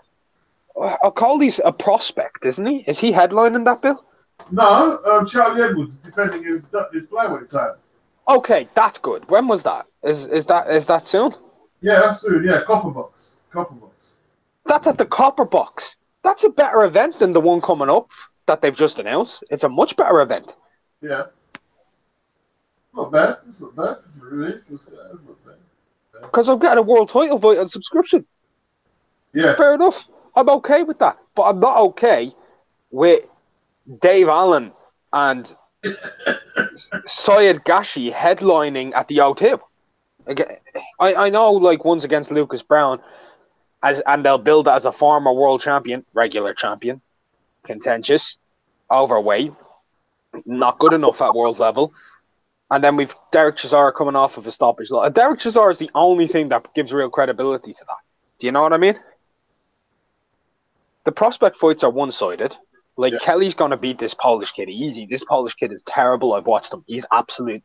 Speaker 6: Okoli's a prospect, isn't he? Is he headlining that bill?
Speaker 3: No, Charlie Edwards defending his flyweight title.
Speaker 6: Okay, that's good. When was that? Is that soon?
Speaker 3: Yeah, that's soon. Yeah, Copper Box.
Speaker 6: That's at the Copper Box. That's a better event than the one coming up that they've just announced. It's a much better event.
Speaker 3: Yeah. Not bad. It's not bad. It's not bad.
Speaker 6: Because I'm getting a world title fight on subscription.
Speaker 3: Yeah.
Speaker 6: Fair enough. I'm okay with that. But I'm not okay with Dave Allen and Syed Gashi headlining at the O2. Again, I know like one's against Lucas Brown, and they'll build it as a former world champion, regular champion, contentious, overweight, not good enough at world level. And then we've Derek Chisora coming off of a stoppage. Derek Chisora is the only thing that gives real credibility to that. Do you know what I mean? The prospect fights are one-sided. Like, Kelly's going to beat this Polish kid easy. This Polish kid is terrible. I've watched him. He's absolute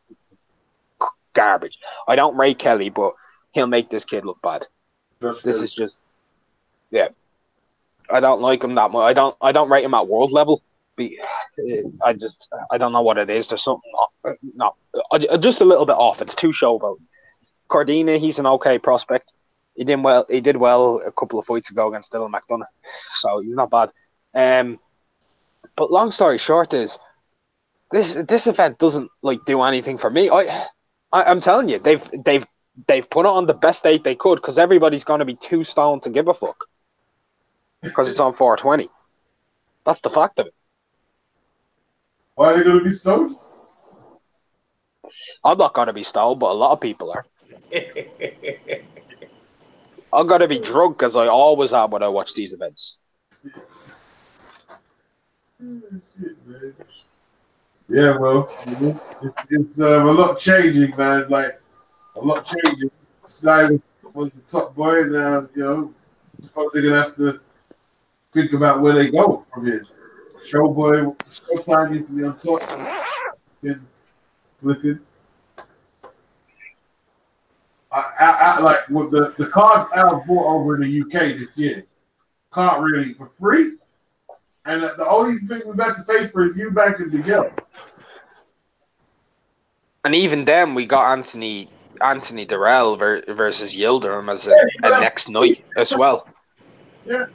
Speaker 6: garbage. I don't rate Kelly, but he'll make this kid look bad. This is just... Yeah. I don't like him that much. I don't rate him at world level. I don't know what it is. There's something just a little bit off. It's too showboat. Cardina, he's an okay prospect. He did well a couple of fights ago against Dylan McDonough, so he's not bad. But long story short is this event doesn't like do anything for me. I'm telling you, they've put it on the best date they could because everybody's going to be too stoned to give a fuck because it's on 420. That's the fact of it.
Speaker 3: Why are they going to be stoned?
Speaker 6: I'm not going to be stoned, but a lot of people are. I'm going to be drunk, as I always am when I watch these events.
Speaker 3: Yeah, well, it's a lot changing, man. Like, a lot changing. Sky was the top boy, and now, suppose they're going to have to think about where they go from here. Showtime needs to be on top. Flipping. I like with the cards Al bought over in the UK this year. Can't really for free, and the only thing we've had to pay for is Eubank and Miguel.
Speaker 6: And even then, we got Anthony Durrell versus Yildirim as a next night as well.
Speaker 3: Yeah.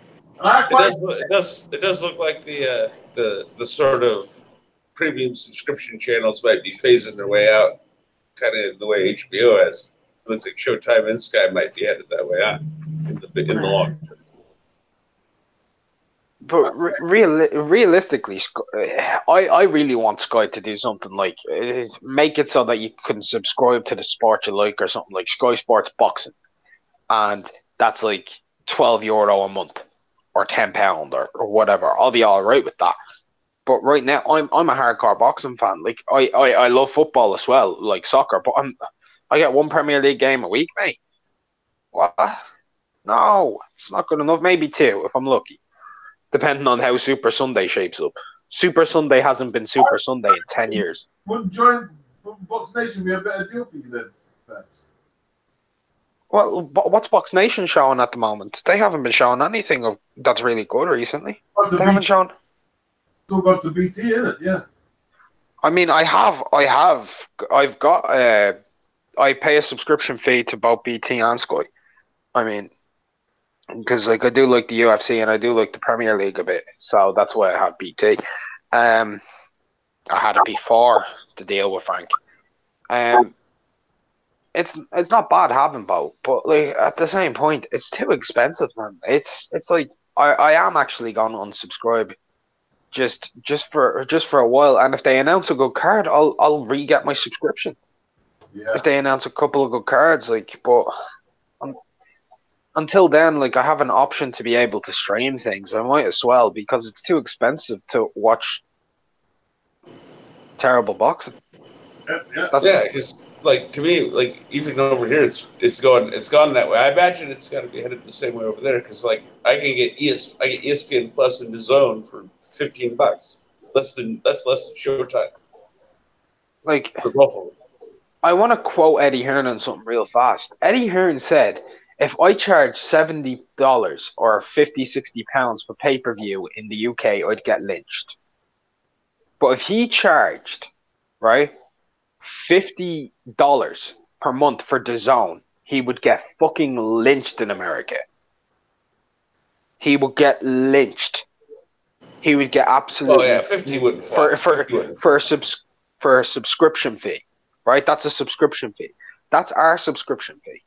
Speaker 4: It does look like the sort of premium subscription channels might be phasing their way out, kind of the way HBO has. It looks like Showtime and Sky might be headed that way out in the long term.
Speaker 6: But realistically, I really want Sky to do something like make it so that you can subscribe to the sport you like or something like Sky Sports Boxing, and that's like €12 a month or £10 or whatever. I'll be all right with that. But right now, I'm a hardcore boxing fan. Like I love football as well, like soccer. But I get one Premier League game a week, mate. What? No, it's not good enough. Maybe two if I'm lucky, depending on how Super Sunday shapes up. Super Sunday hasn't been Super Sunday in 10 years.
Speaker 3: Wouldn't join Box Nation be a better deal for you then, perhaps?
Speaker 6: Well, what's Box Nation showing at the moment? They haven't been showing anything that's really good recently. They haven't shown.
Speaker 3: Still got to BT, innit? Yeah.
Speaker 6: I mean, I've got. I pay a subscription fee to both BT and Sky. I mean, because like I do like the UFC and I do like the Premier League a bit, so that's why I have BT. I had it before the deal with Frank. It's not bad having both, but like at the same point, it's too expensive, man. It's like I am actually going to unsubscribe just for a while, and if they announce a good card, I'll re-get my subscription.
Speaker 3: Yeah.
Speaker 6: if they announce a couple of good cards, like, but until then, like, I have an option to be able to stream things. I might as well because it's too expensive to watch terrible boxing.
Speaker 3: Yeah.
Speaker 4: Yeah, because like to me, like even over here, it's gone that way. I imagine it's got to be headed the same way over there. Because like I get ESPN Plus in the Zone for $15, that's less than Showtime
Speaker 6: Like,
Speaker 4: for both of them.
Speaker 6: I want to quote Eddie Hearn on something real fast. Eddie Hearn said, if I charge $70 or 50, £60 for pay per view in the UK, I'd get lynched. But if he charged, right, $50 per month for the zone, he would get fucking lynched in America. He would get lynched. He would get absolutely.
Speaker 4: Oh yeah, 50 wouldn't fly.
Speaker 6: For a subscription fee, right? That's a subscription fee. That's our subscription fee.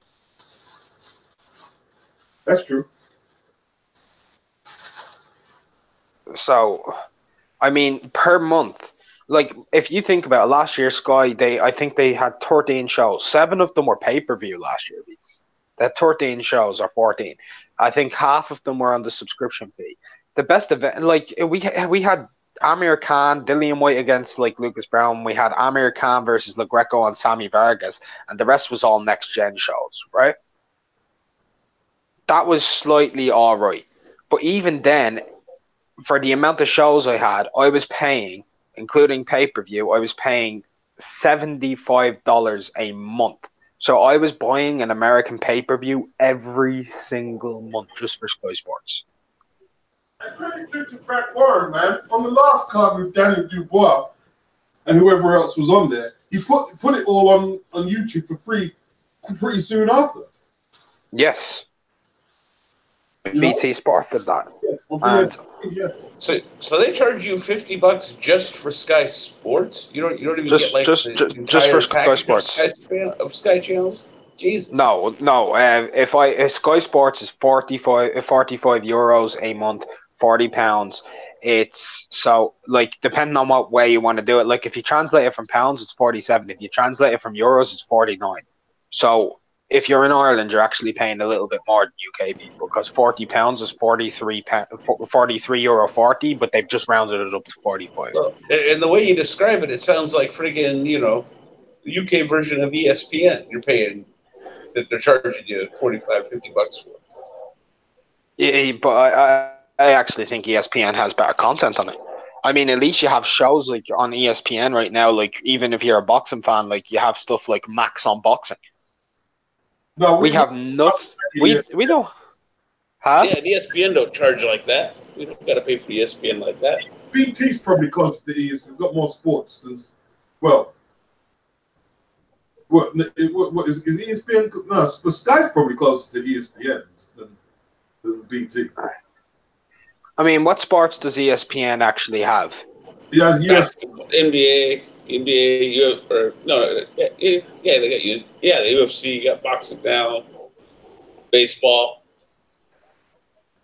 Speaker 3: That's true.
Speaker 6: So, I mean, per month, like if you think about it, last year, Sky, I think they had 13 shows. 7 of them were pay per view last year. They had 13 shows or 14. I think half of them were on the subscription fee. The best event, like we had Amir Khan, Dillian White against like Lucas Brown. We had Amir Khan versus LaGreco and Sammy Vargas, and the rest was all next gen shows, right? That was slightly all right, but even then, for the amount of shows I had, I was paying, including pay per view, I was paying $75 a month. So I was buying an American pay per view every single month just for Sky Sports.
Speaker 3: Credit due to Brett Warren, man. On the last card with Daniel Dubois and whoever else was on there, he put it all on YouTube for free pretty soon after.
Speaker 6: Yes. BT Sport did that.
Speaker 3: Yeah.
Speaker 4: So they charge you $50 just for Sky Sports? You don't even get like the entire
Speaker 6: just for Sky
Speaker 4: package
Speaker 6: Sports
Speaker 4: of Sky channels? Jesus.
Speaker 6: No. If Sky Sports is 45 euros a month, £40. It's so like depending on what way you want to do it. Like if you translate it from pounds, it's 47. If you translate it from euros, it's 49. So if you're in Ireland, you're actually paying a little bit more than UK people because £40 is 43 euro 40, but they've just rounded it up to 45.
Speaker 4: Well, and the way you describe it, it sounds like friggin', the UK version of ESPN. You're paying that they're charging you $45-50 for.
Speaker 6: Yeah, but I actually think ESPN has better content on it. I mean, at least you have shows like on ESPN right now. Like even if you're a boxing fan, like you have stuff like Max on Boxing.
Speaker 3: No,
Speaker 6: we have nothing. We don't. Huh?
Speaker 4: Yeah, and ESPN don't charge like that. We don't got to pay for ESPN like that.
Speaker 3: BT's probably closer to ESPN. We've got more sports than well. What is ESPN? No, but Sky's probably closer to ESPN than BT.
Speaker 6: I mean, what sports does ESPN actually have?
Speaker 3: Yeah,
Speaker 4: NBA, they got you. Yeah, the UFC, you got boxing now, baseball.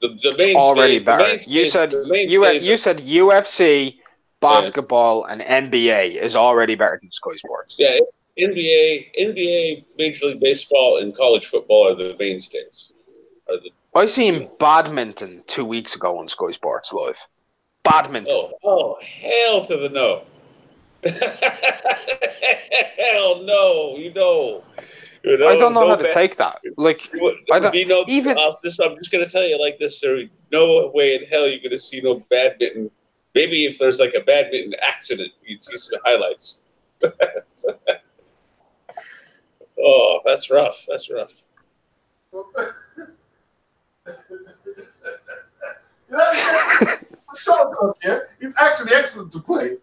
Speaker 4: The mainstays,
Speaker 6: already better.
Speaker 4: You
Speaker 6: said UFC, basketball, and NBA is already better than Sky Sports.
Speaker 4: Yeah, NBA, Major League Baseball, and college football are the mainstays.
Speaker 6: I seen badminton 2 weeks ago on Sky Sports Live. Badminton.
Speaker 4: Oh, hell to the no. Hell no,
Speaker 6: I don't know how to take that. Like,
Speaker 4: I'm just going to tell you like this: there no way in hell you're going to see no badminton. Maybe if there's like a badminton accident, you'd see some highlights. Oh, that's rough. That's rough.
Speaker 3: He's actually excellent to play.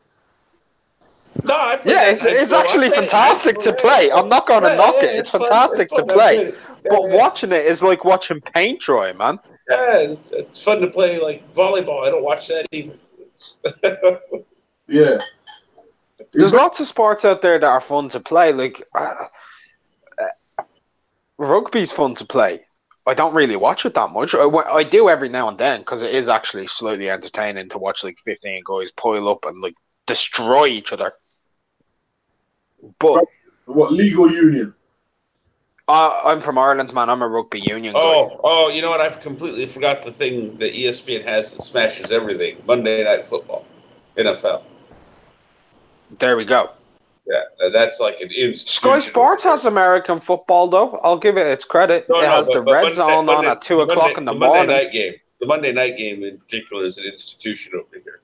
Speaker 4: No, I played
Speaker 6: it's actually fantastic to play. I'm not going to knock it. It's fantastic to play. But watching it is like watching paint dry, man.
Speaker 4: Yeah, it's fun to play like volleyball. I don't watch that either.
Speaker 3: Yeah.
Speaker 6: There's lots of sports out there that are fun to play. Like rugby's fun to play. I don't really watch it that much. I do every now and then because it is actually slightly entertaining to watch like 15 guys pile up and like destroy each other. But
Speaker 3: What legal union?
Speaker 6: I'm from Ireland, man. I'm a rugby union guy.
Speaker 4: Oh, you know what? I've completely forgot the thing that ESPN has that smashes everything. Monday Night Football, NFL.
Speaker 6: There we go.
Speaker 4: Yeah, that's like an
Speaker 6: Sky
Speaker 4: institution.
Speaker 6: Sports has American football, though. I'll give it its credit.
Speaker 4: No,
Speaker 6: it has
Speaker 4: but
Speaker 6: the Red Zone on
Speaker 4: Monday,
Speaker 6: at 2 o'clock in the
Speaker 4: Monday
Speaker 6: morning.
Speaker 4: night game. The Monday night game in particular is an institution over here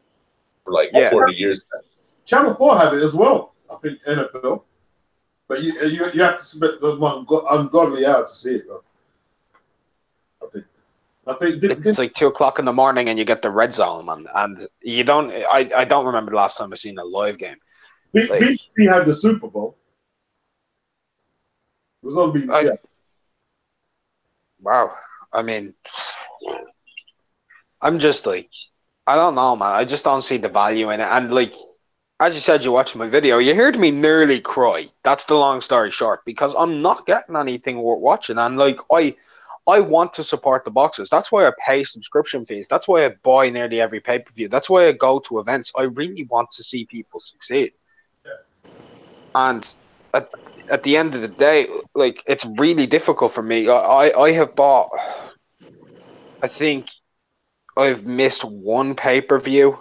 Speaker 4: for like
Speaker 6: Yeah.
Speaker 4: 40 years now.
Speaker 3: Channel 4 have it as well. I think NFL, but you have to submit those one ungodly hour to see it though. I think
Speaker 6: It's like 2 o'clock in the morning, and you get the Red Zone, man. And you don't. I don't remember the last time I seen a live game.
Speaker 3: BBC had the Super Bowl. It was on BBC.
Speaker 6: Wow. I mean, I'm just like, I don't know, man. I just don't see the value in it. And like, as you said, you watched my video. You heard me nearly cry. That's the long story short, because I'm not getting anything worth watching. And like, I want to support the boxers. That's why I pay subscription fees. That's why I buy nearly every pay-per-view. That's why I go to events. I really want to see people succeed. And at the end of the day, like, it's really difficult for me. I have bought, I think I've missed one pay-per-view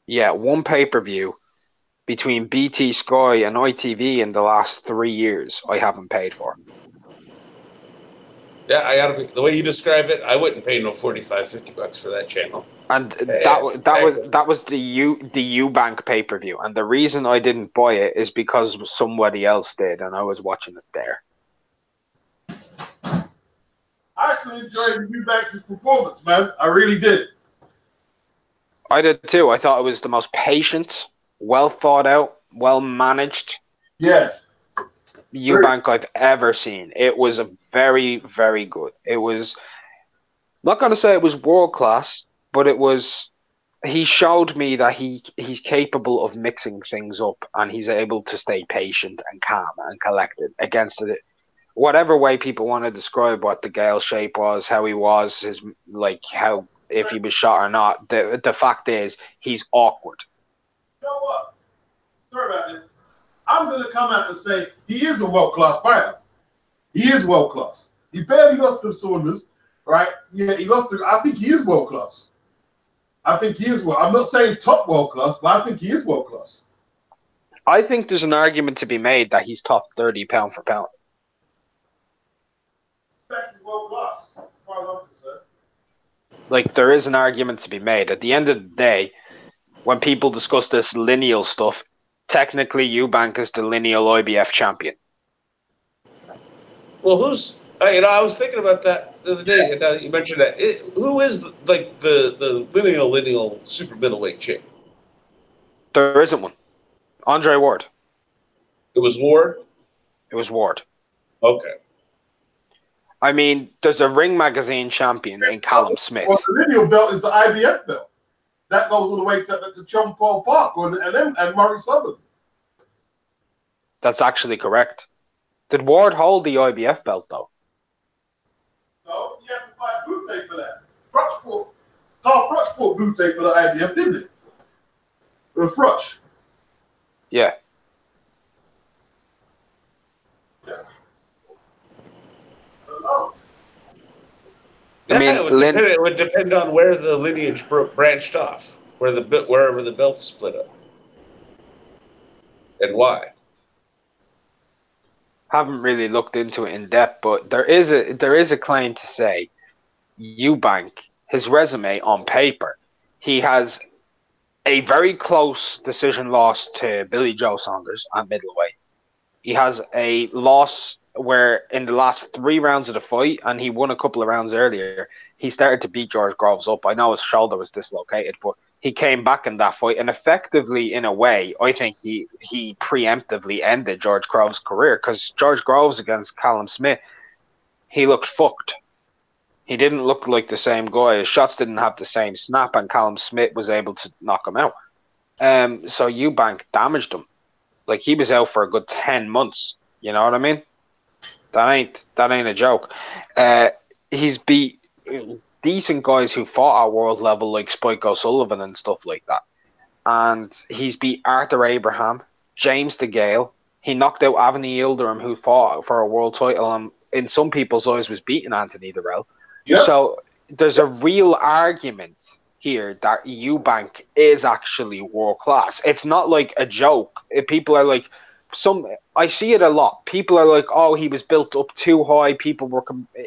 Speaker 6: one pay-per-view between BT Sky and ITV in the last 3 years I haven't paid for.
Speaker 4: Yeah, I gotta be, the way you describe it, I wouldn't pay no $45-$50 for that channel.
Speaker 6: And that was the Eubank pay-per-view. And the reason I didn't buy it is because somebody else did, and I was watching it there.
Speaker 3: I actually enjoyed Eubanks' performance, man. I really did.
Speaker 6: I did too. I thought it was the most patient, well thought out, well managed Eubank I've ever seen. It was a very, very good. It was not going to say it was world class, but it was. He showed me that he's capable of mixing things up, and he's able to stay patient and calm and collected against it. Whatever way people want to describe what the Gale shape was, how he was, his how if he was shot or not. The fact is, he's awkward.
Speaker 3: You know what? Sorry about this. I'm going to come out and say he is a world-class fighter. He is world-class. He barely lost to Saunders, right? Yeah, he lost to. I think he is world-class. I think he is I'm not saying top world-class, but I think he is world-class.
Speaker 6: I think there's an argument to be made that he's top 30 pound for pound.
Speaker 3: He's world-class, as far as I'm concerned.
Speaker 6: Like, there is an argument to be made. At the end of the day, when people discuss this lineal stuff, technically Eubank is the lineal IBF champion.
Speaker 4: Well, who's... I was thinking about that the other day, and now that you mentioned that. Who is, like, the lineal super middleweight champ?
Speaker 6: There isn't one. Andre Ward.
Speaker 4: It was Ward?
Speaker 6: It was Ward.
Speaker 4: Okay.
Speaker 6: I mean, there's a Ring Magazine champion in Callum Smith.
Speaker 3: Well, the lineal belt is the IBF belt. That goes all the way to John Paul Park and Murray Sutherland.
Speaker 6: That's actually correct. Did Ward hold the IBF belt, though?
Speaker 3: No, you have to buy Butte for that. Carl Frutch bought Butte for the IBF, didn't he? With Frutch.
Speaker 6: Yeah.
Speaker 3: Yeah.
Speaker 4: Yeah,
Speaker 6: I mean,
Speaker 4: it would depend on where the lineage branched off, wherever the belt split up, and why.
Speaker 6: Haven't really looked into it in depth, but there is a claim to say Eubank, his resume on paper, he has a very close decision loss to Billy Joe Saunders at middleweight. He has a loss where in the last 3 rounds of the fight, and he won a couple of rounds earlier, he started to beat George Groves up. I know his shoulder was dislocated, but he came back in that fight, and effectively, in a way, I think he preemptively ended George Groves' career, because George Groves against Callum Smith, he looked fucked. He didn't look like the same guy. His shots didn't have the same snap, and Callum Smith was able to knock him out. So Eubank damaged him. Like, he was out for a good 10 months. You know what I mean? That ain't a joke. He's beat decent guys who fought at world level, like Spike O'Sullivan and stuff like that. And he's beat Arthur Abraham, James DeGale. He knocked out Avni Yildirim, who fought for a world title, and in some people's eyes was beating Anthony Dirrell.
Speaker 3: Yep.
Speaker 6: So there's a real argument here that Eubank is actually world class. It's not like a joke. People are like, I see it a lot. People are like, oh, he was built up too high.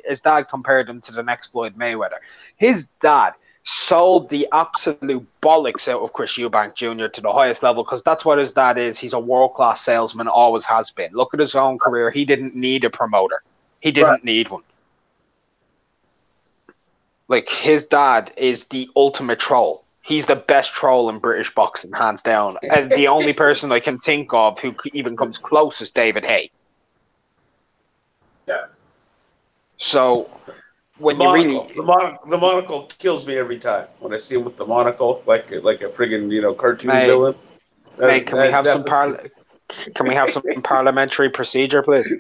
Speaker 6: His dad compared him to the next Floyd Mayweather. His dad sold the absolute bollocks out of Chris Eubank Jr. to the highest level, because that's what his dad is. He's a world-class salesman, always has been. Look at his own career. He didn't need a promoter. He didn't need one. Like, his dad is the ultimate troll. He's the best troll in British boxing, hands down. And the only person I can think of who even comes close is David Haye.
Speaker 3: Yeah.
Speaker 6: So, when
Speaker 4: the monocle kills me every time when I see him with the monocle, like a friggin' cartoon villain.
Speaker 6: Can we have some parliamentary procedure, please?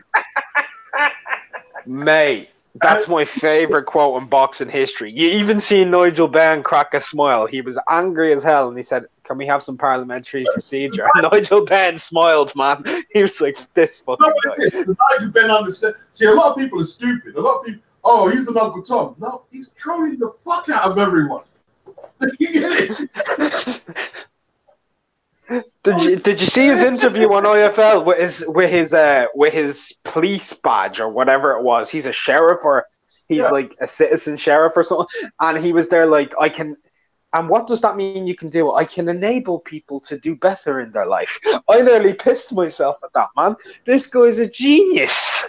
Speaker 6: Mate, that's my favorite quote in boxing history. You even see Nigel Benn crack a smile. He was angry as hell, and he said, "Can we have some parliamentary procedure?" Nigel Benn smiled, man. He was like, "This fucking guy."
Speaker 3: Nigel Benn understand. See, a lot of people are stupid. A lot of people, oh, he's an Uncle Tom. No, he's trolling the fuck out of everyone. You get it?
Speaker 6: Did you see his interview on IFL with his police badge or whatever it was? He's a sheriff, or he's like a citizen sheriff or something. And he was there like, I can. And what does that mean? You can do? I can enable people to do better in their life. I nearly pissed myself at that, man. This guy's a genius.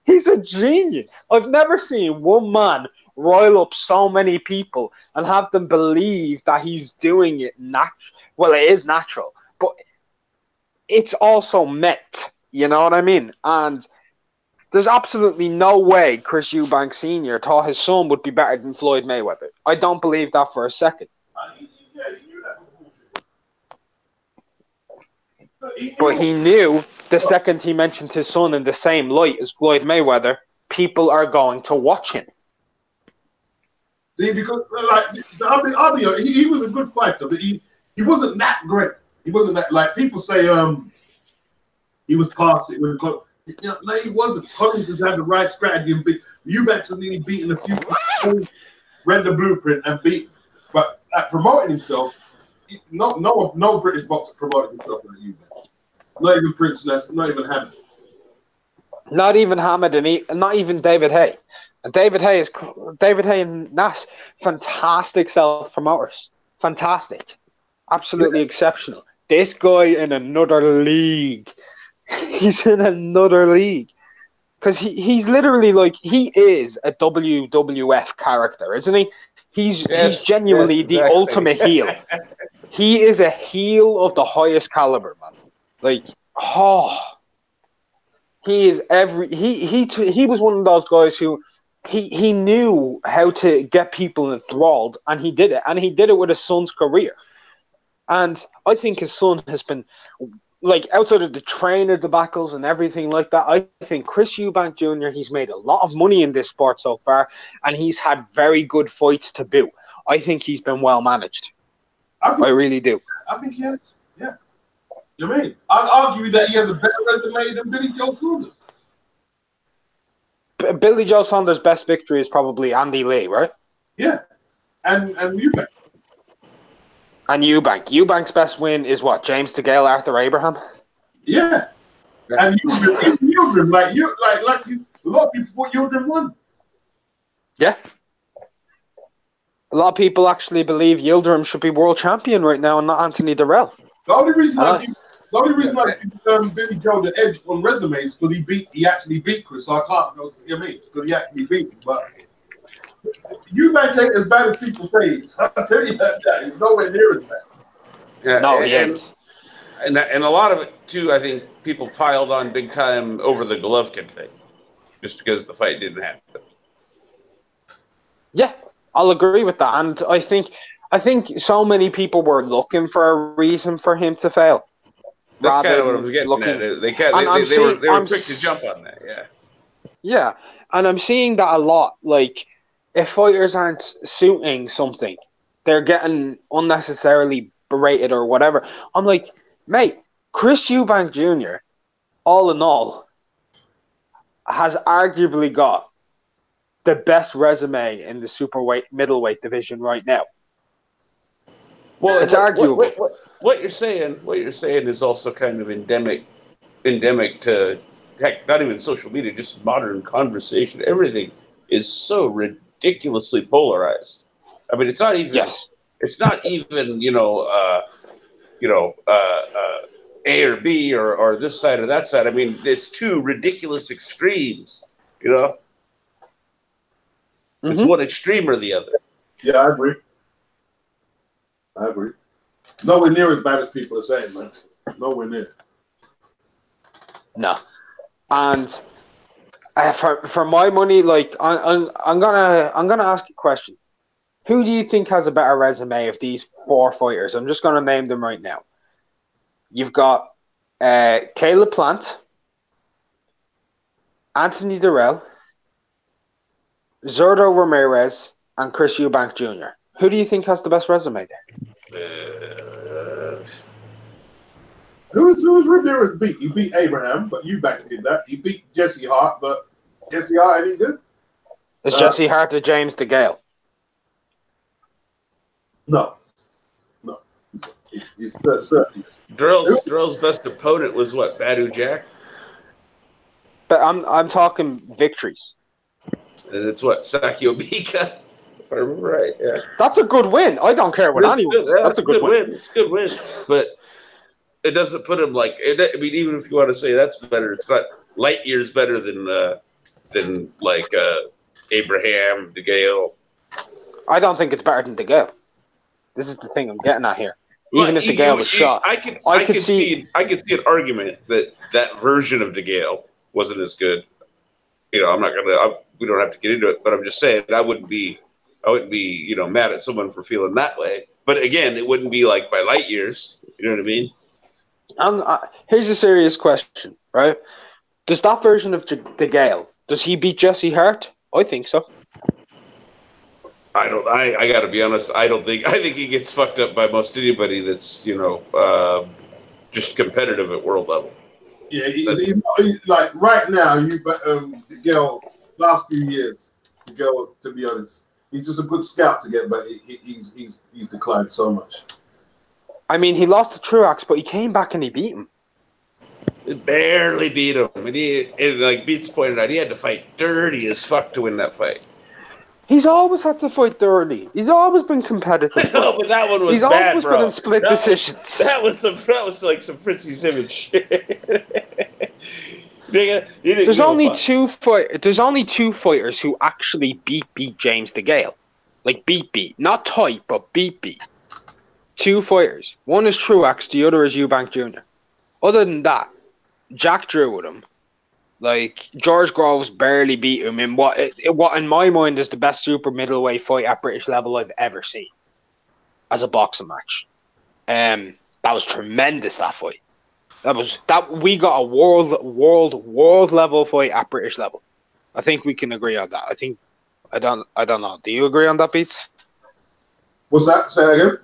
Speaker 6: He's a genius. I've never seen one man rile up so many people and have them believe that he's doing it natural. Well, it is natural, but it's also met. You know what I mean? And there's absolutely no way Chris Eubank Sr. thought his son would be better than Floyd Mayweather. I don't believe that for a second. But he knew the second he mentioned his son in the same light as Floyd Mayweather, people are going to watch him.
Speaker 3: See, because I'll be honest, he was a good fighter, but he wasn't that great. He wasn't that, like people say he was past it. No, he wasn't. Collins just had the right strategy and beat. Eubanks was nearly beating a few people, read the blueprint and beat. But at promoting himself, no British boxer promoted himself like Eubanks. Not even Prince Ness, not even Hamid.
Speaker 6: Not even Hamid, and not even David Haye. And David Haye and Nass, fantastic self-promoters. Fantastic. Absolutely exceptional. This guy in another league. He's in another league. Because he's literally like, he is a WWF character, isn't he? He's genuinely the ultimate heel. He is a heel of the highest caliber, man. Like, he is he was one of those guys who he knew how to get people enthralled, and he did it. And he did it with his son's career. And I think his son has been, like, outside of the trainer debacles and everything like that, I think Chris Eubank Jr., he's made a lot of money in this sport so far, and he's had very good fights to boot. I think he's been well managed. I really do.
Speaker 3: I think he has, yeah. You know what I mean? I'd argue that he has a better resume than Billy Joe Saunders.
Speaker 6: Billy Joe Saunders' best victory is probably Andy Lee, right?
Speaker 3: Yeah, and Eubank.
Speaker 6: And Eubank's best win is what? James DeGale, Arthur Abraham?
Speaker 3: Yeah. And Yildirim, like a lot of people thought Yildirim won.
Speaker 6: Yeah. A lot of people actually believe Yildirim should be world champion right now and not Anthony Dirrell.
Speaker 3: The only reason I give Billy Joe the edge on resumes is because he actually beat Chris. So I can't, you know what I mean? Because he actually beat him. But Eubank ain't as bad as people say. I'll tell you that. He's nowhere near as bad.
Speaker 4: Yeah,
Speaker 6: no, he ain't.
Speaker 4: And a lot of it, too, I think people piled on big time over the Golovkin thing. Just because the fight didn't happen.
Speaker 6: Yeah, I'll agree with that. And I think so many people were looking for a reason for him to fail.
Speaker 4: That's kind of what I was getting at. They were quick to jump on that, yeah. Yeah,
Speaker 6: and I'm seeing that a lot. Like, if fighters aren't suiting something, they're getting unnecessarily berated or whatever. I'm like, mate, Chris Eubank Jr., all in all, has arguably got the best resume in the middleweight division right now.
Speaker 4: Well,
Speaker 6: It's arguable.
Speaker 4: What you're saying is also kind of endemic to, heck, not even social media, just modern conversation. Everything is so ridiculously polarized. I mean, it's not even A or B or this side or that side. I mean, it's two ridiculous extremes. It's one extreme or the other.
Speaker 3: Yeah, I agree. Nowhere near as bad as people are saying, man. Nowhere near.
Speaker 6: No, and for my money, like I'm gonna ask you a question. Who do you think has a better resume of these 4 fighters? I'm just gonna name them right now. You've got Caleb Plant, Anthony Durrell, Zurdo Ramirez, and Chris Eubank Jr. Who do you think has the best resume there?
Speaker 3: Who was Ramirez beat? He beat Abraham, but Eubank did that. He beat Jesse Hart, but Jesse Hart any good?
Speaker 6: Is Jesse Hart or James DeGale?
Speaker 3: No. He's certainly.
Speaker 4: Drill's best opponent was what, Badu Jack?
Speaker 6: But I'm talking victories.
Speaker 4: And it's what, Sakio Bika, if I remember right. Yeah,
Speaker 6: that's a good win. I don't care what anyone says. That's a good win.
Speaker 4: It's a good win, but it doesn't put him like. I mean, even if you want to say that's better, it's not light years better than like Abraham DeGale.
Speaker 6: I don't think it's better than DeGale. This is the thing I'm getting at here. Even if DeGale was shot,
Speaker 4: I could see an argument that version of DeGale wasn't as good. I'm not gonna. We don't have to get into it, but I'm just saying I wouldn't be mad at someone for feeling that way. But again, it wouldn't be like by light years. You know what I mean?
Speaker 6: Here's a serious question, right? Does that version of DeGale, does he beat Jesse Hart? I think so.
Speaker 4: I got to be honest. I think he gets fucked up by most anybody that's just competitive at world level.
Speaker 3: Yeah, like right now, DeGale, last few years, DeGale, to be honest, he's just a good scout to get, but he's declined so much.
Speaker 6: I mean, he lost to Truax, but he came back and he beat him.
Speaker 4: He barely beat him, and like Beats pointed out, he had to fight dirty as fuck to win that fight.
Speaker 6: He's always had to fight dirty. He's always been competitive.
Speaker 4: No, but that one was
Speaker 6: He's
Speaker 4: bad,
Speaker 6: always
Speaker 4: bro.
Speaker 6: been in split decisions.
Speaker 4: That was like some Fritzy Simmons shit.
Speaker 6: There's only two fighters who actually beat James DeGale. Like beat. Not tight, but beat. 2 fighters. One is Truax, the other is Eubank Jr. Other than that, Jack drew with him. Like, George Groves barely beat him in what in my mind is the best super middleweight fight at British level I've ever seen as a boxing match. That was tremendous, that fight. We got a world level fight at British level. I think we can agree on that. I don't know. Do you agree on that, Beats?
Speaker 3: What's that? Say that again.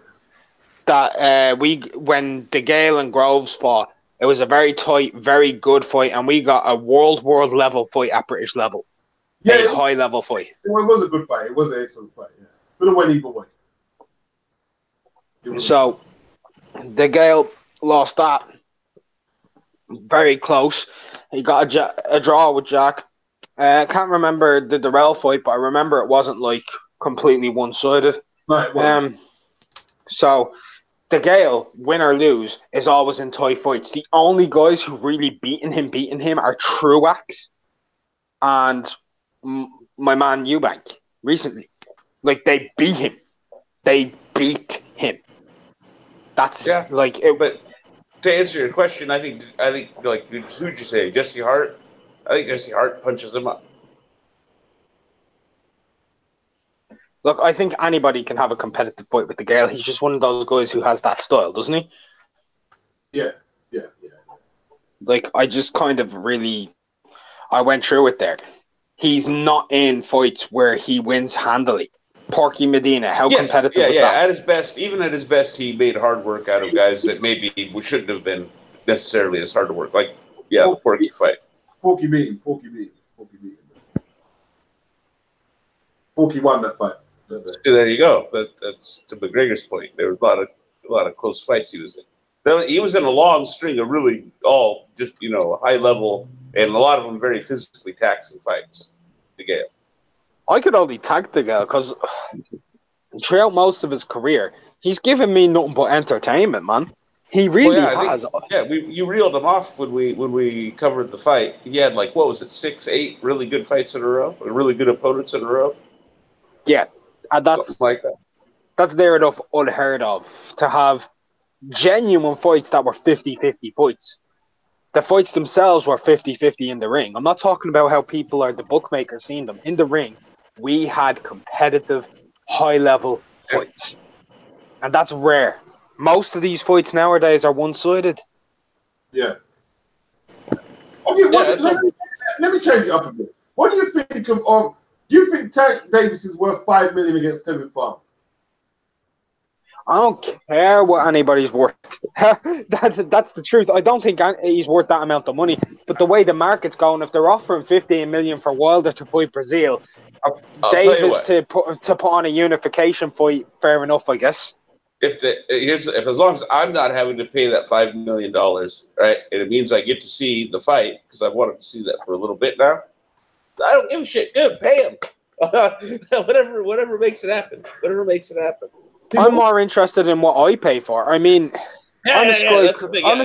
Speaker 6: That when DeGale and Groves fought, it was a very tight, very good fight, and we got a world level fight at British level. Yeah, a high level fight.
Speaker 3: It was a good fight. It was an excellent fight. Yeah, could have went either way.
Speaker 6: So, DeGale lost that. Very close. He got a draw with Jack. I can't remember the Durrell fight, but I remember it wasn't like completely one-sided.
Speaker 3: Right.
Speaker 6: So, DeGale, win or lose, is always in tight fights. The only guys who've really beaten him are Truax and my man Eubank recently. Like, they beat him. That's like it.
Speaker 4: But to answer your question, I think like who'd you say? Jesse Hart? I think Jesse Hart punches him up.
Speaker 6: Look, I think anybody can have a competitive fight with DeGale. He's just one of those guys who has that style, doesn't he?
Speaker 3: Yeah.
Speaker 6: Like, I just kind of I went through it there. He's not in fights where he wins handily. Porky Medina, how competitive was that?
Speaker 4: At his best, even at his best, he made hard work out of guys that maybe shouldn't have been necessarily as hard to work. Like Yeah, the Porky fight.
Speaker 3: Porky beat him. Porky won that fight.
Speaker 4: See, there you go. That's to McGregor's point. There was a lot of close fights he was in. He was in a long string of really all just high level and a lot of them very physically taxing fights. DeGale.
Speaker 6: I could only tag DeGale because throughout most of his career, he's given me nothing but entertainment, man. He really has.
Speaker 4: You reeled him off when we covered the fight. He had 6, 8 really good fights in a row, or really good opponents in a row.
Speaker 6: Yeah, and that's
Speaker 4: something like that.
Speaker 6: That's near enough unheard of to have genuine fights that were 50-50 fights. The fights themselves were 50-50 in the ring. I'm not talking about how people are the bookmakers seeing them. In the ring, we had competitive, high-level fights. And that's rare. Most of these fights nowadays are one-sided.
Speaker 3: Yeah. Okay, let me change it up a bit. What do you think of do you think Tank Davis is worth $5 million against Tevin Farmer?
Speaker 6: I don't care what anybody's worth. That's the truth. I don't think he's worth that amount of money. But the way the market's going, if they're offering $15 million for Wilder to fight Brazil, Davis to put on a unification fight, fair enough, I guess.
Speaker 4: If as long as I'm not having to pay that $5 million, right, and it means I get to see the fight because I've wanted to see that for a little bit now, I don't give a shit. Good, pay him. whatever makes it happen. Whatever makes it happen.
Speaker 6: I'm more interested in what I pay for. I mean, I'm a Sky customer. I'm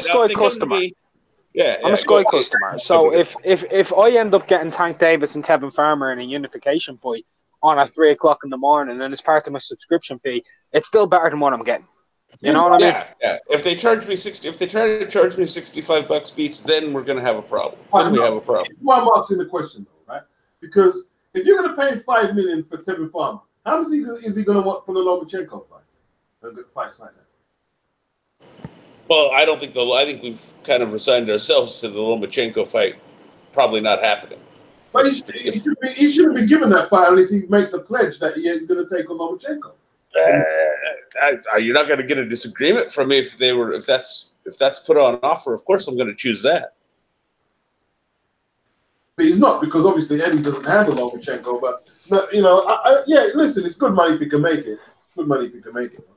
Speaker 6: a Sky customer. So if I end up getting Tank Davis and Tevin Farmer in a unification fight on at 3 o'clock in the morning and it's part of my subscription fee, it's still better than what I'm getting. You know what I mean?
Speaker 4: Yeah. If they try to charge me $65 beats, then we're gonna have a problem. Then we have a problem.
Speaker 3: Why I'm asking the question though, right? Because if you're gonna pay $5 million for Tevin Farmer, how much is he gonna want for the Lomachenko fight? A good fights like that.
Speaker 4: Well, I think we've kind of resigned ourselves to the Lomachenko fight probably not happening.
Speaker 3: But he shouldn't be given that fight unless he makes a pledge that he's going to take on Lomachenko.
Speaker 4: You're not going to get a disagreement from me if that's put on offer. Of course, I'm going to choose that.
Speaker 3: But he's not, because obviously Eddie doesn't handle Lomachenko. But listen, it's good money if you can make it. Good money if you can make it.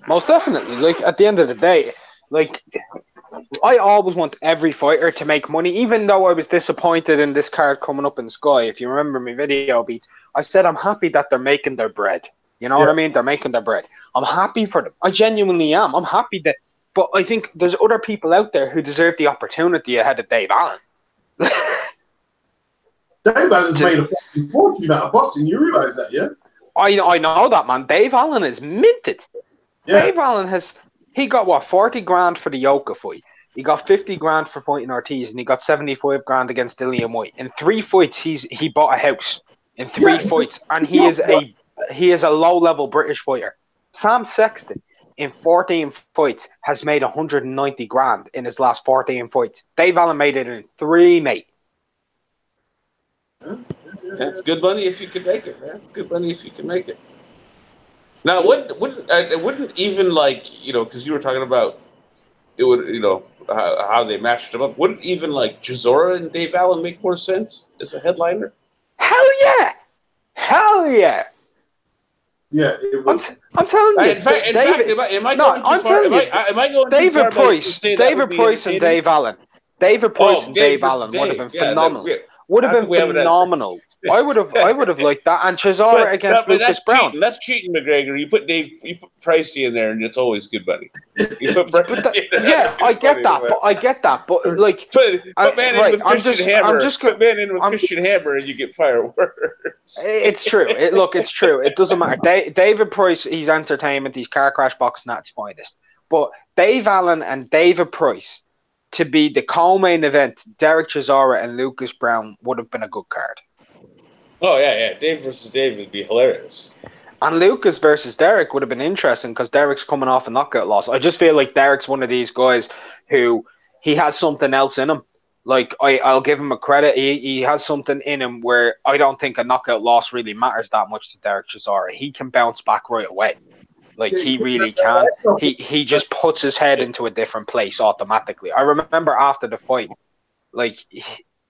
Speaker 6: Most definitely. Like at the end of the day, like I always want every fighter to make money, even though I was disappointed in this card coming up in Sky. If you remember my video beats, I said I'm happy that they're making their bread. You know what I mean? They're making their bread. I'm happy for them. I genuinely am. I'm happy that. But I think there's other people out there who deserve the opportunity ahead of Dave Allen.
Speaker 3: Dave Allen's made a fucking fortune out of boxing. You realize that, yeah?
Speaker 6: I know that, man. Dave Allen is minted. Yeah. Dave Allen he got 40 grand for the Yoka fight. He got 50 grand for fighting Ortiz, and he got 75 grand against Dillian White. In 3 fights, he bought a house. In 3 fights, and he is a low-level British fighter. Sam Sexton, in 14 fights, has made 190 grand in his last 14 fights. Dave Allen made it in 3, mate.
Speaker 4: That's good money if you can make it, man. Good money if you can make it. Now, it wouldn't even because you were talking about it would, how they matched them up. Wouldn't even Chisora and Dave Allen make more sense as a headliner?
Speaker 6: Hell yeah! Hell yeah!
Speaker 3: Yeah, it would.
Speaker 6: I'm telling you.
Speaker 4: In fact, am I going too far? Am I going too far?
Speaker 6: David Price and Dave Allen. David Price and Dave Allen would have been phenomenal. Would have been phenomenal. I would have liked that. And Chisora against Lucas Brown.
Speaker 4: Cheating. That's cheating, McGregor. You put Pricey in there, and it's always good money. You put Pricey in there.
Speaker 6: Yeah, I get that. But
Speaker 4: put man in with Christian Hammer. Put man in with Christian Hammer, and you get fireworks.
Speaker 6: It's true. It's true. It doesn't matter. David Price, he's entertainment. He's car crash boxing at its finest. But Dave Allen and David Price to be the co-main event, Derek Chisora and Lucas Brown would have been a good card.
Speaker 4: Oh, yeah. Dave versus Dave would be hilarious.
Speaker 6: And Lucas versus Derek would have been interesting because Derek's coming off a knockout loss. I just feel like Derek's one of these guys who he has something else in him. Like, I'll give him a credit. He has something in him where I don't think a knockout loss really matters that much to Derek Chisora. He can bounce back right away. Like, he really can. He just puts his head into a different place automatically. I remember after the fight, like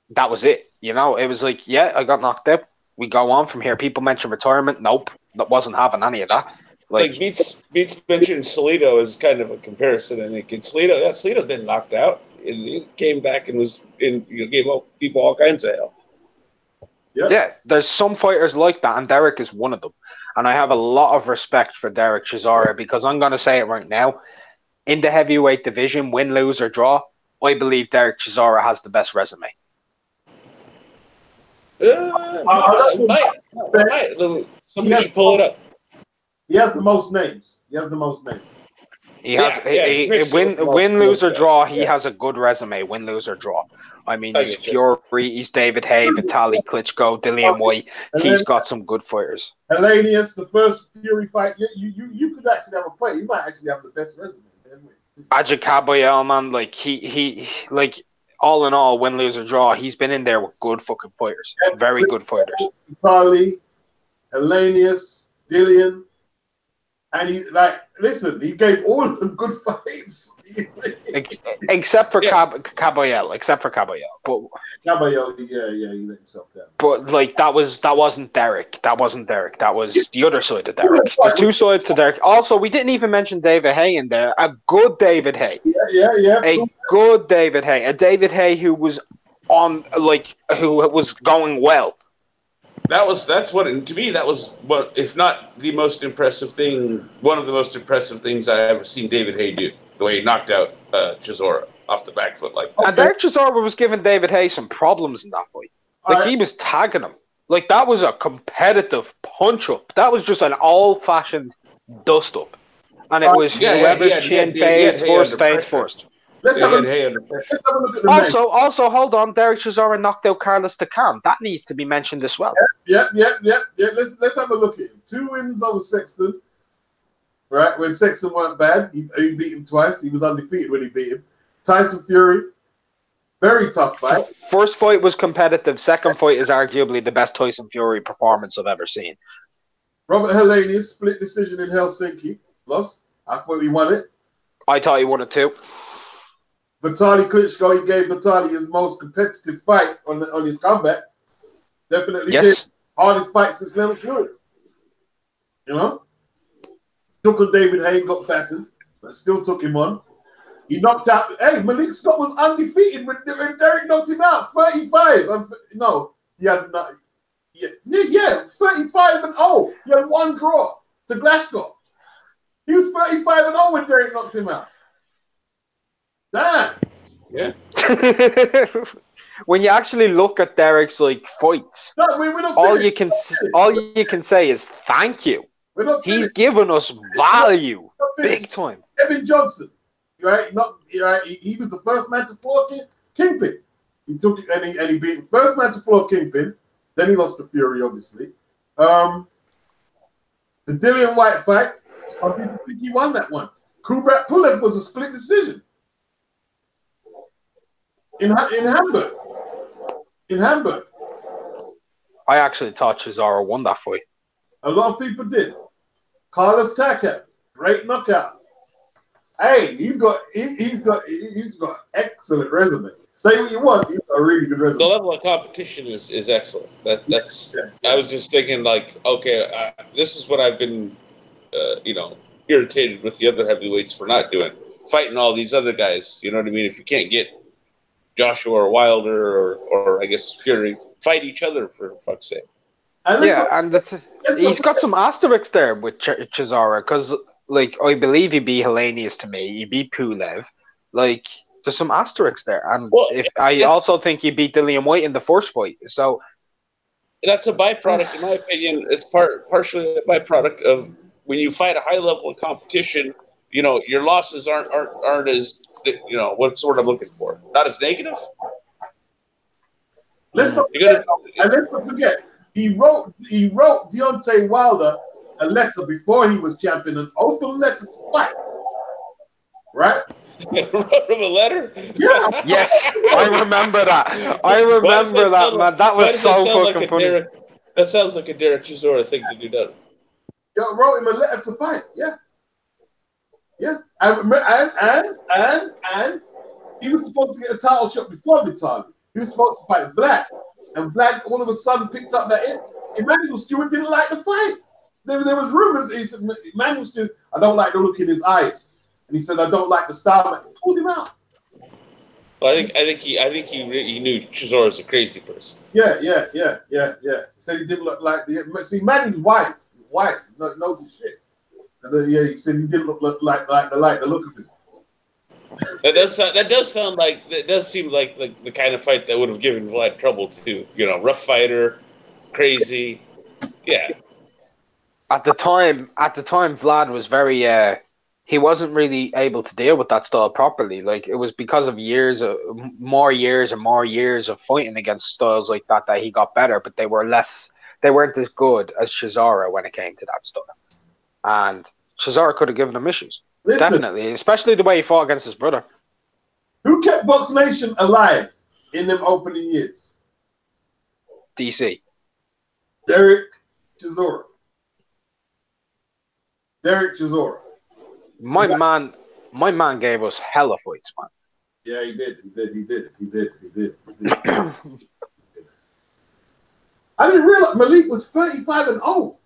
Speaker 6: that was it. You know, it was like, yeah, I got knocked out. We go on from here. People mention retirement. Nope, that wasn't having any of that.
Speaker 4: Like Beats mentioned Salido as kind of a comparison. I think Salido's been knocked out and he came back and was gave people all kinds of hell.
Speaker 3: Yep.
Speaker 6: Yeah, there's some fighters like that, and Derek is one of them. And I have a lot of respect for Derek Chisora because I'm going to say it right now. In the heavyweight division, win, lose, or draw, I believe Derek Chisora has the best resume.
Speaker 4: Somebody should pull it up.
Speaker 3: He has the most names.
Speaker 6: He has win, lose, or draw. He has a good resume. Win, lose, or draw. I mean, he's Fury, he's David Haye, Vitaly Klitschko, Dillian White. He's got some good fighters.
Speaker 3: Hellenius, the first Fury fight, you could actually have a fight. He might actually have the best resume.
Speaker 6: Ajit Kabayel, man, like he all in all, win, lose, or draw, he's been in there with good fucking fighters. Very good fighters.
Speaker 3: Vitaly, Hellenius, Dillian. And he he gave all of them good fights.
Speaker 6: except for Kabayel. But
Speaker 3: Kabayel, yeah, he let himself down.
Speaker 6: But that wasn't Derek. That wasn't Derek. That was the other side of Derek. There's two sides to Derek. Also, we didn't even mention David Haye in there. A good David Haye.
Speaker 3: Yeah.
Speaker 6: A good David Haye. A David Haye who was who was going well.
Speaker 4: To me, that was what, if not the most impressive thing, one of the most impressive things I ever seen David Haye do. The way he knocked out Chisora off the back foot like that.
Speaker 6: And Derek Chisora was giving David Haye some problems in that fight. He was tagging him. That was a competitive punch-up. That was just an old-fashioned dust-up. And it was whoever's chin face first.
Speaker 3: Let's have a look at the
Speaker 6: Also, hold on. Derek Chisora knocked out Carlos Takam. That needs to be mentioned as well.
Speaker 3: Yeah. Let's have a look at him. 2 wins over Sexton. Right, when Sexton weren't bad, he beat him twice. He was undefeated when he beat him. Tyson Fury, very tough fight.
Speaker 6: First fight was competitive. Second fight is arguably the best Tyson Fury performance I've ever seen.
Speaker 3: Robert Hellenius, split decision in Helsinki. Lost. I thought he won it.
Speaker 6: I thought he won it too.
Speaker 3: Vitaly Klitschko, he gave Vitaly his most competitive fight on his comeback. Definitely did. Hardest fight since Lennox Lewis. You know? Took on David Haye, got battered, but still took him on. He knocked out. Hey, Malik Scott was undefeated when Derek knocked him out. 35. No, he had not. Yeah, 35-0. He had 1 draw to Glasgow. He was 35-0 when Derek knocked him out. Damn.
Speaker 4: Yeah.
Speaker 6: When you actually look at Derek's fights, all you can say is thank you. He's given us value, big time.
Speaker 3: Evan Johnson, right? He was the first man to floor Kingpin. He took it and he beat the first man to floor Kingpin. Then he lost to Fury, obviously. The Dillian White fight, some people think he won that one. Kubrat Pulev was a split decision in Hamburg. In Hamburg.
Speaker 6: I actually thought Chisora won that fight.
Speaker 3: A lot of people did. Carlos Takam, great knockout. Hey, he's got excellent resume. Say what you want, he's got a really good resume.
Speaker 4: The level of competition is excellent. That's. Yeah. I was just thinking, okay, this is what I've been, irritated with the other heavyweights for not doing, fighting all these other guys. You know what I mean? If you can't get Joshua or Wilder or I guess Fury, fight each other for fuck's sake.
Speaker 6: And he's got some asterisks there with Chisora because, I believe he beat Hellenius to me. He beat Pulev. There's some asterisks there. And I also think he beat Dillian White in the first fight. So
Speaker 4: that's a byproduct, in my opinion. It's partially a byproduct of when you fight a high level of competition. Your losses aren't as what's what I'm looking for. Not as negative.
Speaker 3: Let's not forget. He wrote Deontay Wilder a letter before he was champion, an open letter to fight. Right?
Speaker 4: You wrote him a letter?
Speaker 3: Yeah.
Speaker 6: Yes, I remember that. Man. That was so fucking funny.
Speaker 4: That sounds like a Derek Chisora thing to do, doesn't it?
Speaker 3: Yeah, wrote him a letter to fight. Yeah. And he was supposed to get a title shot before Vitaly. He was supposed to fight Vlad, and Vlad all of a sudden picked up that Emmanuel Stewart didn't like the fight. There was rumors. He said, Emmanuel Stewart, I don't like the look in his eyes, and he said, I don't like the style. He pulled him out.
Speaker 4: Well, I think he knew Chisora was a crazy person.
Speaker 3: Yeah. He said he didn't look like the. See, Manny's white, knows his shit. So he said he didn't look like the look of him.
Speaker 4: That does seem like the kind of fight that would have given Vlad trouble too. You know, rough fighter, crazy, yeah.
Speaker 6: At the time, Vlad was very. He wasn't really able to deal with that style properly. Like, it was because of more years of fighting against styles like that he got better, but they weren't as good as Chisora when it came to that style. And Chisora could have given him issues.
Speaker 3: Listen,
Speaker 6: definitely, especially the way he fought against his brother.
Speaker 3: Who kept Box Nation alive in them opening years?
Speaker 6: DC.
Speaker 3: Derek Chisora.
Speaker 6: My man gave us hella fights, man.
Speaker 3: Yeah, he did. I didn't realize Malik was 35-0.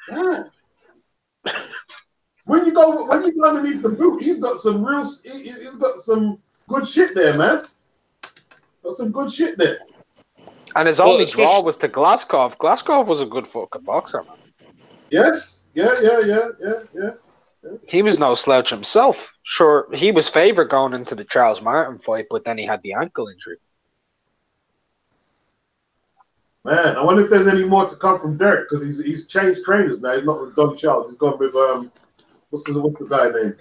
Speaker 3: Yeah. When you go underneath the boot, he's got some good shit there, man. Got some good shit there.
Speaker 6: And his only draw was to Glaskov. Glaskov was a good fucking boxer, man.
Speaker 3: Yes. Yeah.
Speaker 6: He was no slouch himself. Sure, he was favourite going into the Charles Martin fight, but then he had the ankle injury.
Speaker 3: Man, I wonder if there's any more to come from Derek, because he's changed trainers now. He's not with Don Charles. He's gone with what's the guy name?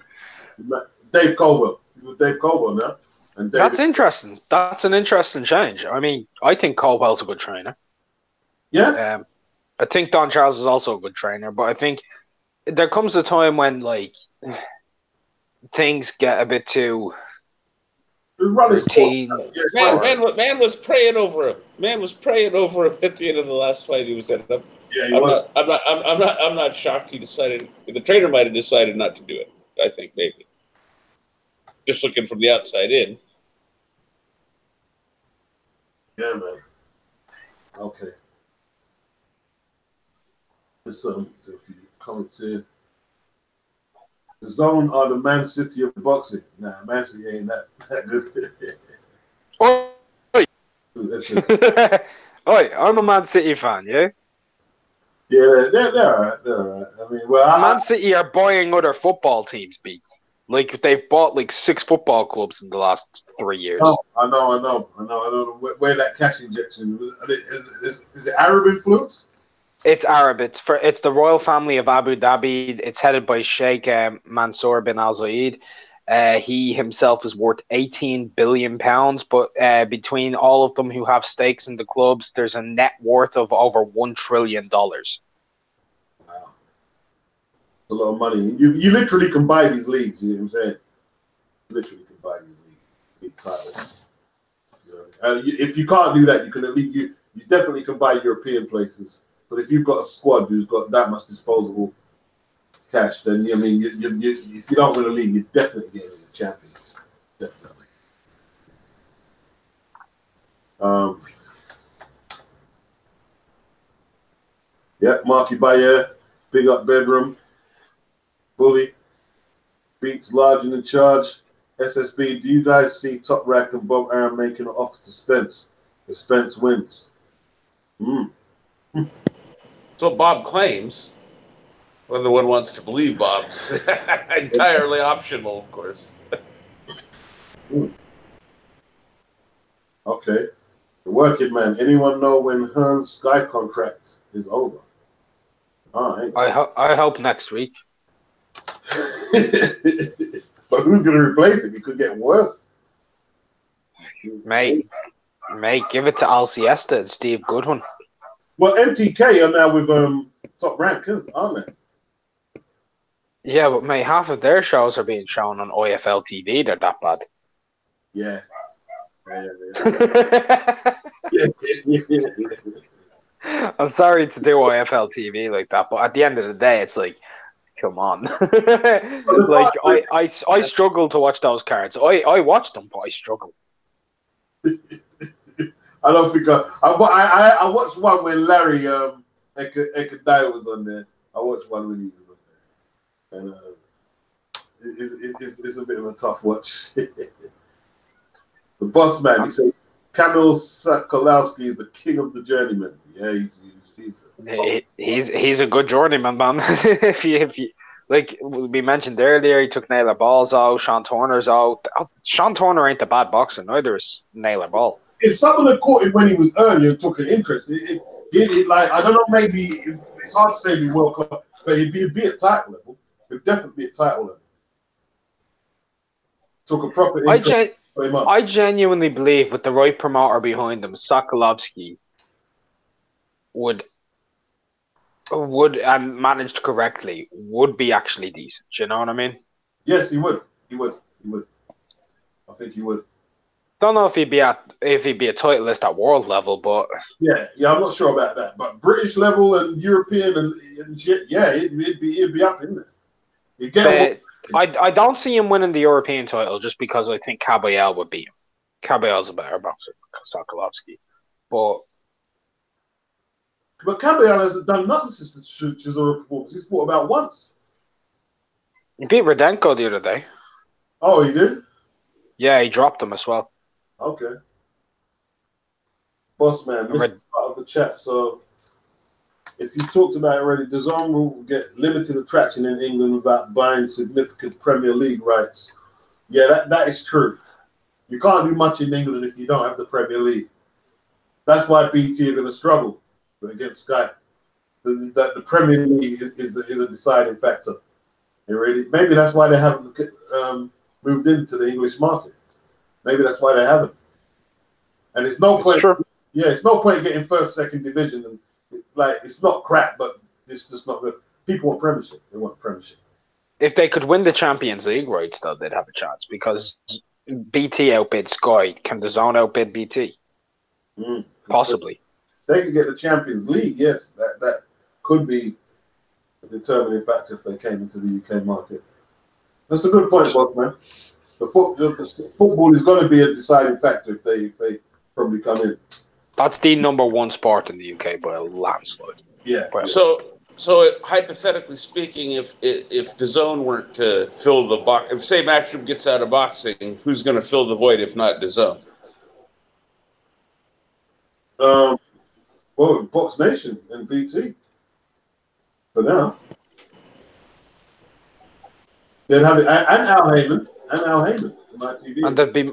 Speaker 3: Dave Colwell. He's with Dave Colwell now. And
Speaker 6: that's interesting. That's an interesting change. I mean, I think Colwell's a good trainer.
Speaker 3: Yeah.
Speaker 6: I think Don Charles is also a good trainer, but I think there comes a time when things get a bit too routine.
Speaker 4: Man was praying over him. Man was praying over him at the end of the last fight he was at.
Speaker 3: Yeah, he was.
Speaker 4: I'm not shocked he decided. The trainer might have decided not to do it. I think maybe. Just looking from the outside in.
Speaker 3: Yeah, man. Okay. There's a few comments here. The Zone are the Man City of boxing. Nah, Man City ain't that good.
Speaker 6: Oi, I'm a Man City fan, yeah?
Speaker 3: Yeah, they're all right. They're all right. I mean,
Speaker 6: Man City are buying other football teams, beats. Like, they've bought 6 football clubs in the last 3 years.
Speaker 3: Oh, I know. Where that cash injection was. Is it Arab influence?
Speaker 6: It's Arab. It's the royal family of Abu Dhabi. It's headed by Sheikh Mansour bin Al Zayed. He himself is worth £18 billion, but between all of them who have stakes in the clubs, there's a net worth of over $1 trillion.
Speaker 3: Wow. That's a lot of money. You literally can buy these leagues, you know what I'm saying? You literally can buy these league titles. You know? If you can't do that, you can at least you definitely can buy European places. But if you've got a squad who's got that much disposable cash, then I mean, if you don't win a league, you're definitely getting the champions. Definitely. Yeah, Marky Bayer, big up bedroom, bully, beats large and in charge. SSB, do you guys see Top Rack and Bob Arum making an offer to Spence if Spence wins?
Speaker 4: That's what Bob claims. Whether one wants to believe Bob is entirely optional, of course.
Speaker 3: Okay. The working man. Anyone know when Hearn's Sky contract is over?
Speaker 6: I hope next week.
Speaker 3: But who's going to replace him? He could get worse.
Speaker 6: Mate, give it to Al Siesta and Steve Goodwin.
Speaker 3: Well, MTK are now with Top Rank, aren't they?
Speaker 6: Yeah, but mate, half of their shows are being shown on OFL TV. They're that bad.
Speaker 3: Yeah.
Speaker 6: I'm sorry to do OFL TV like that, but at the end of the day, it's like Come on. Like, I struggle to watch those cards. I watch them, but I struggle.
Speaker 3: I don't think I watched one when Larry Ekadai was on there. I watched one when he was on there, and it's a bit of a tough watch. The boss man, he says Kamil Sokolowski is the king of the journeyman. Yeah,
Speaker 6: he's a good journeyman, man. if you like we mentioned earlier, he took Naylor Ball's out, Sean Turner's out. Sean Turner ain't a bad boxer, neither is Naylor Ball.
Speaker 3: If someone had caught him when he was early and took an interest, it like I don't know, maybe it's hard to say he'd be world class, but he'd be at title level. He'd definitely be at title level. Took a proper interest.
Speaker 6: I genuinely believe with the right promoter behind him, Sokolovsky would and managed correctly would be actually decent. You know what I mean?
Speaker 3: Yes, he would. He would. I think he would.
Speaker 6: Don't know if he'd be a titleist at world level, but
Speaker 3: yeah, I'm not sure about that. But British level and European and shit, yeah, it'd be up in there.
Speaker 6: I don't see him winning the European title just because I think Caballel would beat him. Caballel's a better boxer than Sokolovsky, but
Speaker 3: Caballel hasn't done nothing since the Chisora performance. He's fought about once.
Speaker 6: He beat Rudenko the other day.
Speaker 3: Oh, he did?
Speaker 6: Yeah, he dropped him as well.
Speaker 3: Okay. Boss man, this is part of the chat. So if you talked about it already, DAZN will get limited attraction in England without buying significant Premier League rights. Yeah, that is true. You can't do much in England if you don't have the Premier League. That's why BT are going to struggle against Sky. The Premier League is a deciding factor. Maybe that's why they haven't moved into the English market. Maybe that's why they haven't. And it's no point. True. Yeah, it's no point getting first, second division, and like it's not crap, but it's just not good. People want Premiership. They want Premiership.
Speaker 6: If they could win the Champions League rights, though, they'd have a chance because BT outbid Sky. Can DAZN outbid BT? Possibly.
Speaker 3: If they could get the Champions League, yes, that could be a determining factor if they came into the UK market. That's a good point, Bob, man. The football is going to be a deciding factor if they probably come in.
Speaker 6: That's the number one sport in the UK by a landslide.
Speaker 3: Yeah.
Speaker 4: So hypothetically speaking, if DAZN weren't to fill the box, if say Matchroom gets out of boxing, who's going to fill the void if not DAZN?
Speaker 3: Well, Box Nation and BT. For now. They'd have it, and Al Heyman.
Speaker 6: And there'd be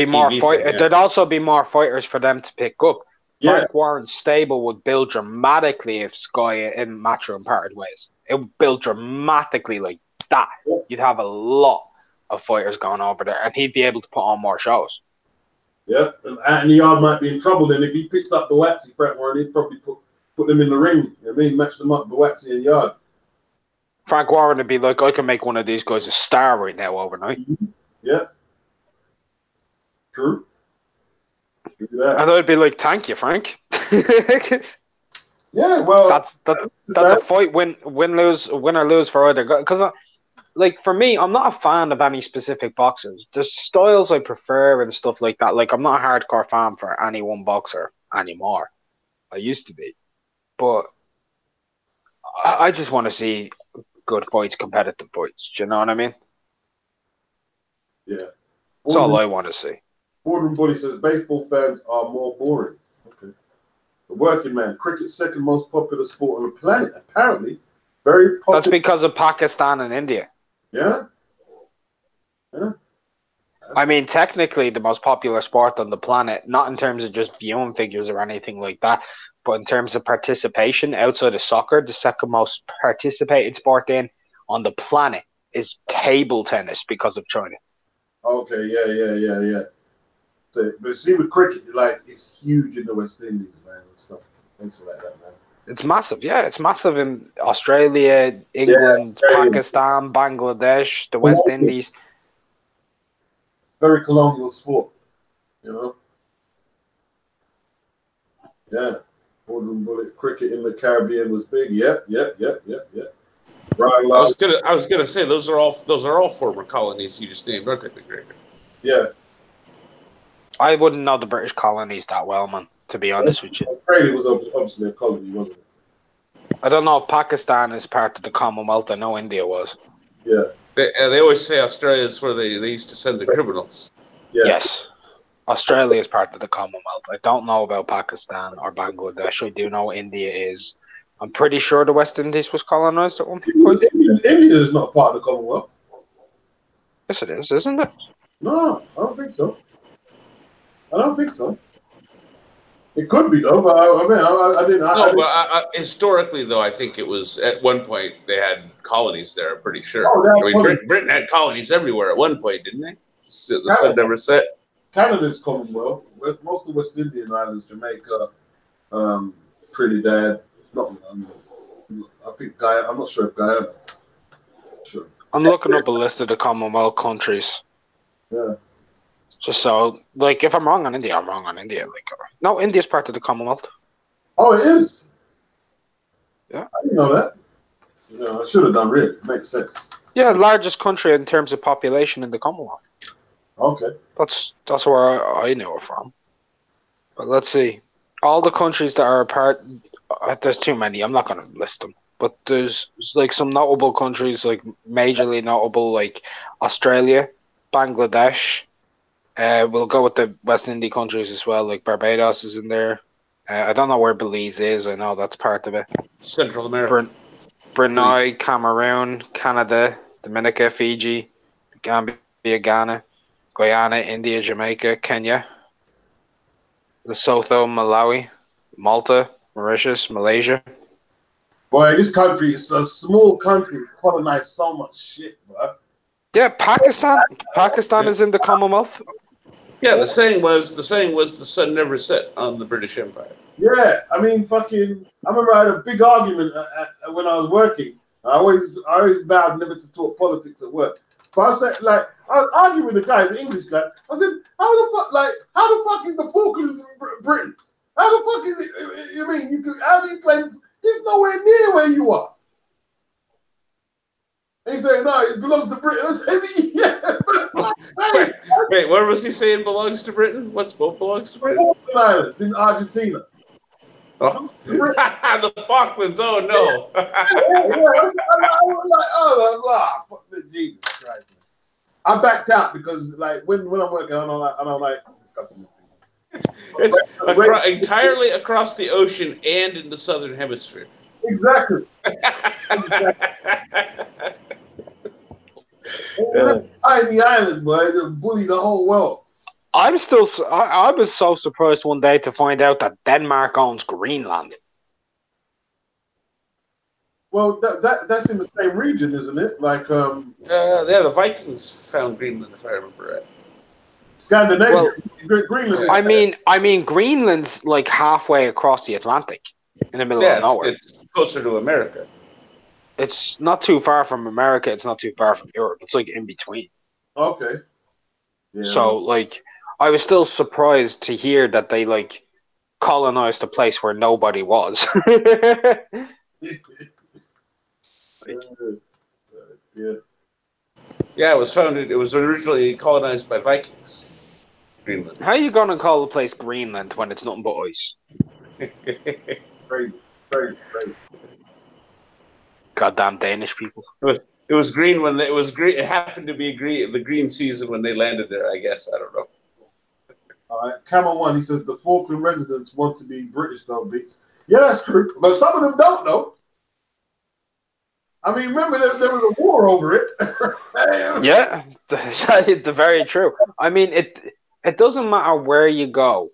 Speaker 6: more There'd also be more fighters for them to pick up.
Speaker 3: Yeah.
Speaker 6: Frank Warren's stable would build dramatically if Sky and Matchroom parted ways. It would build dramatically like that. You'd have a lot of fighters going over there, and he'd be able to put on more shows.
Speaker 3: Yeah, and Anthony Yard might be in trouble then if he picked up the Waxy, Frank Warren. He'd probably put them in the ring. You know what I mean, match them up, the Waxy and Yard.
Speaker 6: Frank Warren would be like, I can make one of these guys a star right now overnight.
Speaker 3: Yeah. True.
Speaker 6: And I'd be like, thank you, Frank.
Speaker 3: Yeah, well,
Speaker 6: that's a fight win or lose for either guy. Because like for me, I'm not a fan of any specific boxers. There's styles I prefer and stuff like that. Like I'm not a hardcore fan for any one boxer anymore. I used to be, but I just want to see good fights, competitive fights. Do you know what I mean?
Speaker 3: Yeah.
Speaker 6: That's all I want to see.
Speaker 3: Boardroom Bully says baseball fans are more boring. Okay. The working man, cricket's second most popular sport on the planet. Apparently, very popular.
Speaker 6: That's because of Pakistan and India.
Speaker 3: Yeah.
Speaker 6: I mean, technically, the most popular sport on the planet, not in terms of just viewing figures or anything like that, but in terms of participation outside of soccer, the second most participated sport on the planet is table tennis because of China.
Speaker 3: Okay, yeah. So, but see, with cricket, like it's huge in the West Indies, man, and stuff, things like that, man.
Speaker 6: It's massive, yeah. It's massive in Australia, England, Pakistan, Bangladesh, the West Indies.
Speaker 3: Very colonial sport, you know. Yeah, Boardroom Bullet cricket in the Caribbean was big. Yep.
Speaker 4: I was gonna say those are all former colonies you just named, aren't they, McGregor?
Speaker 3: Yeah.
Speaker 6: I wouldn't know the British colonies that well, man, to be honest with you.
Speaker 3: Australia was obviously a colony, wasn't it?
Speaker 6: I don't know if Pakistan is part of the Commonwealth. I know India was.
Speaker 3: Yeah.
Speaker 4: They always say Australia is where they used to send the criminals.
Speaker 3: Yeah.
Speaker 6: Yes. Australia is part of the Commonwealth. I don't know about Pakistan or Bangladesh. I do know India is. I'm pretty sure the West Indies was colonized at one point.
Speaker 3: India is not part of the Commonwealth.
Speaker 6: Yes, it is, isn't it?
Speaker 3: No, I don't think so. It could be though, but I didn't.
Speaker 4: Historically, though, I think it was at one point they had colonies there. I'm pretty sure. Britain had colonies everywhere at one point, didn't they? The sun never set.
Speaker 3: Canada's Commonwealth. Most of the West Indian islands, Jamaica, Trinidad. I think Guyana. I'm not sure if Guyana. Sure.
Speaker 6: I'm looking up a list of the Commonwealth countries.
Speaker 3: Yeah.
Speaker 6: Just so, like, if I'm wrong on India, I'm wrong on India. Like, no, India's part of the Commonwealth.
Speaker 3: Oh, it is?
Speaker 6: Yeah.
Speaker 3: I didn't know that. I should have done really. It makes sense.
Speaker 6: Yeah, largest country in terms of population in the Commonwealth.
Speaker 3: Okay.
Speaker 6: That's where I knew it from. But let's see. All the countries that are a part, there's too many. I'm not going to list them. But there's like some notable countries, like majorly notable, like Australia, Bangladesh. We'll go with the West Indian countries as well, like Barbados is in there. I don't know where Belize is. I know that's part of it.
Speaker 4: Central America.
Speaker 6: Brunei, Cameroon, Canada, Dominica, Fiji, Gambia, Ghana, Guyana, India, Jamaica, Kenya, Lesotho, Malawi, Malta, Mauritius, Malaysia.
Speaker 3: Boy, this country is a small country. Colonized so much shit, bro.
Speaker 6: Yeah, Pakistan. Pakistan is in the Commonwealth.
Speaker 4: Yeah, the saying was the sun never set on the British Empire.
Speaker 3: Yeah, I mean, I remember I had a big argument when I was working. I always vowed never to talk politics at work. But I said, I was arguing with the guy, the English guy. I said, how the fuck is the Falklands Britain? How the fuck is it? You mean how do you claim it's nowhere near where you are? And he said, no, it belongs to Britain. I said, yeah.
Speaker 4: Wait, where was he saying belongs to Britain? What belongs to Britain?
Speaker 3: Falkland Islands in Argentina.
Speaker 4: Oh. The Falklands. Oh no.
Speaker 3: I was like, fuck this, Jesus Christ. I backed out because, like, when I'm working, I don't like discussing it.
Speaker 4: It's entirely across the ocean and in the southern hemisphere.
Speaker 3: Exactly. Tiny island, boy, to bully the whole world.
Speaker 6: I was so surprised one day to find out that Denmark owns Greenland.
Speaker 3: Well, that's in the same region, isn't it? Like,
Speaker 4: yeah, the Vikings found Greenland, if I remember right.
Speaker 3: Scandinavia, Greenland.
Speaker 6: I mean, Greenland's like halfway across the Atlantic, in the middle of nowhere.
Speaker 4: It's closer to America.
Speaker 6: It's not too far from America. It's not too far from Europe. It's like in between.
Speaker 3: Okay. Yeah.
Speaker 6: So, like, I was still surprised to hear that they like colonized a place where nobody was.
Speaker 3: Yeah,
Speaker 4: it was founded. It was originally colonized by Vikings. Greenland.
Speaker 6: How are you gonna call the place Greenland when it's nothing but ice?
Speaker 3: Crazy.
Speaker 6: Goddamn Danish people.
Speaker 4: It was green when it was green. It happened to be the green season when they landed there. I guess I don't know.
Speaker 3: All right, Camel One. He says the Falkland residents want to be British, though. Beats. Yeah, that's true, but some of them don't know. I mean, remember there was a war over it.
Speaker 6: Yeah, the very true. I mean, it doesn't matter where you go,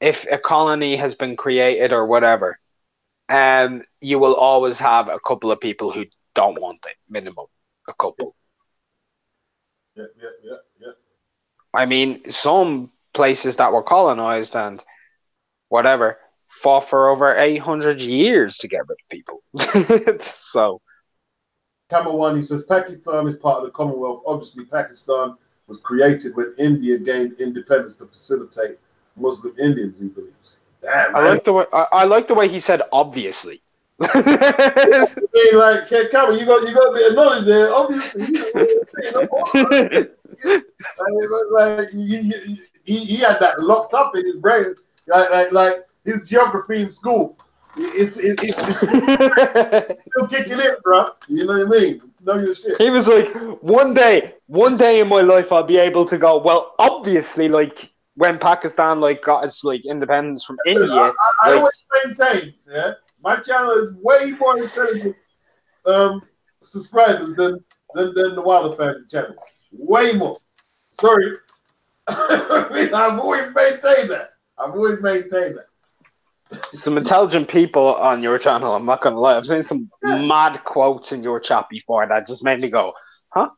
Speaker 6: if a colony has been created or whatever, you will always have a couple of people who don't want it. Minimum, a couple.
Speaker 3: Yeah.
Speaker 6: I mean, some places that were colonized and whatever fought for over 800 years to get rid of people. So.
Speaker 3: Camel One, he says Pakistan is part of the Commonwealth. Obviously, Pakistan was created when India gained independence to facilitate Muslim Indians, he believes. Damn, man.
Speaker 6: I like the way he said obviously.
Speaker 3: I mean, like, Cameron, you got a bit of knowledge there. Obviously, like he had that locked up in his brain, like his geography in school. It's still kicking in, bro. You know what I mean? Know your shit.
Speaker 6: He was like, one day in my life, I'll be able to go. Well, obviously, like when Pakistan like got its like independence from India,
Speaker 3: I
Speaker 6: like,
Speaker 3: always maintain, yeah, my channel is way more intelligent subscribers than the Wilder Family channel. Way more. Sorry. I mean, I've always maintained that.
Speaker 6: some intelligent people on your channel. I'm not gonna lie. I've seen some mad quotes in your chat before that just made me go, huh?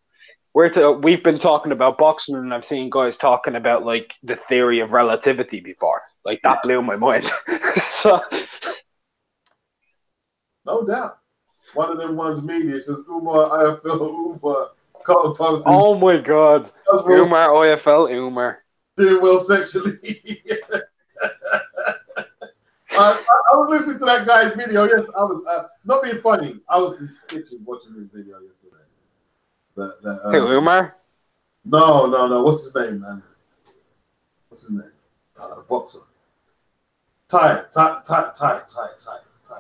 Speaker 6: We've been talking about boxing, and I've seen guys talking about like the theory of relativity before. Like that blew my mind. So,
Speaker 3: no doubt. One of them ones media says Umar IFL Umar Carl Thompson.
Speaker 6: Oh my god. Umar IFL Umar.
Speaker 3: Doing well sexually. I was listening to that guy's video. Yes, I was not being funny. I was in stitches watching his video yesterday.
Speaker 6: Who, Umar?
Speaker 3: No. What's his name, man? What's his name? The boxer. Ty.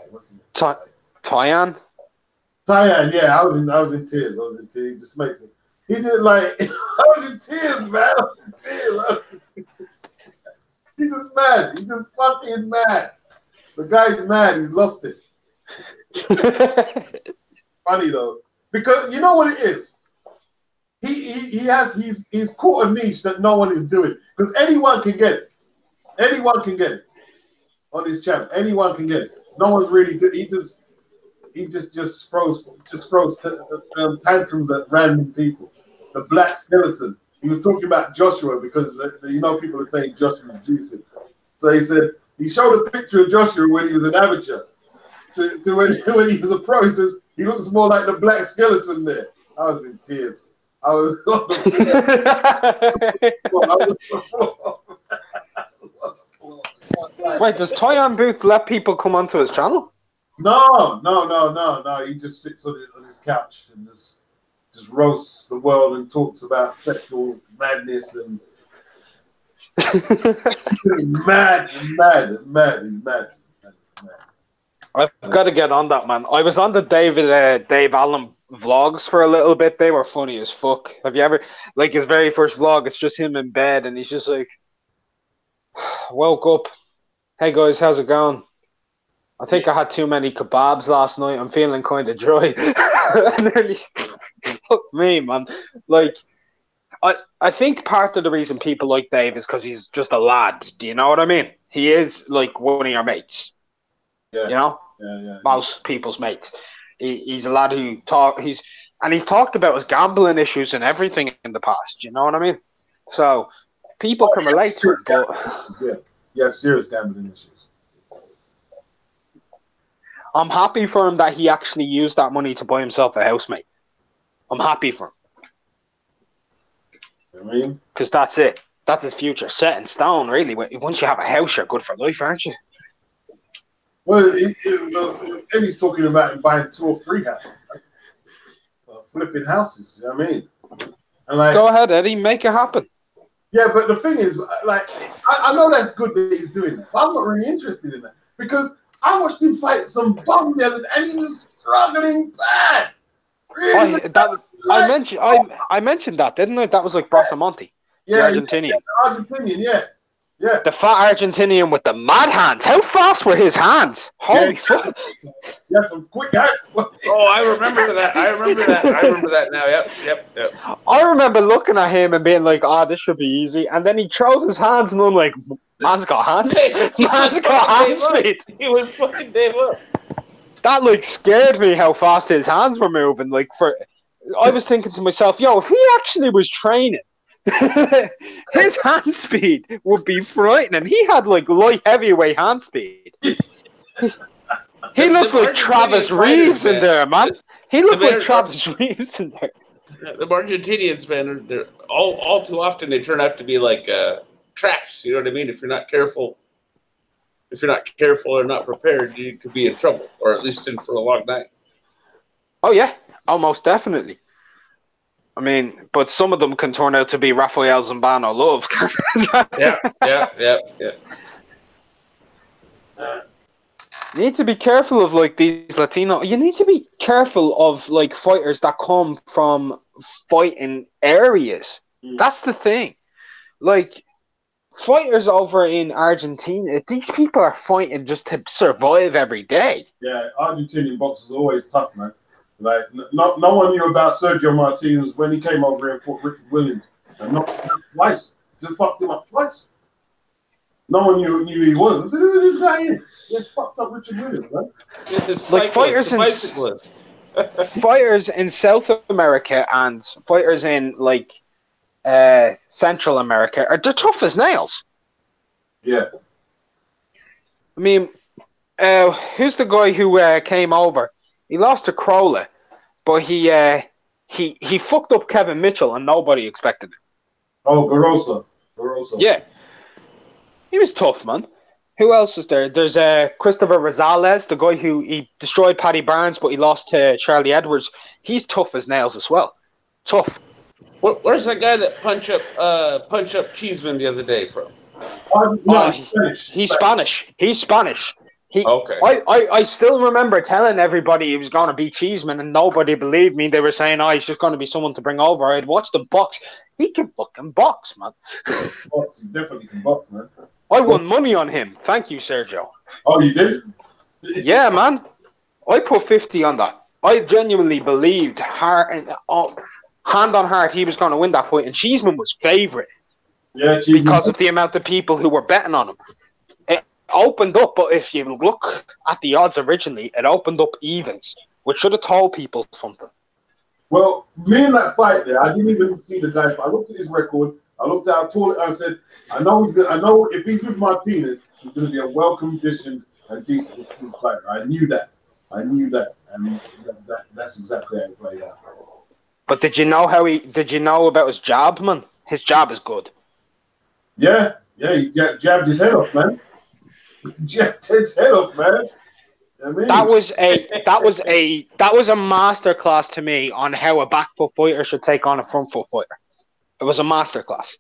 Speaker 3: What's his name?
Speaker 6: Tyan?
Speaker 3: Tyan, yeah. I was in tears. He just makes it. He did like I was in tears, man. He's just mad. He's just fucking mad. The guy's mad. He's lost it. Funny though, because you know what it is. He's caught a niche that no one is doing, because anyone can get it. Anyone can get it on his channel. Anyone can get it. No one's really good. He just throws tantrums at random people. The black skeleton. He was talking about Joshua because people are saying Joshua is juicing. So he said he showed a picture of Joshua when he was an amateur to when he was a pro. He says he looks more like the black skeleton there. I was in tears. I was on the floor.
Speaker 6: Wait, does Tyan Booth let people come onto his channel?
Speaker 3: No. He just sits on his couch and just roasts the world and talks about sexual madness and mad. He's mad.
Speaker 6: I've got to get on that, man. I was on the Dave Allen vlogs for a little bit. They were funny as fuck. Have you ever, like his very first vlog, it's just him in bed and he's just like, woke up. Hey guys, how's it going? I think I had too many kebabs last night. I'm feeling kind of dry. Fuck me, man. Like, I think part of the reason people like Dave is because he's just a lad. Do you know what I mean? He is like one of your mates.
Speaker 3: Yeah.
Speaker 6: You know?
Speaker 3: Yeah.
Speaker 6: Most people's mates. He's a lad who he's talked about his gambling issues and everything in the past. You know what I mean? So people can relate to it, but
Speaker 3: serious gambling issues.
Speaker 6: I'm happy for him that he actually used that money to buy himself a housemate. I'm happy for him.
Speaker 3: You know what I mean?
Speaker 6: Because that's it. That's his future, set in stone, really. Once you have a house, you're good for life, aren't you?
Speaker 3: Well, Eddie's talking about him buying 2 or 3 houses. Right? Flipping houses, you know what I mean? And like,
Speaker 6: go ahead, Eddie, make it happen.
Speaker 3: Yeah, but the thing is, like, I know that's good that he's doing that, but I'm not really interested in that. Because I watched him fight some bum the other day, and he was struggling bad. Really
Speaker 6: I mentioned that, didn't I? That was like Brasamonte, the Argentinian.
Speaker 3: Yeah.
Speaker 6: The fat Argentinian with the mad hands. How fast were his hands? Holy fuck.
Speaker 3: Yeah, some quick hands.
Speaker 4: Oh, I remember that now. Yep.
Speaker 6: I remember looking at him and being like, this should be easy. And then he throws his hands and I'm like, man's got hands. Man's got hand speed.
Speaker 4: He was fucking Dave up.
Speaker 6: That like scared me how fast his hands were moving. I was thinking to myself, if he actually was training, his hand speed would be frightening. He had like light heavyweight hand speed. He looked like Travis Reeves in there, man. He looked like Travis Reeves in there.
Speaker 4: The Argentinians, man, they're all too often they turn out to be like traps. You know what I mean? If you're not careful. if you're not careful or not prepared, you could be in trouble, or at least in for a long night.
Speaker 6: Oh yeah, almost definitely. I mean, but some of them can turn out to be Rafael Zambano love.
Speaker 4: Yeah.
Speaker 6: You need to be careful of like these Latino. You need to be careful of like fighters that come from fighting areas. That's the thing. Like fighters over in Argentina, these people are fighting just to survive every day.
Speaker 3: Yeah, Argentinian boxers are always tough, man. Like no one knew about Sergio Martinez when he came over here and fought Richard Williams and knocked him out twice. Just fucked him up twice. No one knew who he was. I said, who is this guy here? Yeah, fucked up Richard Williams, man.
Speaker 6: Like fighters in South America and fighters in like Central America are they're tough as nails.
Speaker 3: Yeah.
Speaker 6: I mean, who's the guy who came over? He lost to Crowley, but he fucked up Kevin Mitchell and nobody expected it.
Speaker 3: Oh, Barossa.
Speaker 6: Yeah. He was tough, man. Who else is there? There's Christopher Rosales, the guy who he destroyed Paddy Barnes, but he lost to Charlie Edwards. He's tough as nails as well. Tough.
Speaker 4: Where's that guy that punched up Cheeseman the other day from?
Speaker 3: No,
Speaker 6: he's Spanish. He's Spanish.
Speaker 4: Okay.
Speaker 6: I still remember telling everybody he was going to be Cheeseman, and nobody believed me. They were saying, "Oh, he's just going to be someone to bring over." I'd watched him box. He can fucking box, man.
Speaker 3: He definitely can box, man.
Speaker 6: I won money on him. Thank you, Sergio.
Speaker 3: Oh, you did?
Speaker 6: Yeah, man. I put 50 on that. I genuinely believed hand on heart he was going to win that fight, and Cheeseman was favourite.
Speaker 3: Yeah, Cheeseman.
Speaker 6: Because of the amount of people who were betting on him. It opened up, but if you look at the odds originally, it opened up evens, which should have told people something.
Speaker 3: Well, me in that fight there, I didn't even see the guy. I looked at his record. I looked at how tall it. I said, I know if he's with Martinez, he's going to be a well-conditioned and decent fighter. I knew that, and that's exactly how it played out.
Speaker 6: But did you know about his jab, man? His jab is good.
Speaker 3: Yeah, he jabbed his head off, man. Jabbed his head off, man. I mean,
Speaker 6: that was a masterclass to me on how a back foot fighter should take on a front foot fighter. It was a masterclass.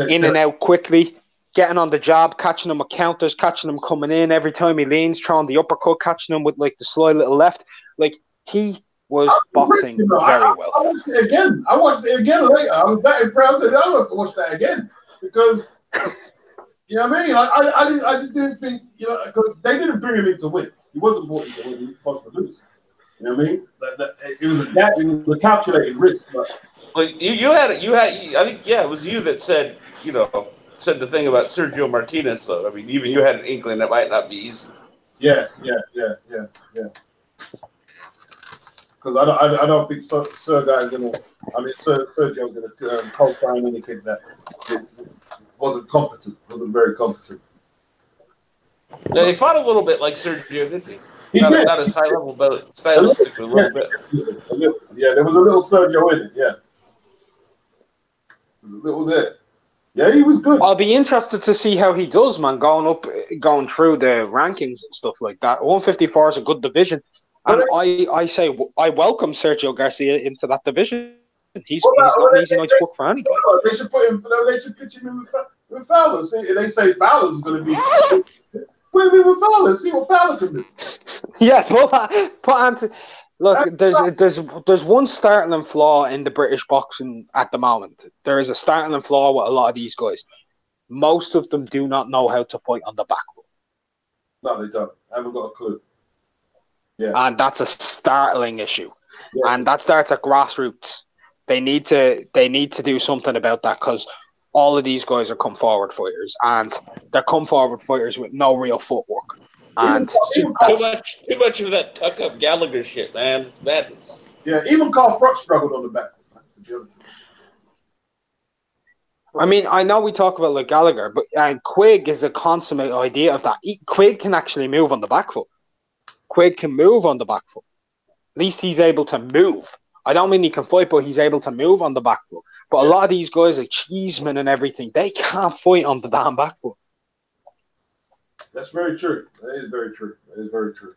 Speaker 6: In and out quickly, getting on the jab, catching him with counters, catching him coming in every time he leans, throwing the uppercut, catching him with like the sly little left. Like he was boxing very well.
Speaker 3: I watched it again. Later. I was that impressed. I said, I don't have to watch that again because you know what I mean. I just didn't think because they didn't bring him in to win. He wasn't brought in to win. He was supposed to lose. You know what I mean? It was a calculated risk. But
Speaker 4: you had. I think it was you that said the thing about Sergio Martinez. Though I mean, even you had an inkling that might not be easy.
Speaker 3: Yeah. Because I don't think Sergio's gonna co-sign anything that wasn't wasn't very competent.
Speaker 4: Yeah, he fought a little bit like Sergio, didn't he?
Speaker 3: He did.
Speaker 4: Not as high level, but stylistically a little bit.
Speaker 3: Yeah, there was a little Sergio in it. Yeah, there was a little there. Yeah, he was good.
Speaker 6: I'll be interested to see how he does, man, going through the rankings and stuff like that. 154 is a good division. And I say I welcome Sergio Garcia into that division. He's not an easy night's work for anybody.
Speaker 3: They should put him. They should pitch him in with Fowler. See, they say Fowler's is going to be. Put him in with Fowler. See what Fowler can do.
Speaker 6: Yeah, put Anthony. Look, there's one startling flaw in the British boxing at the moment. There is a startling flaw with a lot of these guys. Most of them do not know how to fight on the back foot.
Speaker 3: No, they don't. I haven't got a clue. Yeah.
Speaker 6: And that's a startling issue.
Speaker 3: Yeah.
Speaker 6: And that starts at grassroots. They need to do something about that because all of these guys are come forward fighters and they're come forward fighters with no real footwork. And
Speaker 4: too much of that tuck up Gallagher shit, man. It's madness.
Speaker 3: Yeah, even Carl Froch struggled on the back foot.
Speaker 6: I mean, I know we talk about like Gallagher, but Quigg is a consummate idea of that. Quigg can actually move on the back foot. Quigg can move on the back foot. At least he's able to move. I don't mean he can fight, but he's able to move on the back foot. But a lot of these guys like Cheeseman and everything, they can't fight on the damn back foot.
Speaker 3: That's very true. That is very true. That is very true.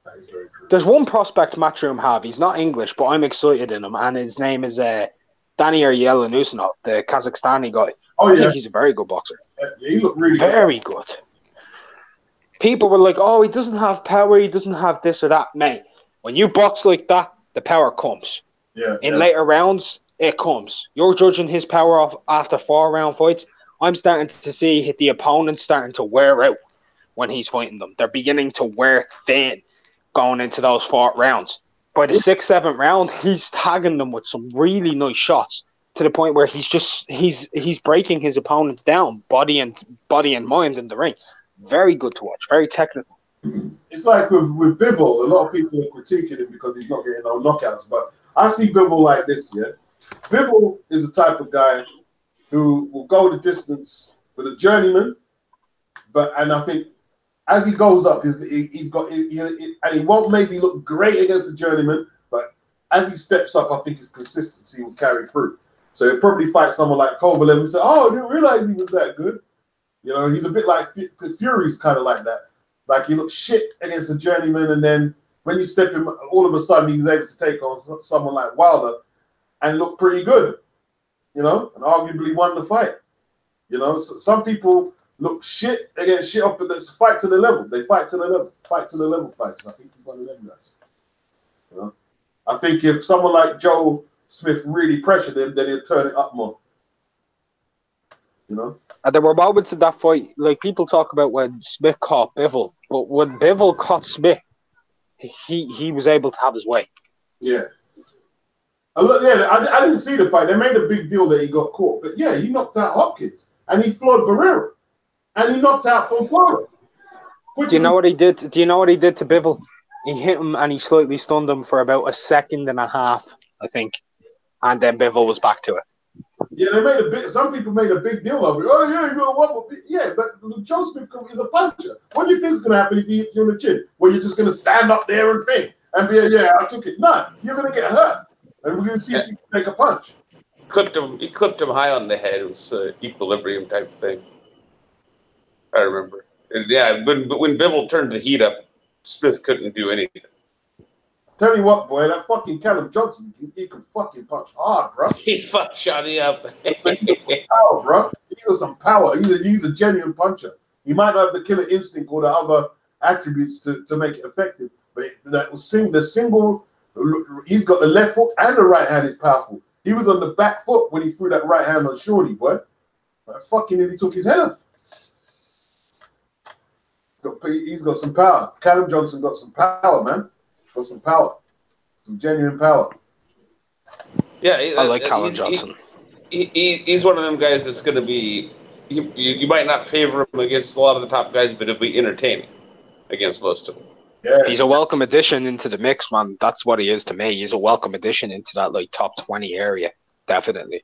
Speaker 3: That is very true.
Speaker 6: There's one prospect Matchroom have. He's not English, but I'm excited in him, and his name is Danny Yelenussinov, the Kazakhstani guy.
Speaker 3: Oh,
Speaker 6: I
Speaker 3: yeah.
Speaker 6: think he's a very good boxer.
Speaker 3: Yeah, he looked really
Speaker 6: Very good. People were like, oh, he doesn't have power, he doesn't have this or that. Mate, when you box like that, the power comes.
Speaker 3: Yeah.
Speaker 6: In later rounds, it comes. You're judging his power off after 4-round fights. I'm starting to see the opponent starting to wear out when he's fighting them. They're beginning to wear thin going into those 4 rounds. By the 6th, 7th round, he's tagging them with some really nice shots to the point where he's breaking his opponents down, body and mind in the ring. Very good to watch. Very technical.
Speaker 3: It's like with Bivol, a lot of people are critiquing him because he's not getting no knockouts. But I see Bivol like this, yeah. Bivol is the type of guy who will go the distance with a journeyman, and I think as he goes up, he's got and he won't maybe look great against the journeyman, but as he steps up, I think his consistency will carry through. So he'll probably fight someone like Kovalev and say, "Oh, I didn't realize he was that good." You know, he's a bit like Fury's kind of like that. Like he looks shit against the journeyman, and then when you step him, all of a sudden he's able to take on someone like Wilder and look pretty good. You know, and arguably won the fight. You know, so some people look shit against shit up, but it's fight to the level. They fight to the level, fights. I think he's one of them guys. You know, I think if someone like Joe Smith really pressured him, then he'll turn it up more. You know,
Speaker 6: and there were moments in that fight, like people talk about when Smith caught Bivol, but when Bivol caught Smith, he was able to have his way.
Speaker 3: Yeah. I didn't see the fight. They made a big deal that he got caught, but yeah, he knocked out Hopkins and he floored Barrera and he knocked out Fonfara.
Speaker 6: Do you know what he did? Do you know what he did to Bivol? He hit him and he slightly stunned him for about 1.5 seconds, I think, and then Bivol was back to it.
Speaker 3: Yeah, some people made a big deal of it. Oh yeah, you got one. Yeah, but Joe Smith is a puncher. What do you think is going to happen if he hits you on the chin? Well, you're just going to stand up there and think and be I took it. No, you're going to get hurt. And we're going to see if you can take a punch.
Speaker 4: He clipped him high on the head. It was an equilibrium type thing. I remember. And yeah, when Bivol turned the heat up, Smith couldn't do anything.
Speaker 3: Tell you what, boy, that fucking Callum Johnson, he can fucking punch hard, bro.
Speaker 4: He fucked Johnny up.
Speaker 3: Power, bro. He's got some power. He's a genuine puncher. He might not have the killer instinct or the other attributes to make it effective, but he's got the left hook and the right hand is powerful. He was on the back foot when he threw that right hand on Shorty, boy. That fucking nearly took his head off. He's got some power. Callum Johnson got some power, man. Got some power. Some genuine power.
Speaker 4: Yeah,
Speaker 6: I like Callum Johnson.
Speaker 4: He's one of them guys that's going to be... You might not favor him against a lot of the top guys, but it'll be entertaining against most of them.
Speaker 3: Yeah.
Speaker 6: He's a welcome addition into the mix, man. That's what he is to me. He's a welcome addition into that like top 20 area, definitely.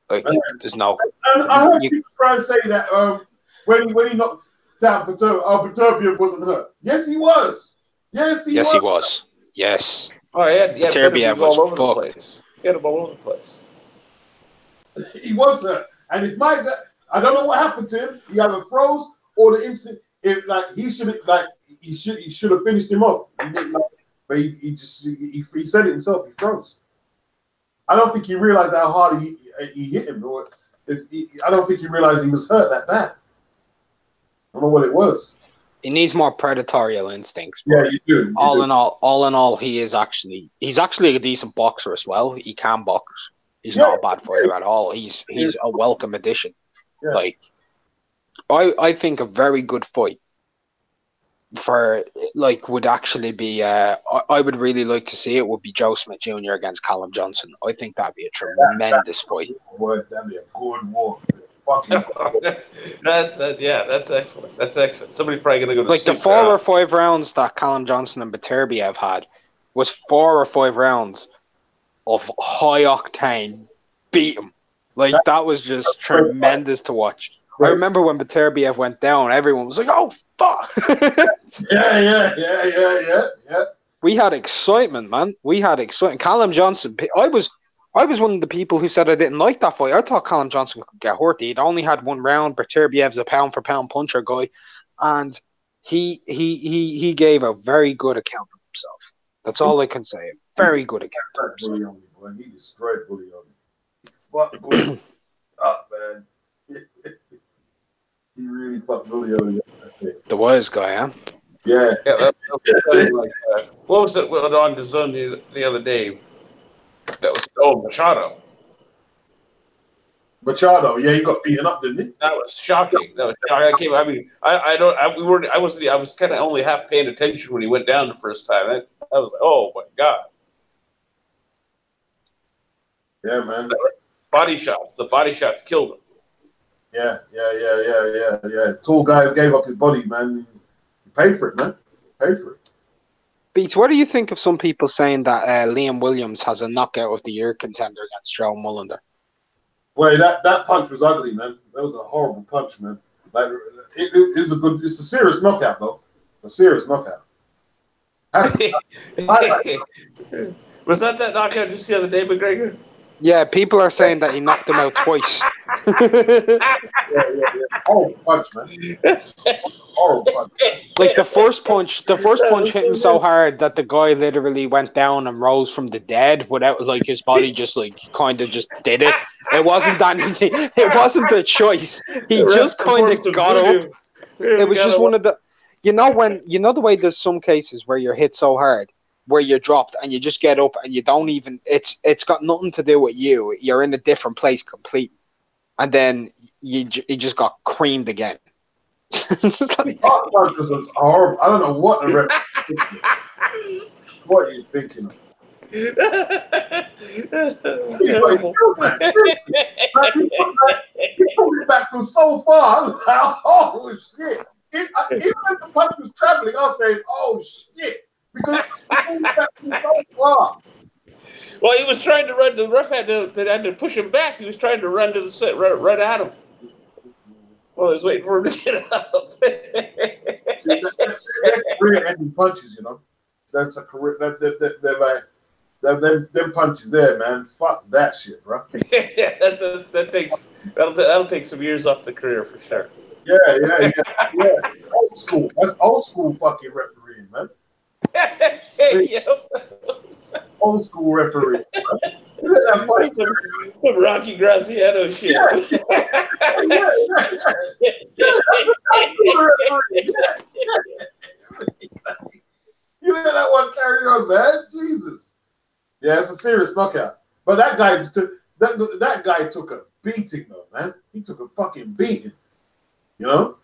Speaker 6: Like, there's no.
Speaker 3: And I heard people try and say that when he knocked down Peterbiev wasn't hurt. Yes, he was. Yes, he was.
Speaker 6: Yes.
Speaker 4: Oh, yeah.
Speaker 6: Peterbiev was
Speaker 4: all over
Speaker 6: fucked.
Speaker 4: the place. He had him all over the place.
Speaker 3: He was hurt, and if Mike, I don't know what happened to him. He either froze or the instant. If he should have finished him off. He didn't, but he said it himself. He froze. I don't think he realized how hard he hit him. Or I don't think he realized he was hurt that bad. I don't know what it was.
Speaker 6: He needs more predatorial instincts.
Speaker 3: Yeah, you do.
Speaker 6: All in all, he's actually a decent boxer as well. He can box. He's not a bad fighter at all. He's a welcome addition.
Speaker 3: Yeah.
Speaker 6: Like, I think a very good fight for would actually be I would really like to see it would be Joe Smith Jr. against Callum Johnson. I think that'd be a tremendous fight.
Speaker 3: That'd be a good war.
Speaker 4: That's excellent. That's excellent. Somebody probably gonna go to
Speaker 6: like the 4 or 5 rounds that Callum Johnson and Beterbiev had was 4 or 5 rounds of high octane beat him. Like that was just tremendous to watch. I remember when Beterbiev went down, everyone was like, "Oh fuck!"
Speaker 3: Yeah.
Speaker 6: We had excitement, man. We had excitement. Callum Johnson. I I was one of the people who said I didn't like that fight. I thought Callum Johnson could get hurt. He'd only had one round. Berterbiev's a pound for pound puncher guy, and he gave a very good account of himself. That's all I can say. A very good account of himself.
Speaker 3: Bully on me, boy. He destroyed Bully on me. Fuck Bully up, man. He really fucked Bully on me.
Speaker 6: The wise guy, huh?
Speaker 3: Yeah.
Speaker 4: that was like, what was it on the zone the other day? That was Machado.
Speaker 3: Machado, yeah, he got beaten up, didn't he?
Speaker 4: That was shocking. I was kind of only half paying attention when he went down the first time. I was like, oh my god.
Speaker 3: Yeah, man.
Speaker 4: The body shots killed him.
Speaker 3: Yeah. Tall guy gave up his body, man. He paid for it, man. Paid for it.
Speaker 6: Beats, what do you think of some people saying that Liam Williams has a knockout of the year contender against Joe Mullender?
Speaker 3: Well, that punch was ugly, man. That was a horrible punch, man. Like it's a serious knockout, though. It's a serious knockout.
Speaker 4: Was that knockout just the other day, McGregor?
Speaker 6: Yeah, people are saying that he knocked him out twice.
Speaker 3: Yeah. Horrible punch, man. Horrible punch.
Speaker 6: Like the first punch hit him so hard that the guy literally went down and rose from the dead without like his body just like kind of just did it. It wasn't anything. It wasn't a choice. He just kind of got up. It was just one of the, the way there's some cases where you're hit so hard, where you're dropped and you just get up and you don't even. It's got nothing to do with you. You're in a different place completely, and then you just got creamed again.
Speaker 3: Punch was horrible. I don't know what the what are you thinking of? He pulled it back from so far. I was like, oh shit! Even if the punch was traveling, I was saying, oh shit, because he pulled it back from so far.
Speaker 4: Well, he was trying to run. The ref had to push him back. He was trying to run to the set, right at him. Well, I was waiting for him to get up.
Speaker 3: They're career-ending punches, you know. That's a career. They're like them punches there, man. Fuck that shit, bro.
Speaker 4: Yeah, that'll take some years off the career for sure.
Speaker 3: Yeah. Old school. That's old school fucking refereeing, man. Old school refereeing.
Speaker 4: Some Rocky Graziano shit.
Speaker 3: You let that one carry on, man. Jesus. Yeah, it's a serious knockout. But that guy took a beating, though, man. He took a fucking beating. You know?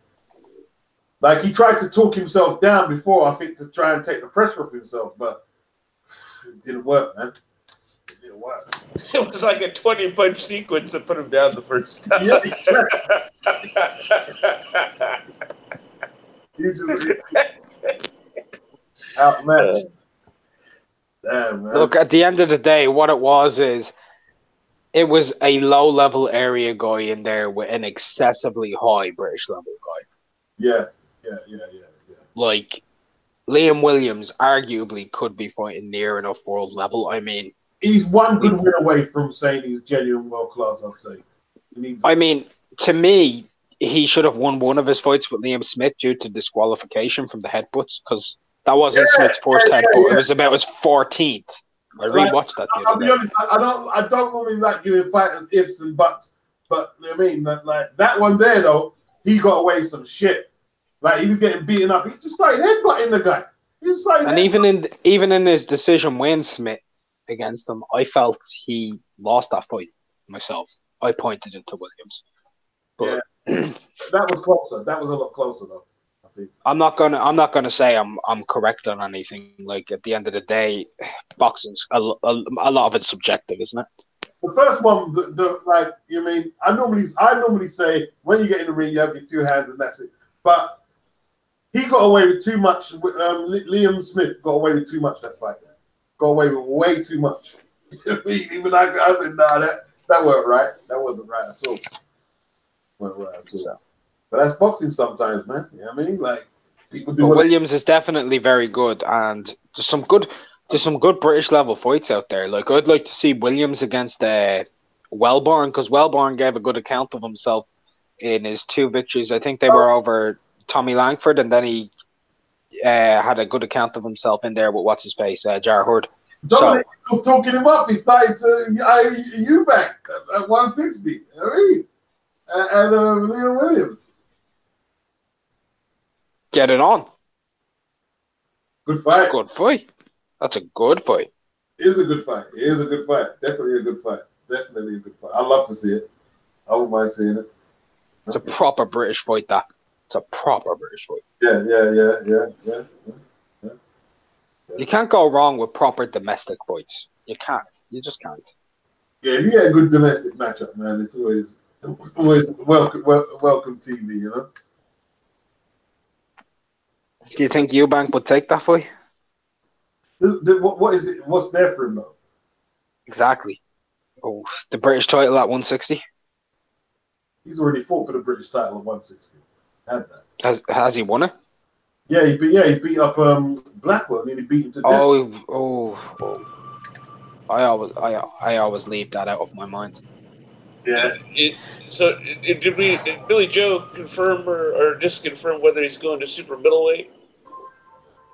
Speaker 3: Like, he tried to talk himself down before, I think, to try and take the pressure off himself, but it didn't work, man. It didn't work.
Speaker 4: It was like a 20-punch sequence that put him down the first time.
Speaker 3: Yeah. You just outmatched. Damn, man.
Speaker 6: Look, at the end of the day, what it was is it was a low-level area guy in there with an excessively high British level guy.
Speaker 3: Yeah.
Speaker 6: Like, Liam Williams arguably could be fighting near enough world level. I mean,
Speaker 3: he's one good win away from saying he's genuine world class, I'd say.
Speaker 6: I mean, to me, he should have won one of his fights with Liam Smith due to disqualification from the headbutts, because that wasn't Smith's first headbutt. It was about his 14th. I rewatched that the
Speaker 3: I'll
Speaker 6: other
Speaker 3: be
Speaker 6: day.
Speaker 3: honest, I don't normally like giving fighters ifs and buts, but I mean, like that one there though, he got away with some shit. Like he was getting beaten up. He just started headbutting the guy. And
Speaker 6: even in his decision win, Smith against him, I felt he lost that fight myself. I pointed it to Williams. But
Speaker 3: that was closer. That was a lot closer though. I think. I'm
Speaker 6: not gonna say I'm correct on anything. Like at the end of the day, boxing's a lot of it's subjective, isn't it?
Speaker 3: The first one, I normally say when you get in the ring, you have your two hands and that's it. But he got away with too much. Liam Smith got away with too much that fight. Got away with way too much. Even I said, nah, that wasn't right. That wasn't right at all. But that's boxing sometimes, man. You know what I mean? Like people do.
Speaker 6: Williams is definitely very good, and there's some There's some good British level fights out there. Like I'd like to see Williams against Wellborn, because Wellborn gave a good account of himself in his 2 victories. I think they were over Tommy Langford, and then he had a good account of himself in there with what's his face, Jar Hood.
Speaker 3: Dominic was talking him up. He started to Eubank at 160. I mean, and Leon Williams.
Speaker 6: Get it on.
Speaker 3: Good fight.
Speaker 6: Good fight. That's a good fight.
Speaker 3: It is a good fight. It is a good fight. Definitely a good fight. Definitely a good fight. I'd love to see it. I wouldn't mind seeing it.
Speaker 6: It's a proper British fight, that. It's a proper British fight.
Speaker 3: Yeah.
Speaker 6: You can't go wrong with proper domestic fights. You can't. You just can't.
Speaker 3: Yeah, if you get a good domestic matchup, man, it's always welcome TV, you know?
Speaker 6: Do you think Eubank would take that fight?
Speaker 3: What is it? What's there for him, though?
Speaker 6: Exactly. Oh, the British title at 160?
Speaker 3: He's already fought for the British title at 160. Had that.
Speaker 6: Has he won it?
Speaker 3: Yeah, he beat up Blackwell, and he beat him to death.
Speaker 6: I always leave that out of my mind.
Speaker 3: Yeah.
Speaker 4: Did Billy Joe confirm or disconfirm whether he's going to super middleweight?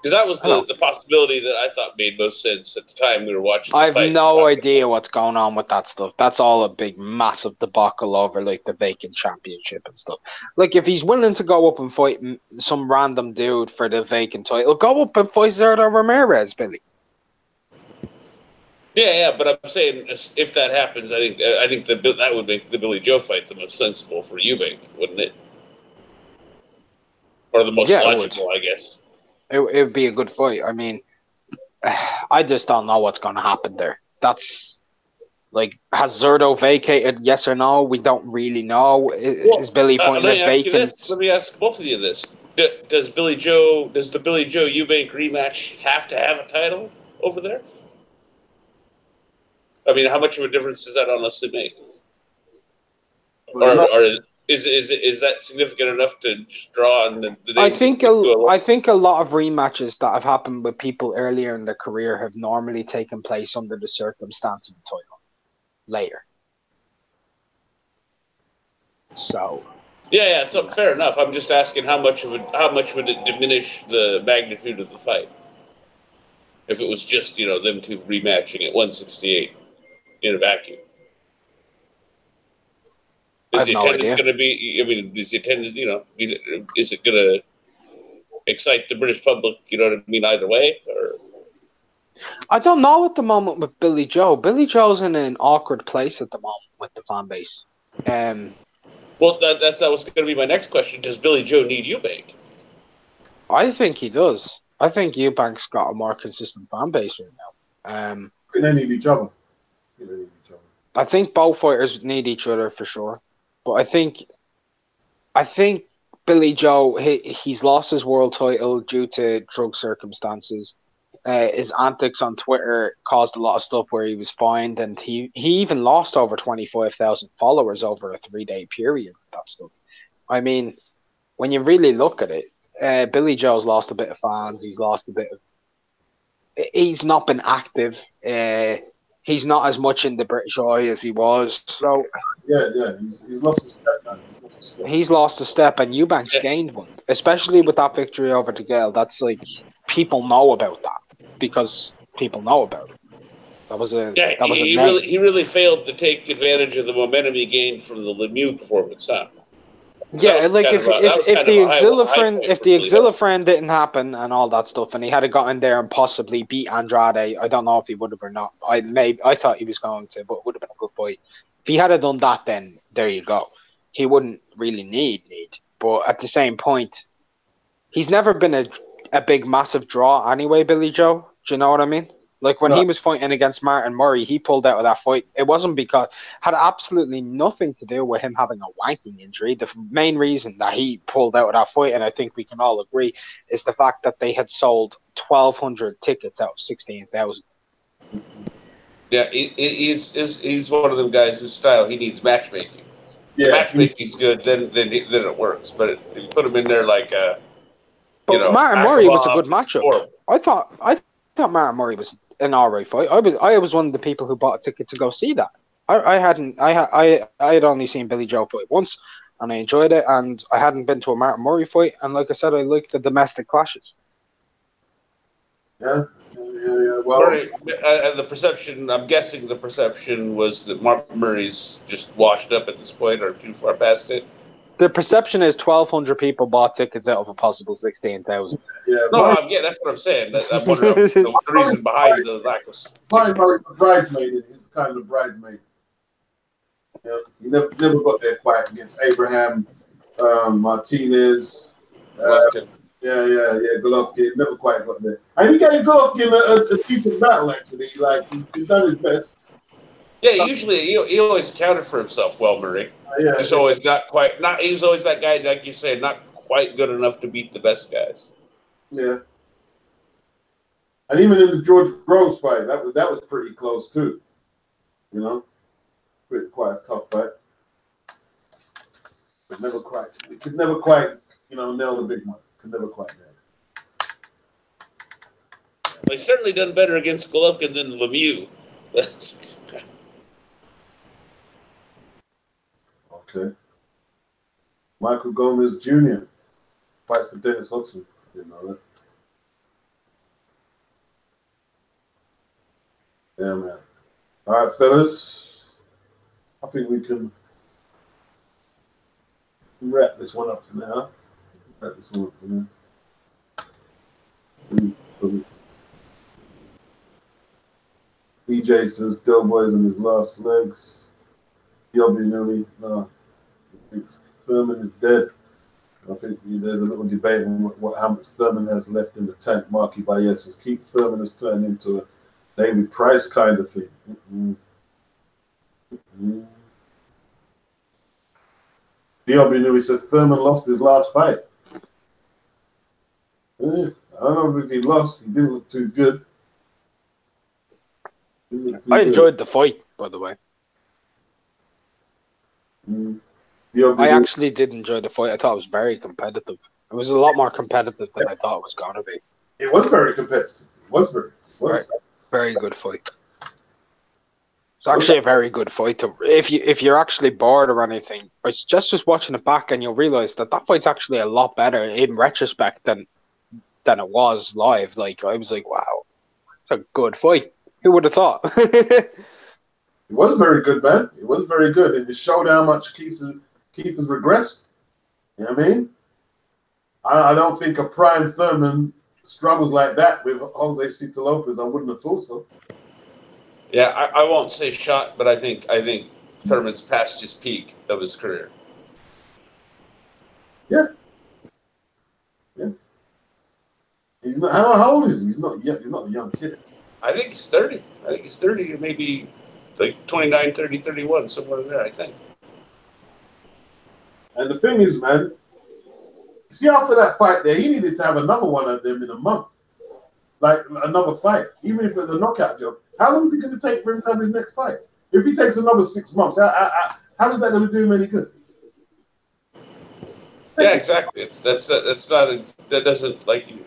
Speaker 4: Because that was the possibility that I thought made most sense at the time we were watching the
Speaker 6: I have
Speaker 4: fight.
Speaker 6: no idea what's going on with that stuff. That's all a big, massive debacle over like the vacant championship and stuff. Like, if he's willing to go up and fight some random dude for the vacant title, go up and fight Zerto Ramirez, Billy.
Speaker 4: Yeah, but I'm saying if that happens, I think that would make the Billy Joe fight the most sensible for Eubank, wouldn't it? Or the most logical, I guess.
Speaker 6: It would be a good fight. I mean, I just don't know what's going to happen there. That's like, has Zerto vacated? Yes or no? We don't really know. Is Billy fighting a vacant?
Speaker 4: Let me ask both of you this: Does the Billy Joe Eubank rematch have to have a title over there? I mean, how much of a difference does that honestly make? Or is that significant enough to just draw on the names?
Speaker 6: I think a lot of rematches that have happened with people earlier in their career have normally taken place under the circumstance of the title later. So
Speaker 4: so fair enough. I'm just asking how much would it diminish the magnitude of the fight if it was just them two rematching at 168 in a vacuum? Is the attendance going to be? I mean, is the attendance? Is it going to excite the British public? You know what I mean? Either way, or
Speaker 6: I don't know at the moment with Billy Joe. Billy Joe's in an awkward place at the moment with the fan base.
Speaker 4: Well, that was going to be my next question. Does Billy Joe need Eubank?
Speaker 6: I think he does. I think Eubank's got a more consistent fan base right now.
Speaker 3: They need each other.
Speaker 6: I think both fighters need each other for sure. But I think Billy Joe, he's lost his world title due to drug circumstances. His antics on Twitter caused a lot of stuff where he was fined, and he even lost over 25,000 followers over a 3-day period. That stuff. I mean, when you really look at it, Billy Joe's lost a bit of fans. He's lost a bit of. He's not been active. He's not as much in the British eye as he was. So
Speaker 3: he's lost a step, man.
Speaker 6: He's lost a step, and Eubank's gained one, especially with that victory over De Gale. That's like, people know about that because people know about it.
Speaker 4: He really failed to take advantage of the momentum he gained from the Lemieux performance, huh?
Speaker 6: Yeah, like if the Exilifren didn't happen and all that stuff, and he had got in there and possibly beat Andrade, I don't know if he would have or not. I thought he was going to, but it would have been a good fight. If he had done that, then there you go. He wouldn't really need. But at the same point, he's never been a big, massive draw anyway, Billy Joe. Do you know what I mean? Like, when he was fighting against Martin Murray, he pulled out of that fight. It wasn't because... had absolutely nothing to do with him having a wanking injury. The main reason that he pulled out of that fight, and I think we can all agree, is the fact that they had sold 1,200 tickets out of 16,000.
Speaker 4: Yeah, he's one of them guys whose style, he needs matchmaking.
Speaker 3: Yeah,
Speaker 4: the matchmaking's good, then it works. But if you put him in there like
Speaker 6: Martin Murray was a good matchup. I thought Martin Murray was an alright fight. I was one of the people who bought a ticket to go see that. I had only seen Billy Joe fight once, and I enjoyed it. And I hadn't been to a Martin Murray fight, and like I said, I like the domestic clashes.
Speaker 3: Yeah. Well,
Speaker 4: Murray, the perception, I'm guessing the perception was that Mark Murray's just washed up at this point or too far past it.
Speaker 6: The perception is 1,200 people bought tickets out of a possible 16,000.
Speaker 3: yeah.
Speaker 4: No, that's what I'm saying. I'm wondering the reason behind the lack of
Speaker 3: Martin
Speaker 4: tickets.
Speaker 3: Murray's the bridesmaid. He's kind of the bridesmaid. You know, he never got there quite against Abraham, Martinez. Golovkin never quite got there. And he gave Golovkin a decent battle, actually. Like, he's done his best.
Speaker 4: Yeah, usually he always accounted for himself well, Murray. He's always he was always that guy, like you said, not quite good enough to beat the best guys.
Speaker 3: Yeah. And even in the George Groves fight, that was pretty close too. You know? Quite a tough fight. But it could never quite, nail the big one. Could never quite nail it.
Speaker 4: Well, he's certainly done better against Golovkin than Lemieux.
Speaker 3: Okay. Michael Gomez Jr. fight for Dennis Hudson. Didn't know that. Yeah, man. All right, fellas. I think we can wrap this one up for now. EJ says Del Boy's in his last legs. Diobby Newey, no. I think Thurman is dead. I think there's a little debate on how much Thurman has left in the tank. Marky Baez says Keith Thurman has turned into a David Price kind of thing. Diobby Newey says Thurman lost his last fight. I don't know if he lost. He didn't look too good.
Speaker 6: I enjoyed the fight, by the way. I actually did enjoy the fight. I thought it was very competitive. It was a lot more competitive than I thought it was going to be.
Speaker 3: It was very competitive. It was
Speaker 6: very good fight. It's actually a very good fight. If you're actually bored or anything, it's just watching it back and you'll realize that fight's actually a lot better in retrospect than it was live. Like, I was like, wow, it's a good fight. Who would have thought?
Speaker 3: It was very good, man. It was very good. And it showed how much Keith has regressed. You know what I mean? I don't think a prime Thurman struggles like that with Jose Cita Lopez. I wouldn't have thought so.
Speaker 4: Yeah, I won't say shot, but I think Thurman's past his peak of his career.
Speaker 3: Yeah. He's not. How old is he? He's not a young kid.
Speaker 4: I think he's 30. I think he's 30 or maybe like 29, 30, 31, somewhere in there, I think.
Speaker 3: And the thing is, man, see, after that fight there, he needed to have another one of them in a month. Like, another fight. Even if it's a knockout job. How long is it going to take for him to have his next fight? If he takes another 6 months, how is that going to do him any good?
Speaker 4: Yeah, exactly. That doesn't, like you're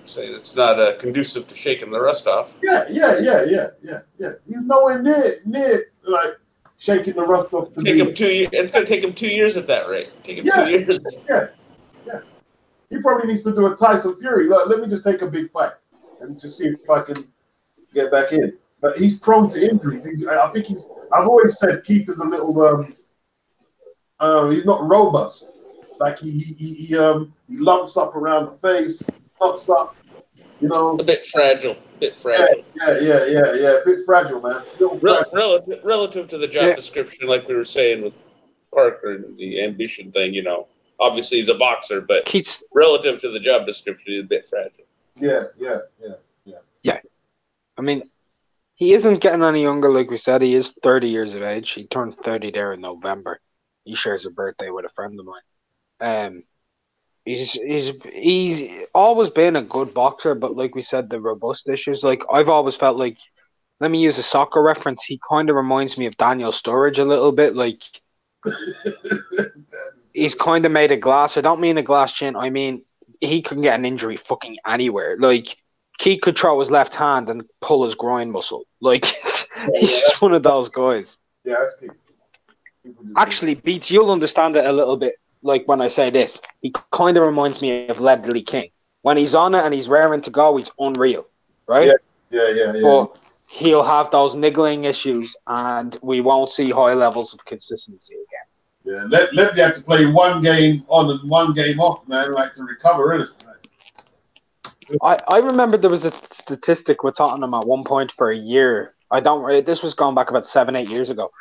Speaker 4: saying, it's not conducive to shaking the rust off.
Speaker 3: Yeah. He's nowhere near like shaking the rust off.
Speaker 4: It's going to take him 2 years at that rate. 2 years.
Speaker 3: Yeah. He probably needs to do a Tyson Fury. Look, let me just take a big fight and just see if I can get back in. But he's prone to injuries. I've always said Keith is a little. He's not robust. Like he lumps up around the face, pops up.
Speaker 4: A bit fragile.
Speaker 3: Yeah. A bit fragile, man.
Speaker 4: Relative to the job description, like we were saying with Parker and the ambition thing, obviously he's a boxer, but relative to the job description, he's a bit fragile.
Speaker 3: Yeah.
Speaker 6: I mean, he isn't getting any younger, like we said. He is 30 years of age. He turned 30 there in November. He shares a birthday with a friend of mine. He's always been a good boxer, but like we said, the robust issues. Like, I've always felt like, let me use a soccer reference. He kind of reminds me of Daniel Sturridge a little bit. Like, he's kind of made of glass. I don't mean a glass chin. I mean, he can get an injury fucking anywhere. Like, Keith could throw his left hand and pull his groin muscle. Like, he's just one of those guys.
Speaker 3: Yeah, that's Keith.
Speaker 6: Actually, Beats, you'll understand it a little bit. Like when I say this, he kind of reminds me of Ledley King. When he's on it and he's raring to go, he's unreal, right?
Speaker 3: Yeah.
Speaker 6: But he'll have those niggling issues, and we won't see high levels of consistency again.
Speaker 3: Yeah, let you have to play one game on and one game off, man, like to recover, innit?
Speaker 6: I remember there was a statistic with Tottenham at one point for a year. This was going back about 7-8 years ago,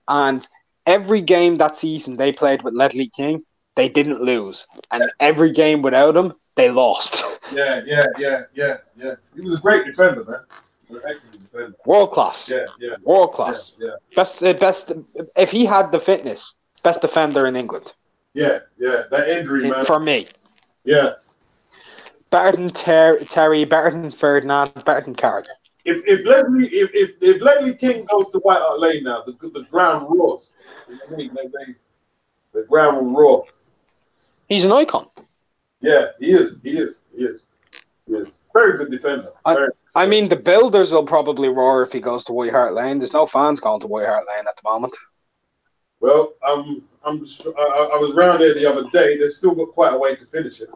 Speaker 6: and every game that season they played with Ledley King, they didn't lose, and every game without him, they lost.
Speaker 3: Yeah. He was a great defender, man. An excellent defender.
Speaker 6: World class.
Speaker 3: Yeah.
Speaker 6: World class.
Speaker 3: Yeah.
Speaker 6: Best. If he had the fitness, best defender in England.
Speaker 3: Yeah. That injury, man.
Speaker 6: For me.
Speaker 3: Yeah.
Speaker 6: Better than Terry, better than Ferdinand, better than Carragher.
Speaker 3: If Ledley King goes to White Hart Lane now, the ground roars. You know what I mean? The ground will roar.
Speaker 6: He's an icon.
Speaker 3: Yeah, he is. Very good defender.
Speaker 6: I mean, the builders will probably roar if he goes to White Hart Lane. There's no fans going to White Hart Lane at the moment.
Speaker 3: Well, I was round there the other day. They've still got quite a way to finish it.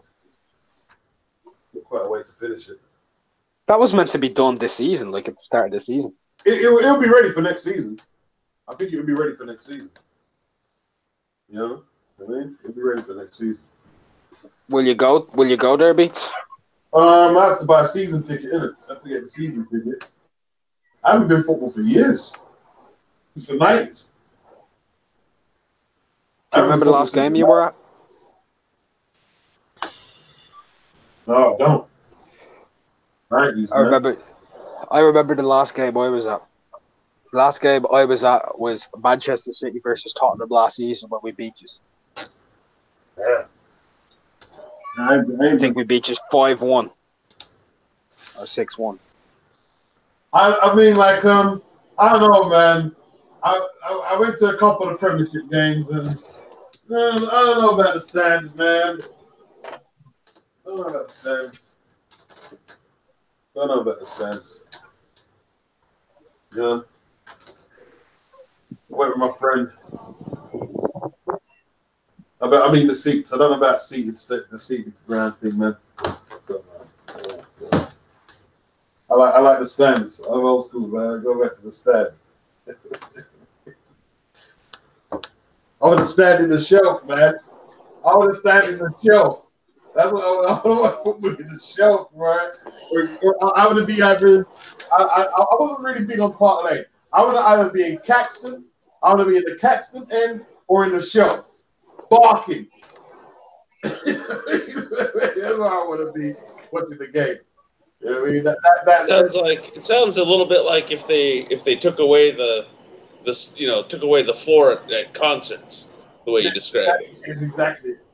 Speaker 3: That
Speaker 6: was meant to be done this season, like at the start of the season.
Speaker 3: It'll be ready for next season. I think it'll be ready for next season. You know what I mean? It'll be ready for next season. Will you
Speaker 6: go there, Beats?
Speaker 3: I have to buy a season ticket, innit? I have to get the season ticket. I haven't been football for years. It's the 90s.
Speaker 6: Do you remember the last game you were at?
Speaker 3: No, I don't. 90s,
Speaker 6: I remember the last game I was at. The last game I was at was Manchester City versus Tottenham last season when we beat you.
Speaker 3: Yeah.
Speaker 6: I think we beat you 5-1 or 6-1.
Speaker 3: I mean, like, I don't know, man. I went to a couple of Premiership games, and I don't know about the stands, man. Don't know about the stands. Yeah. I went with my friend. I mean the seats. I don't know about the seated ground thing, man. I like the stands. I'm old school, man. I go back to the stand. I want to stand in the shelf, man. I want to stand in the shelf. That's what I want to put me in the shelf, right? Or I want to be either. I wasn't really big on Park Lane. I want to either be in Caxton. I want to be in the Caxton end or in the shelf, barking. That's where I want to be watching the game. You know what I mean?
Speaker 4: It sounds a little bit like if they took away the floor at concerts, the way you described it.
Speaker 3: It's exactly it.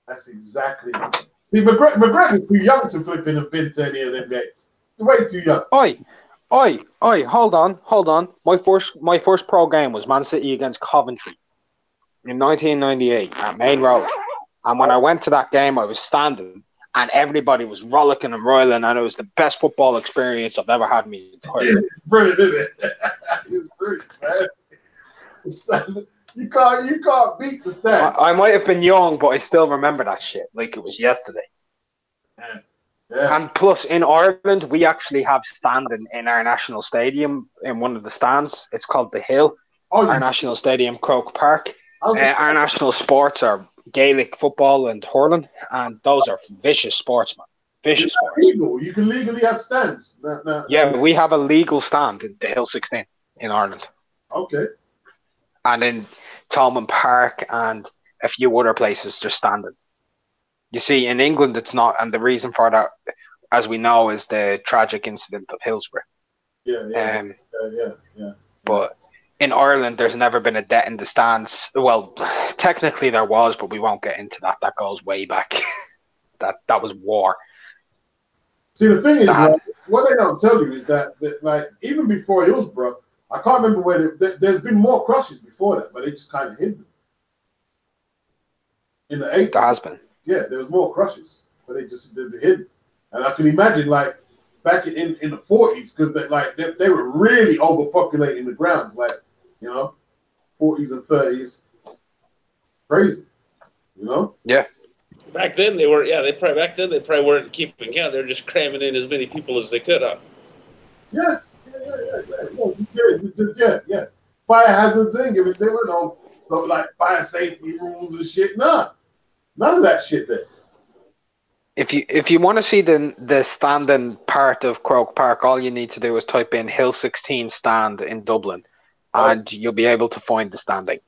Speaker 3: That's exactly it. See, McGregor's too young to flip in and been to any of them games. He's way too young.
Speaker 6: Oi, hold on. My first pro game was Man City against Coventry in 1998 at Main Road. And when I went to that game, I was standing and everybody was rollicking and roiling, and it was the best football experience I've ever had in my entire life.
Speaker 3: It's brilliant, isn't it? It's brilliant, man. You can't beat the stand.
Speaker 6: I might have been young, but I still remember that shit like it was yesterday.
Speaker 3: Yeah.
Speaker 6: And plus, in Ireland, we actually have standing in our national stadium in one of the stands. It's called The Hill. Our national stadium, Croke Park. Our national sports are Gaelic football and hurling, and those are vicious sports, man. Vicious sports.
Speaker 3: Legal. You can legally have stands.
Speaker 6: Yeah, we have a legal stand in The Hill 16 in Ireland.
Speaker 3: Okay.
Speaker 6: And in Tolman Park and a few other places, just standing. You see, in England, it's not, and the reason for that, as we know, is the tragic incident of Hillsborough.
Speaker 3: Yeah.
Speaker 6: But in Ireland, there's never been a death in the stands. Well, technically there was, but we won't get into that. That goes way back. that was war.
Speaker 3: See, the thing is, like, what they don't tell you is that like, even before Hillsborough, I can't remember where there's been more crushes before that, but they just kind of hid them. In the 80s.
Speaker 6: There has been.
Speaker 3: Yeah, there was more crushes. but they're hidden. And I can imagine like back in the 40s because they were really overpopulating the grounds, like 40s and 30s, crazy,
Speaker 6: Yeah.
Speaker 4: Back then they were, they probably weren't keeping count. They were just cramming in as many people as they could, huh?
Speaker 3: Yeah. Fire hazards in, there were no like fire safety rules and shit. Nah, none of that shit there.
Speaker 6: If you want to see the standing part of Croke Park, all you need to do is type in Hill 16 stand in Dublin, and you'll be able to find the standing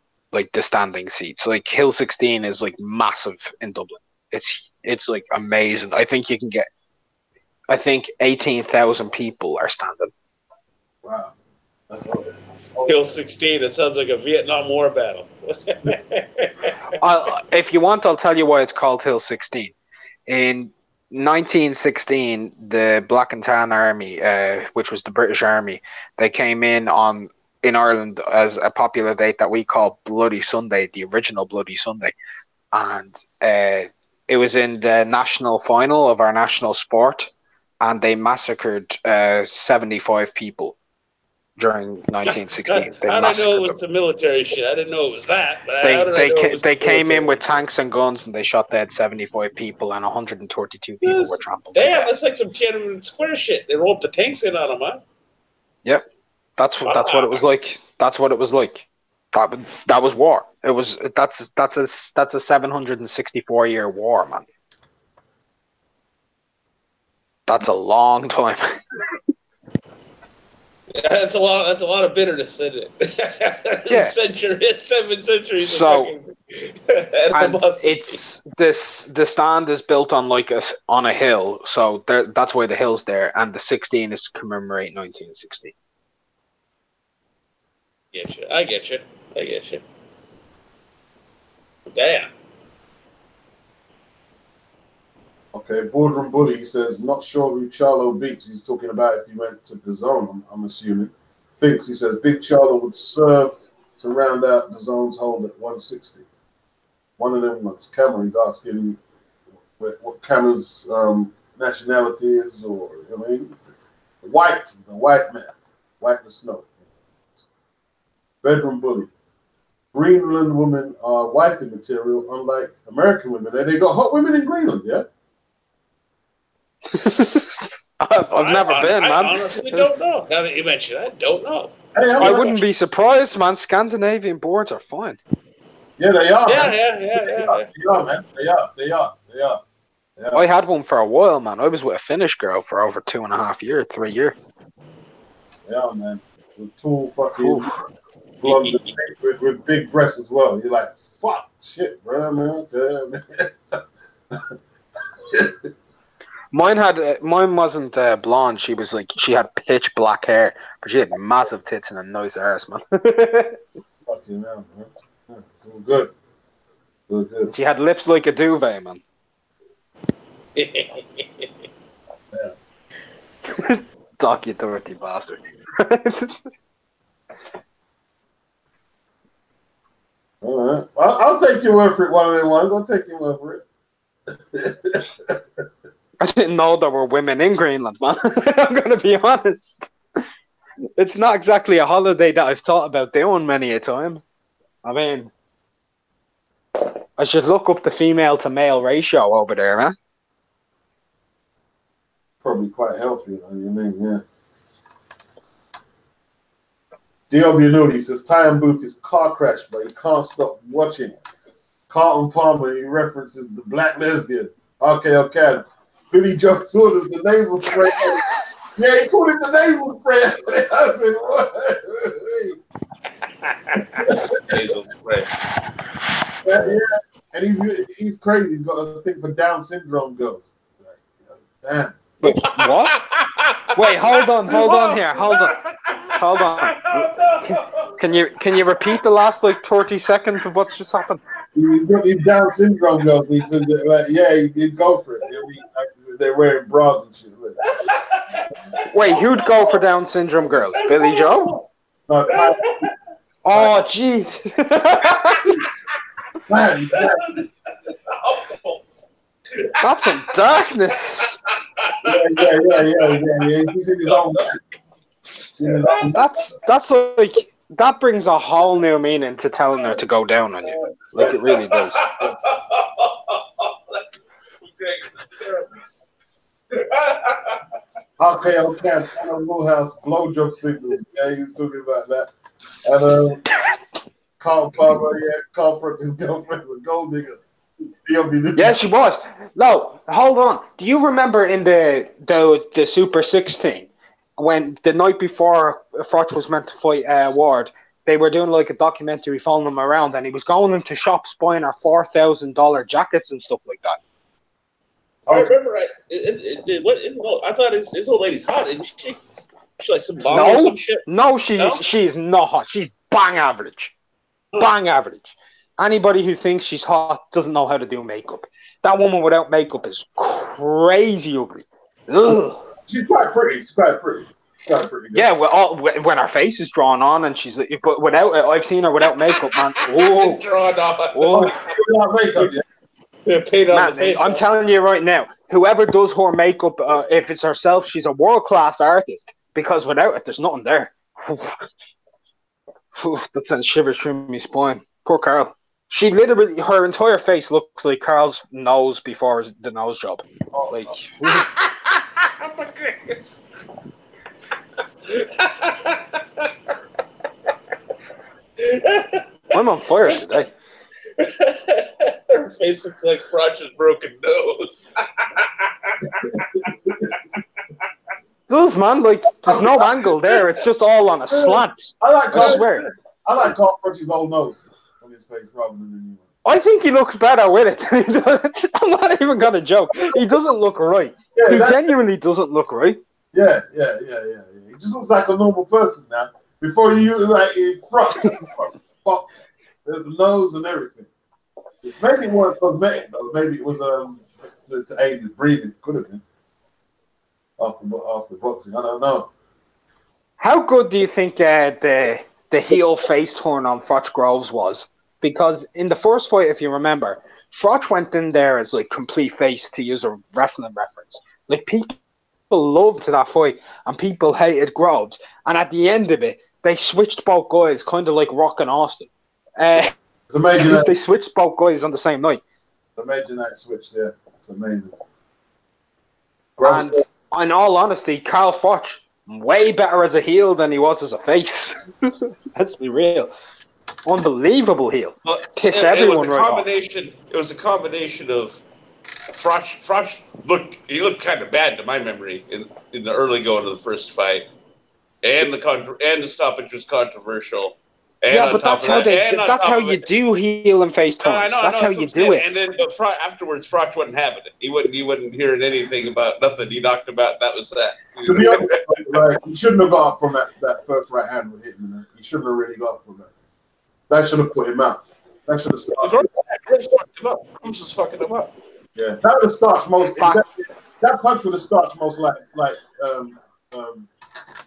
Speaker 6: seats. Like Hill 16 is like massive in Dublin. It's like amazing. I think 18,000 people are standing.
Speaker 3: Wow, that's all.
Speaker 4: Hill 16. It sounds like a Vietnam War battle.
Speaker 6: If you want, I'll tell you why it's called Hill 16. In 1916, the Black and Tan Army, which was the British Army, they came in Ireland as a popular date that we call Bloody Sunday, the original Bloody Sunday. And it was in the national final of our national sport, and they massacred 75 people during 1916.
Speaker 4: How did I know it was the military shit? I didn't know it was that. But how did I know it was
Speaker 6: they came in with tanks and guns, and they shot dead 75 people, and 122 people were trampled to death.
Speaker 4: Damn, that's like some Tiananmen Square shit. They rolled the tanks in on them, huh?
Speaker 6: Yep, that's what it was like. That's what it was like. That was war. That's a 764-year war, man. That's a long time.
Speaker 4: That's a lot of bitterness, isn't it?
Speaker 6: Yeah.
Speaker 4: 7 centuries.
Speaker 6: So, and it's the stand is built on on a hill, so that's why the hill's there, and the 16 is to commemorate 1916.
Speaker 4: I get you. Damn.
Speaker 3: Okay, Boardroom Bully, he says, not sure who Charlo beats. He's talking about if he went to the zone, I'm assuming. He says, Big Charlo would serve to round out the zone's hold at 160. One of them ones. Cameron, he's asking what Cameron's nationality is, or, the white man, white the snow. Bedroom Bully. Greenland women are wifey material, unlike American women. And they got hot women in Greenland, yeah?
Speaker 6: I've never been, man.
Speaker 4: I honestly don't know. Now that you mention it, I don't know.
Speaker 3: Hey,
Speaker 6: I wouldn't be surprised, man. Scandinavian boards are fine.
Speaker 3: Yeah, they are.
Speaker 4: Yeah.
Speaker 3: They are, man. They are.
Speaker 6: I had one for a while, man. I was with a Finnish girl for over 2.5 years, 3 years.
Speaker 3: Yeah, man. The tall fucking blonde with big breasts as well. You're like, fuck, shit, bro, man. Okay, man.
Speaker 6: Mine wasn't blonde. She had pitch black hair, but she had massive tits and a nice arse, man.
Speaker 3: Fucking hell, man. Yeah, it's all good. Good.
Speaker 6: She had lips like a duvet, man.
Speaker 3: Yeah.
Speaker 6: Doc, you dirty bastard.
Speaker 3: All right. I'll take your word for it, one of them ones. I'll take your word for it.
Speaker 6: I didn't know there were women in Greenland, man. I'm going to be honest. It's not exactly a holiday that I've thought about doing many a time. I mean, I should look up the female to male ratio over there, man.
Speaker 3: Probably quite healthy, you mean, yeah. D.O.B. Nudie says, Ty Booth is car crash, but he can't stop watching. Carlton Palmer, he references the black lesbian. Okay. Billy Joe Saunders, the nasal spray. Yeah, he called it the nasal spray. I said, what?
Speaker 4: Nasal spray.
Speaker 3: Yeah. And he's crazy. He's got a thing for Down syndrome girls. Damn.
Speaker 6: Wait, what? Wait, hold on here. Hold on. Can you repeat the last 30 seconds of what's just happened?
Speaker 3: He's got these Down syndrome girls. He said, he'd go for it. They're wearing bras and shit.
Speaker 6: Wait, who'd go for Down syndrome girls? Billy Joe?
Speaker 3: No,
Speaker 6: oh, jeez.
Speaker 3: Man.
Speaker 6: That's some darkness.
Speaker 3: Yeah. He's in his own.
Speaker 6: That's like that brings a whole new meaning to telling her to go down on you. Like it really does.
Speaker 3: Okay, on Woolhouse blowjob signals. Yeah, he was talking about that. And Carl Palmer, Carl Fletcher's girlfriend was a gold digger.
Speaker 6: Yeah, she was. No, hold on. Do you remember in the Super Six thing when the night before Froch was meant to fight Ward, they were doing like a documentary following him around, and he was going into shops buying her $4,000 jackets and stuff like that.
Speaker 4: I remember. I thought his old lady's hot, isn't she? She like some model or some shit.
Speaker 6: No, she's not hot. She's bang average. Bang average. Anybody who thinks she's hot doesn't know how to do makeup. That woman without makeup is crazy ugly. Ugh.
Speaker 3: She's quite pretty. Quite pretty good.
Speaker 6: Yeah, when her face is drawn on and she's, but without it, I've seen her without makeup, man. Oh,
Speaker 4: drawn on.
Speaker 6: Oh.
Speaker 3: Without makeup,
Speaker 4: yeah. Paint on the face.
Speaker 6: I'm telling you right now, whoever does her makeup, if it's herself, she's a world-class artist. Because without it, there's nothing there. That sends shivers through my spine. Poor Carl. She literally, her entire face looks like Carl's nose before the nose job. Like, I'm on fire today.
Speaker 4: Her face looks like Roger's broken nose.
Speaker 6: Does, man, like, there's no angle there. It's just all on a slant. I swear.
Speaker 3: I like Carl Fletcher's old nose on his face rather than the new one.
Speaker 6: I think he looks better with it. I'm not even gonna joke. He doesn't look right. He genuinely doesn't look right.
Speaker 3: Yeah. He just looks like a normal person now. Before you use like in front, there's the nose and everything. Maybe it was cosmetic though. Maybe it was to aid his breathing. Could have been after boxing. I don't know.
Speaker 6: How good do you think the heel face turn on Froch Groves was? Because in the first fight, if you remember, Froch went in there as like complete face, to use a wrestling reference. Like people loved that fight and people hated Groves. And at the end of it, they switched both guys, kind of like Rock and Austin.
Speaker 3: It's amazing.
Speaker 6: They switched both guys on the same night.
Speaker 3: It's amazing that switch there. It's amazing.
Speaker 6: And in all honesty, Carl Froch, way better as a heel than he was as a face. Let's be real. Unbelievable heel.
Speaker 4: Well,
Speaker 6: Piss everyone right off.
Speaker 4: It was a combination of Froch looked kind of bad to my memory in the early going of the first fight, and the stoppage was controversial. And
Speaker 6: yeah, but that's how you do heel and face turns. That's how you do it.
Speaker 4: And then, but afterwards, Froch wasn't having it. He wasn't hearing anything about nothing. He knocked him out. That was that.
Speaker 3: To be honest, like, he shouldn't have got up from that first right hand with hitting. He shouldn't have really got up from that. That should have put him out. That should have started.
Speaker 4: Cruz was fucking him up.
Speaker 3: Yeah, that would have starched most. That punch would have starched most like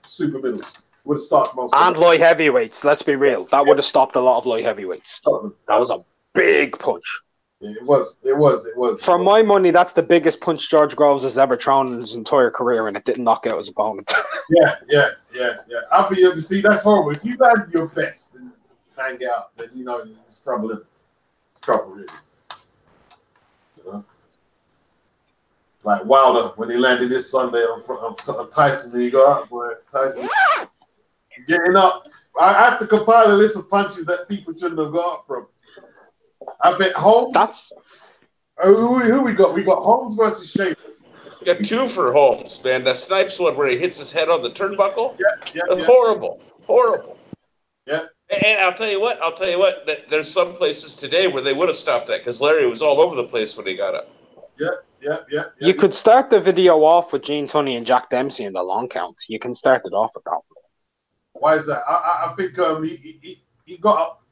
Speaker 3: super middles. Would have starched most.
Speaker 6: And light heavyweights. Let's be real. That would have stopped a lot of light heavyweights. That was a big punch.
Speaker 3: Yeah, it was.
Speaker 6: For my money, that's the biggest punch George Groves has ever thrown in his entire career, and it didn't knock out his opponent.
Speaker 3: Yeah. I'll be able to see. That's horrible. If you land your best and hang out, then you know it's trouble. It's trouble, really. You know? It's like Wilder when he landed this Sunday on Tyson, and he got up, boy. Tyson getting up. I have to compile a list of punches that people shouldn't have got up from. I bet Holmes. Who we got? We got Holmes versus Shavers.
Speaker 4: We got two for Holmes, man. That Snipes one where he hits his head on the turnbuckle.
Speaker 3: Yeah.
Speaker 4: Horrible.
Speaker 3: Yeah.
Speaker 4: And I'll tell you what. There's some places today where they would have stopped that because Larry was all over the place when he got up.
Speaker 3: Yeah.
Speaker 6: You could start the video off with Gene Tunney and Jack Dempsey in the long counts. You can start it off with that.
Speaker 3: Why is that? I think he got up.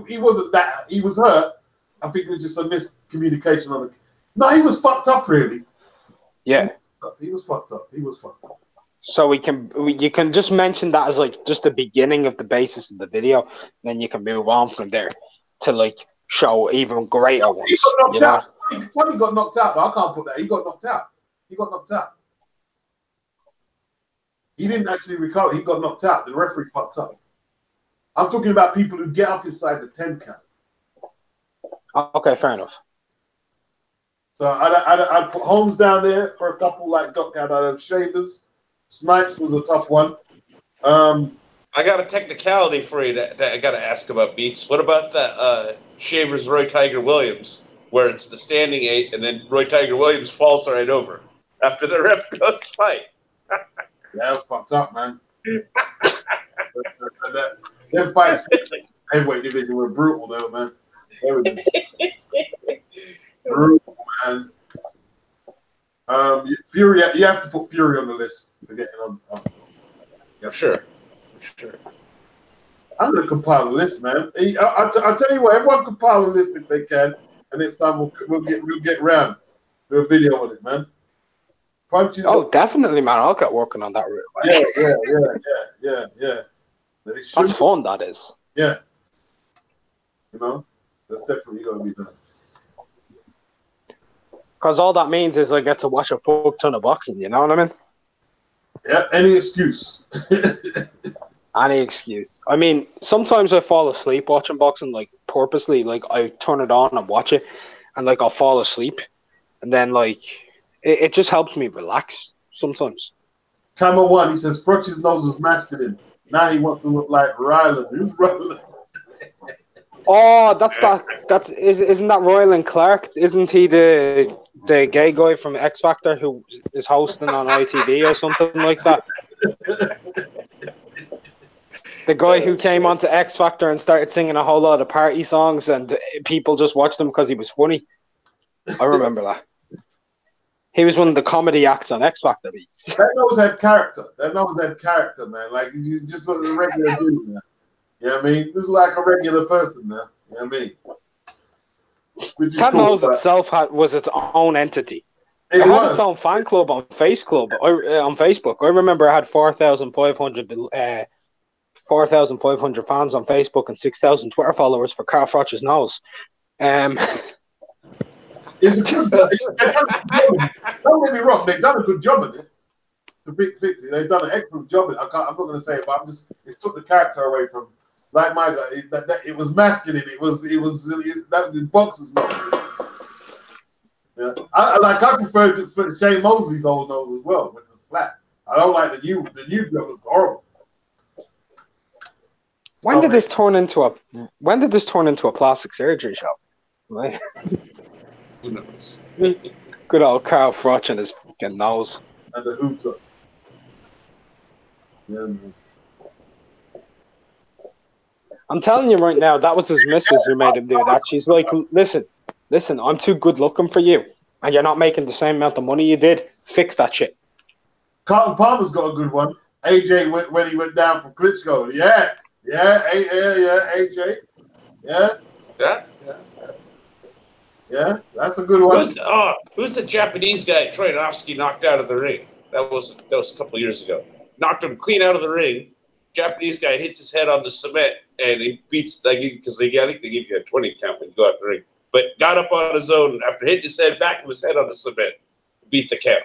Speaker 3: He wasn't that. He was hurt. I think it was just a miscommunication on it. No, he was fucked up, really.
Speaker 6: Yeah.
Speaker 3: He was fucked up.
Speaker 6: So you can just mention that as like just the beginning of the basis of the video, and then you can move on from there to like show even greater ones.
Speaker 3: Tony got knocked out, but I can't put that. He got knocked out. He got knocked out. He didn't actually recover. He got knocked out. The referee fucked up. I'm talking about people who get up inside the 10 count.
Speaker 6: Okay, fair enough.
Speaker 3: So I'd put Holmes down there for a couple like Doc out of Shavers. Snipes was a tough one.
Speaker 4: I got a technicality for you that I got to ask about, Beats. What about the Shavers Roy Tiger Williams, where it's the standing 8 and then Roy Tiger Williams falls right over after the ref goes fight?
Speaker 3: Yeah, that was fucked up, man. Them fights, heavyweight division were brutal, though, man. Everything. Brutal, man. Fury, you have to put Fury on the list for getting on.
Speaker 4: Yeah, sure.
Speaker 3: I'm gonna compile a list, man. I'll tell you what, everyone compile a list if they can, and next time we'll get round to a video on it, man. Punches.
Speaker 6: Oh, definitely, man. I'll get working on that.
Speaker 3: Yeah.
Speaker 6: That's fun. That is.
Speaker 3: Yeah. You know, that's definitely gonna be done.
Speaker 6: Because all that means is I get to watch a fuck ton of boxing. You know what I mean?
Speaker 3: Yeah. Any excuse.
Speaker 6: Any excuse. I mean, sometimes I fall asleep watching boxing, like purposely. Like I turn it on and watch it, and like I'll fall asleep, and then like it just helps me relax sometimes.
Speaker 3: Camera 1, he says Frotch's nose was masculine. Now he wants to look like Ryland. Who's Ryland?
Speaker 6: Oh, isn't that Royland Clark? Isn't he the gay guy from X Factor who is hosting on ITV or something like that? The guy who came onto X Factor and started singing a whole lot of party songs, and people just watched him because he was funny. I remember that. He was one of the comedy acts on X Factor.
Speaker 3: That nose had character. Man. Like, you just look like a regular dude, man. You know what I mean? This is like a regular person, man. You know what I mean?
Speaker 6: That nose itself was its own entity. It had its own fan club on Facebook. I remember I had 4,500 fans on Facebook and 6,000 Twitter followers for Carl Froch's nose.
Speaker 3: Don't get me wrong, they've done a good job of it. To fix it, they've done an excellent job of it. I'm not going to say it, but it's took the character away from, like my guy. It was masculine. It was that the boxer's nose. Yeah, I prefer Shane Mosley's old nose as well, which was flat. I don't like the new job. Looks horrible.
Speaker 6: When did this turn into a plastic surgery show? Right.
Speaker 4: Who knows?
Speaker 6: Good old Carl Froch and his fucking nose.
Speaker 3: And the hoops up. Yeah, man.
Speaker 6: I'm telling you right now, that was his missus who made him do that. She's like, listen, I'm too good looking for you, and you're not making the same amount of money you did. Fix that shit.
Speaker 3: Carlton Palmer's got a good one. AJ when he went down from Klitschko. Yeah, AJ. Yeah, that's a good one.
Speaker 4: Who's the Japanese guy Troyanovsky knocked out of the ring? That was a couple of years ago. Knocked him clean out of the ring. Japanese guy hits his head on the cement and he beats because I think they give you a 20 count when you go out the ring. But got up on his own after hitting his head back of his head on the cement, beat the count.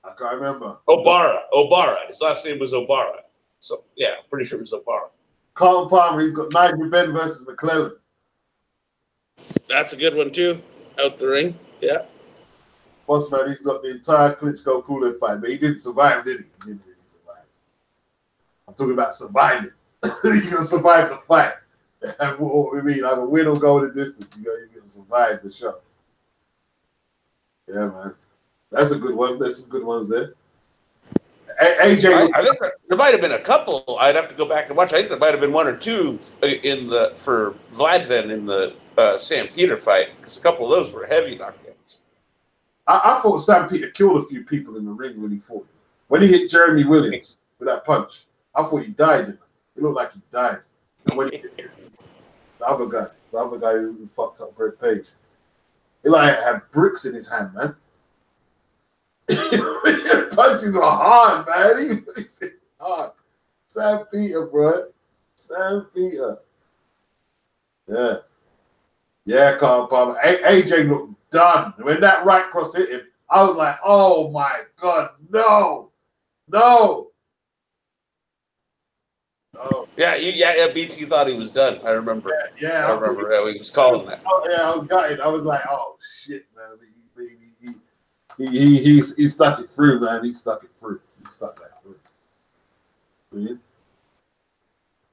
Speaker 3: I can't remember.
Speaker 4: Obara. His last name was Obara. So yeah, I'm pretty sure it was Obara.
Speaker 3: Carlton Palmer. He's got Nigel Benn versus McClellan.
Speaker 4: That's a good one too. Out the ring, yeah.
Speaker 3: Boss man, he's got the entire Klitschko Pulev fight, but he didn't survive, did he? He didn't really survive. I'm talking about surviving. You're gonna survive the fight. And what we mean, either win or go the distance. You're gonna survive the show. Yeah, man. That's a good one. There's some good ones there. AJ,
Speaker 4: I think there might have been a couple. I'd have to go back and watch. I think there might have been one or two for Vlad then in the Sam Peter fight, because a couple of those were heavy knockdowns.
Speaker 3: I thought Sam Peter killed a few people in the ring when he fought him. When he hit Jeremy Williams with that punch, I thought he died. It looked like he died. And when he hit the other guy who fucked up Brett Page, he had bricks in his hand, man. Punches are hard, man. He's hard. Sam Peter, bro. Sam Peter. Yeah. Yeah, Carl Palmer. AJ looked done. When that right cross hit him, I was like, oh my God, no. No. Oh.
Speaker 4: Yeah, BT thought he was done. I remember.
Speaker 3: Yeah.
Speaker 4: I remember how he was calling that.
Speaker 3: Oh, yeah, I was gutted. I was like, oh shit, man. He stuck it through, man. He stuck it through. He stuck that through. Yeah.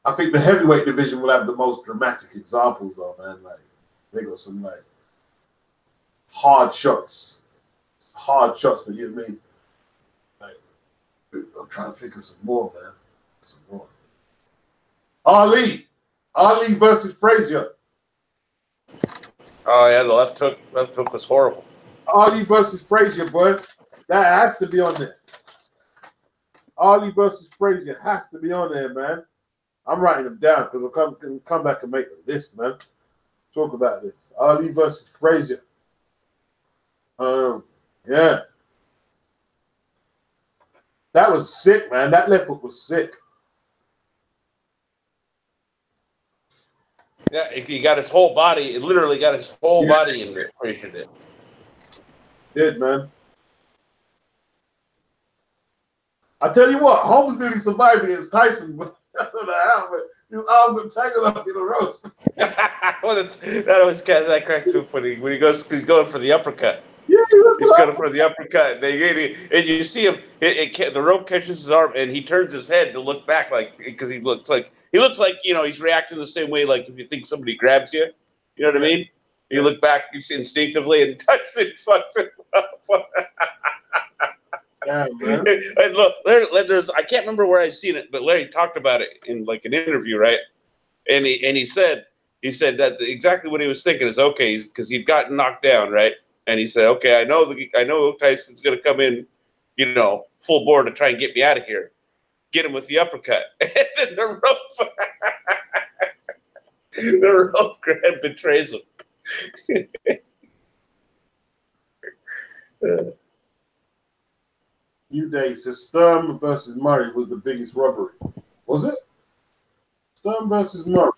Speaker 3: I think the heavyweight division will have the most dramatic examples, though, man. Like they got some like hard shots that you mean. Like I'm trying to think of some more, man. Some more. Ali versus Frazier.
Speaker 4: Oh yeah, the left hook was horrible.
Speaker 3: Ali versus Frazier, boy. That has to be on there. Ali versus Frazier has to be on there, man. I'm writing them down because we'll come back and make a list, man. Talk about this. Ali versus Frazier. Yeah. That was sick, man. That left hook was sick.
Speaker 4: Yeah, he got his whole body. It literally got his whole body in there. Frazier did.
Speaker 3: Did, man. I tell you what, Holmes nearly survived against Tyson, but I don't know how, but his arm got tangled up in the ropes.
Speaker 4: Well, that cracked me funny when he's going for the uppercut.
Speaker 3: Yeah,
Speaker 4: he's going for the uppercut. And you see him. The rope catches his arm, and he turns his head to look back, like because he looks like he's reacting the same way, like if you think somebody grabs you. You know what I mean? You look back, you see instinctively, and Tyson fucks him up.
Speaker 3: Yeah, man.
Speaker 4: And look, there's I can't remember where I've seen it, but Larry talked about it in like an interview, right? And he said that's exactly what he was thinking is okay, because he'd gotten knocked down, right? And he said, okay, I know Tyson's going to come in, full bore to try and get me out of here. Get him with the uppercut, and then the rope grab betrays him.
Speaker 3: New Day says Sturm versus Murray was the biggest robbery. Was it? Sturm versus Murray.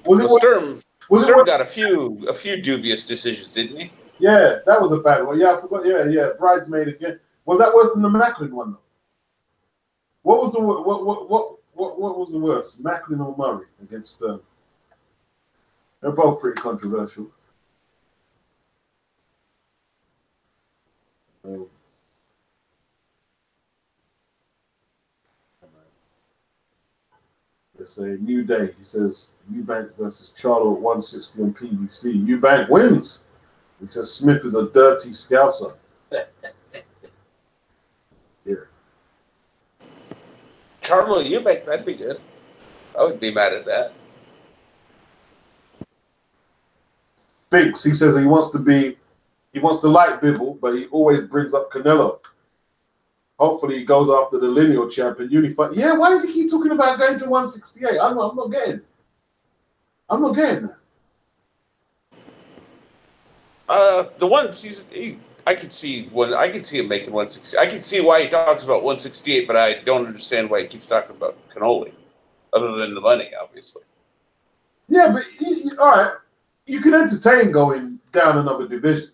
Speaker 4: Sturm got a few dubious decisions, didn't he?
Speaker 3: Yeah, that was a bad one. Yeah, I forgot. Yeah. Bridesmaid again. Was that worse than the Macklin one though? What was the worst? Macklin or Murray against Sturm? They're both pretty controversial. It's a New Day. He says Eubank versus Charlo at 160 on PBC. Eubank wins. He says Smith is a dirty scouser. Here.
Speaker 4: Charlo Eubank, that'd be good. I wouldn't be mad at that.
Speaker 3: Binks, he says he wants to like Bibble, but he always brings up Canelo. Hopefully he goes after the lineal champ and unify. Yeah, why does he keep talking about going to 168? I'm not getting it. I'm not getting that.
Speaker 4: The ones I could see him making 160. I can see why he talks about 168, but I don't understand why he keeps talking about cannoli, other than the money, obviously.
Speaker 3: Yeah, but all right, you can entertain going down another division,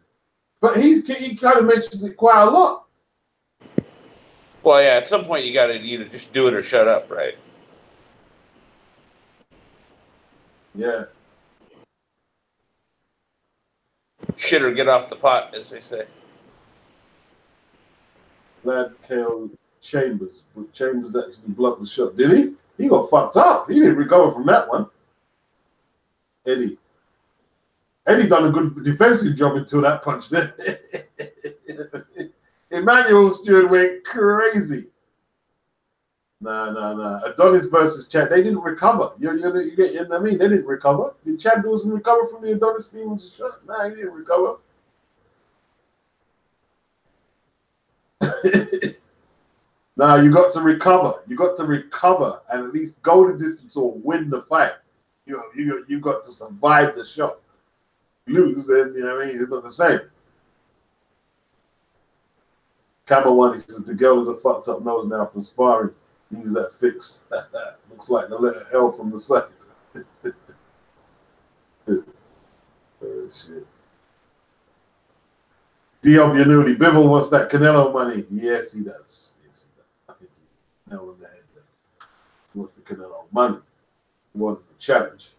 Speaker 3: but he kind of mentions it quite a lot.
Speaker 4: Well, yeah, at some point you got to either just do it or shut up, right?
Speaker 3: Yeah.
Speaker 4: Shit or get off the pot, as they say.
Speaker 3: Glad KO Chambers, but Chambers actually blocked the shot. Did he? He got fucked up. He didn't recover from that one. Eddie done a good defensive job until that punch there. Emmanuel Stewart went crazy. Nah. Adonis versus Chad. They didn't recover. You know what I mean? They didn't recover. Did Chad Dawson recover from the Adonis Stevens shot? Nah, he didn't recover. Nah, you got to recover. You got to recover and at least go the distance or win the fight. You got to survive the shot. Lose, and you know what I mean? It's not the same. Camera one, he says the girl has a fucked up nose now from sparring. Needs that fixed. Looks like the letter L from the side. shit. D.W. Newley, Bivol wants that Canelo money. Yes, he does. Yes, he does. I think he nailed on the head there. He wants the Canelo money. He wanted the challenge.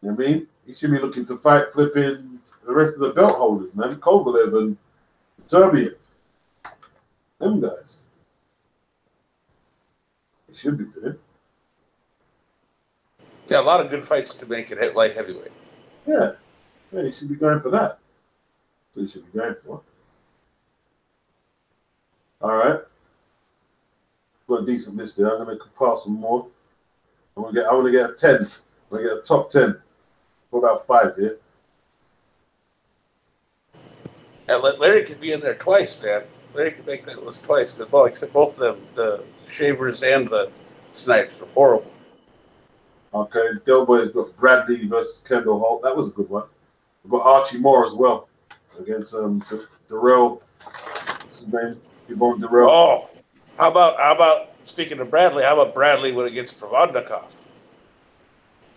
Speaker 3: You know what I mean? He should be looking to fight flipping the rest of the belt holders, man. Kovalev and Turbiev. Them guys. He should be doing.
Speaker 4: Yeah, a lot of good fights to make it light heavyweight.
Speaker 3: Yeah. Yeah, he should be going for that. That's what he should be going for. All right. Got a decent list there. I'm going to compile some more. I want to get a 10. I want to get a top 10. What about 5 here?
Speaker 4: And Larry could be in there twice, man. Larry could make that list twice. But, well, except both of them, the Shavers and the Snipes were horrible.
Speaker 3: Okay, Delboy's got Bradley versus Kendall Holt. That was a good one. We've got Archie Moore as well against Darrell. What's his name? Yvonne Darrell.
Speaker 4: Oh, how about speaking of Bradley? How about Bradley when against Provodnikov?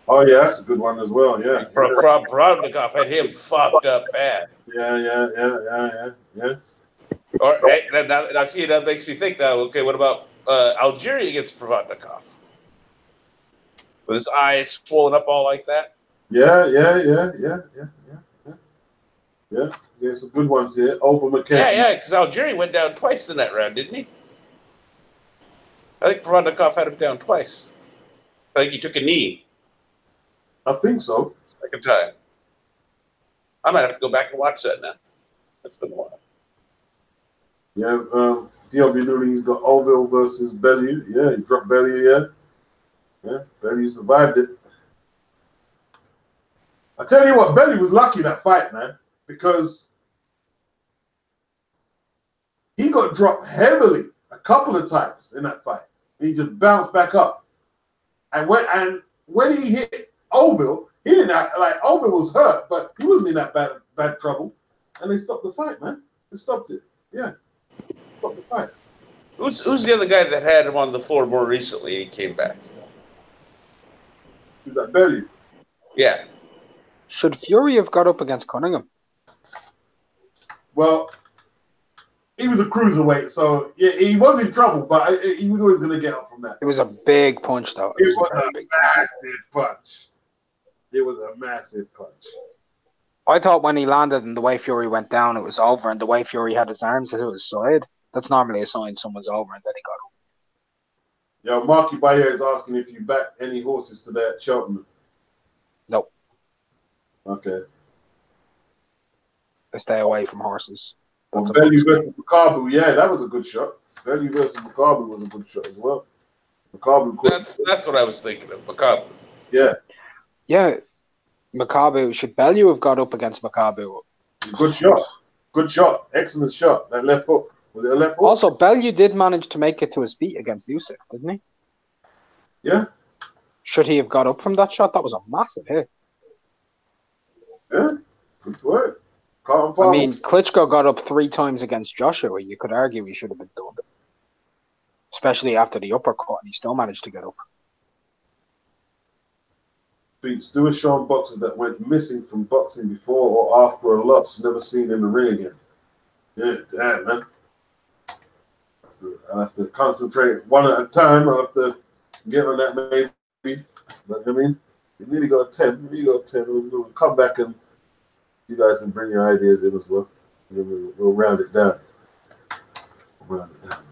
Speaker 3: Oh yeah, that's a good one as well. Yeah.
Speaker 4: Provodnikov had him fucked up bad.
Speaker 3: Yeah.
Speaker 4: Or now see, that makes me think now. Okay, what about Algeria against Provodnikov? With his eyes swollen up all like that?
Speaker 3: Yeah. There's some good ones here. Over McKenzie.
Speaker 4: Yeah, because Algeria went down twice in that round, didn't he? I think Provodnikov had him down twice. I think he took a knee.
Speaker 3: I think so.
Speaker 4: Second time. I might have to go back and watch that now. That's been a while.
Speaker 3: Yeah, D.W. Newley's got Oville versus Bellew. Yeah, he dropped Bellew, yeah. Yeah, Bellew survived it. I tell you what, Bellew was lucky that fight, man, because he got dropped heavily a couple of times in that fight. And he just bounced back up. And when he hit Oville, he didn't act like Oville was hurt, but he wasn't in that bad trouble. And they stopped the fight, man. They stopped it. Yeah. Stopped the fight.
Speaker 4: Who's the other guy that had him on the floor more recently? He came back.
Speaker 3: Who's that, Bellew?
Speaker 4: Yeah.
Speaker 6: Should Fury have got up against Cunningham?
Speaker 3: Well, he was a cruiserweight, so yeah, he was in trouble, but he was always going to get up from that.
Speaker 6: It was a big punch, though.
Speaker 3: It was a massive punch. It was a massive punch.
Speaker 6: I thought when he landed and the way Fury went down, it was over, and the way Fury had his arms to his side, that's normally a sign someone's over, and then he got up.
Speaker 3: Yo, Marky Bayer is asking if you backed any horses today at Cheltenham.
Speaker 6: Nope.
Speaker 3: Okay.
Speaker 6: I stay away from horses.
Speaker 3: Well, Bellew versus Makabu, yeah, that was a good shot. Bellew versus Makabu was a good shot as well. Makabu.
Speaker 4: That's what I was thinking of. Makabu.
Speaker 3: Yeah.
Speaker 6: Yeah. Makabu. Should Bellew have got up against Makabu?
Speaker 3: Good shot. Good shot. Excellent shot. That left hook. Was it a left hook?
Speaker 6: Also, Bellew did manage to make it to his feet against Usyk, didn't he?
Speaker 3: Yeah.
Speaker 6: Should he have got up from that shot? That was a massive hit.
Speaker 3: Yeah. Good work.
Speaker 6: I mean, Klitschko got up 3 times against Joshua. You could argue he should have been done. Especially after the uppercut, and he still managed to get up.
Speaker 3: Beats do a show on boxers that went missing from boxing before or after a loss, never seen in the ring again. Yeah, damn, man. I'll have to concentrate one at a time. I'll have to get on that maybe. But I mean, you nearly got a 10. You got a 10. We'll come back and you guys can bring your ideas in as well. We'll round it down.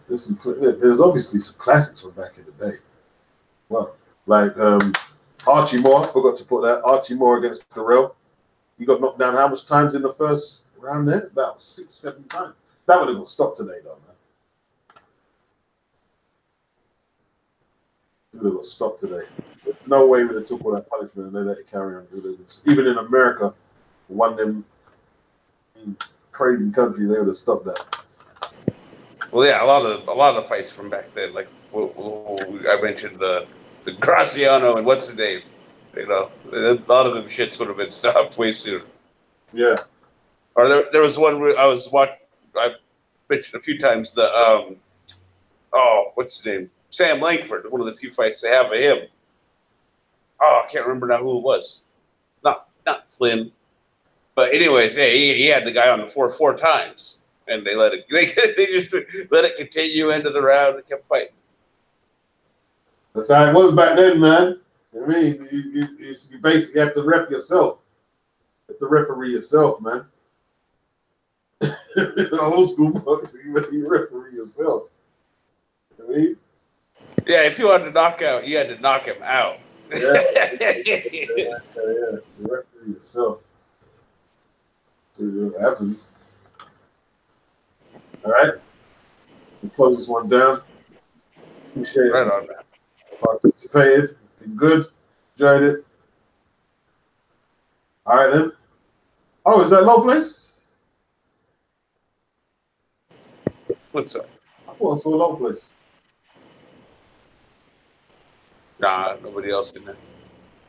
Speaker 3: There's obviously some classics from back in the day. Well, like Archie Moore, forgot to put that. Archie Moore against Darrell. He got knocked down how much times in the first round there? About 6, 7 times. That would have got stopped today, though, man. It would have got stopped today. There's no way we would have took all that punishment and they let it carry on. Even in America, one of them crazy countries, they would have stopped that.
Speaker 4: Well, yeah, a lot of fights from back then, like I mentioned the Graziano and what's his name, you know, a lot of them shits would have been stopped way sooner.
Speaker 3: Yeah.
Speaker 4: Or there was one where I mentioned a few times the what's his name, Sam Langford, one of the few fights they have of him. Oh, I can't remember now who it was. not Flynn. But anyways, yeah, he had the guy on the floor 4 times, and they let it. They just let it continue into the round and kept fighting.
Speaker 3: That's how it was back then, man. I mean, you basically have to ref yourself. You have to referee yourself, man. Old school boxing, you referee yourself. I mean,
Speaker 4: yeah, if you wanted to knock out, you had to knock him out.
Speaker 3: Yeah. You referee yourself. See what happens. All right. We'll close this one down. Appreciate
Speaker 4: Right on, man.
Speaker 3: Participated. It's been good. Enjoyed it. All right, then. Oh, is that Low Place?
Speaker 4: What's up?
Speaker 3: I thought I saw Low Place.
Speaker 4: Nah, nobody else in there.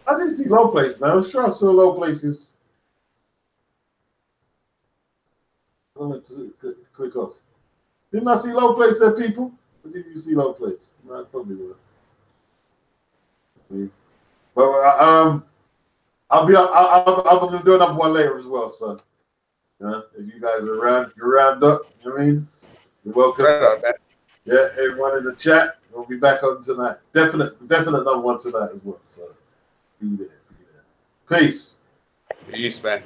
Speaker 3: I didn't see Low Place, man. I'm sure I saw Low Places. I'm going to click off. Didn't I see Low Place there, people? Or did you see Low Place? No, I probably were. But I'm going to do another one later as well, so if you guys are around, you're round up, you know what I mean? You're welcome.
Speaker 4: Right on, man.
Speaker 3: Yeah, everyone in the chat, we'll be back on tonight. Definite number one tonight as well, so be there. Peace.
Speaker 4: Peace, man.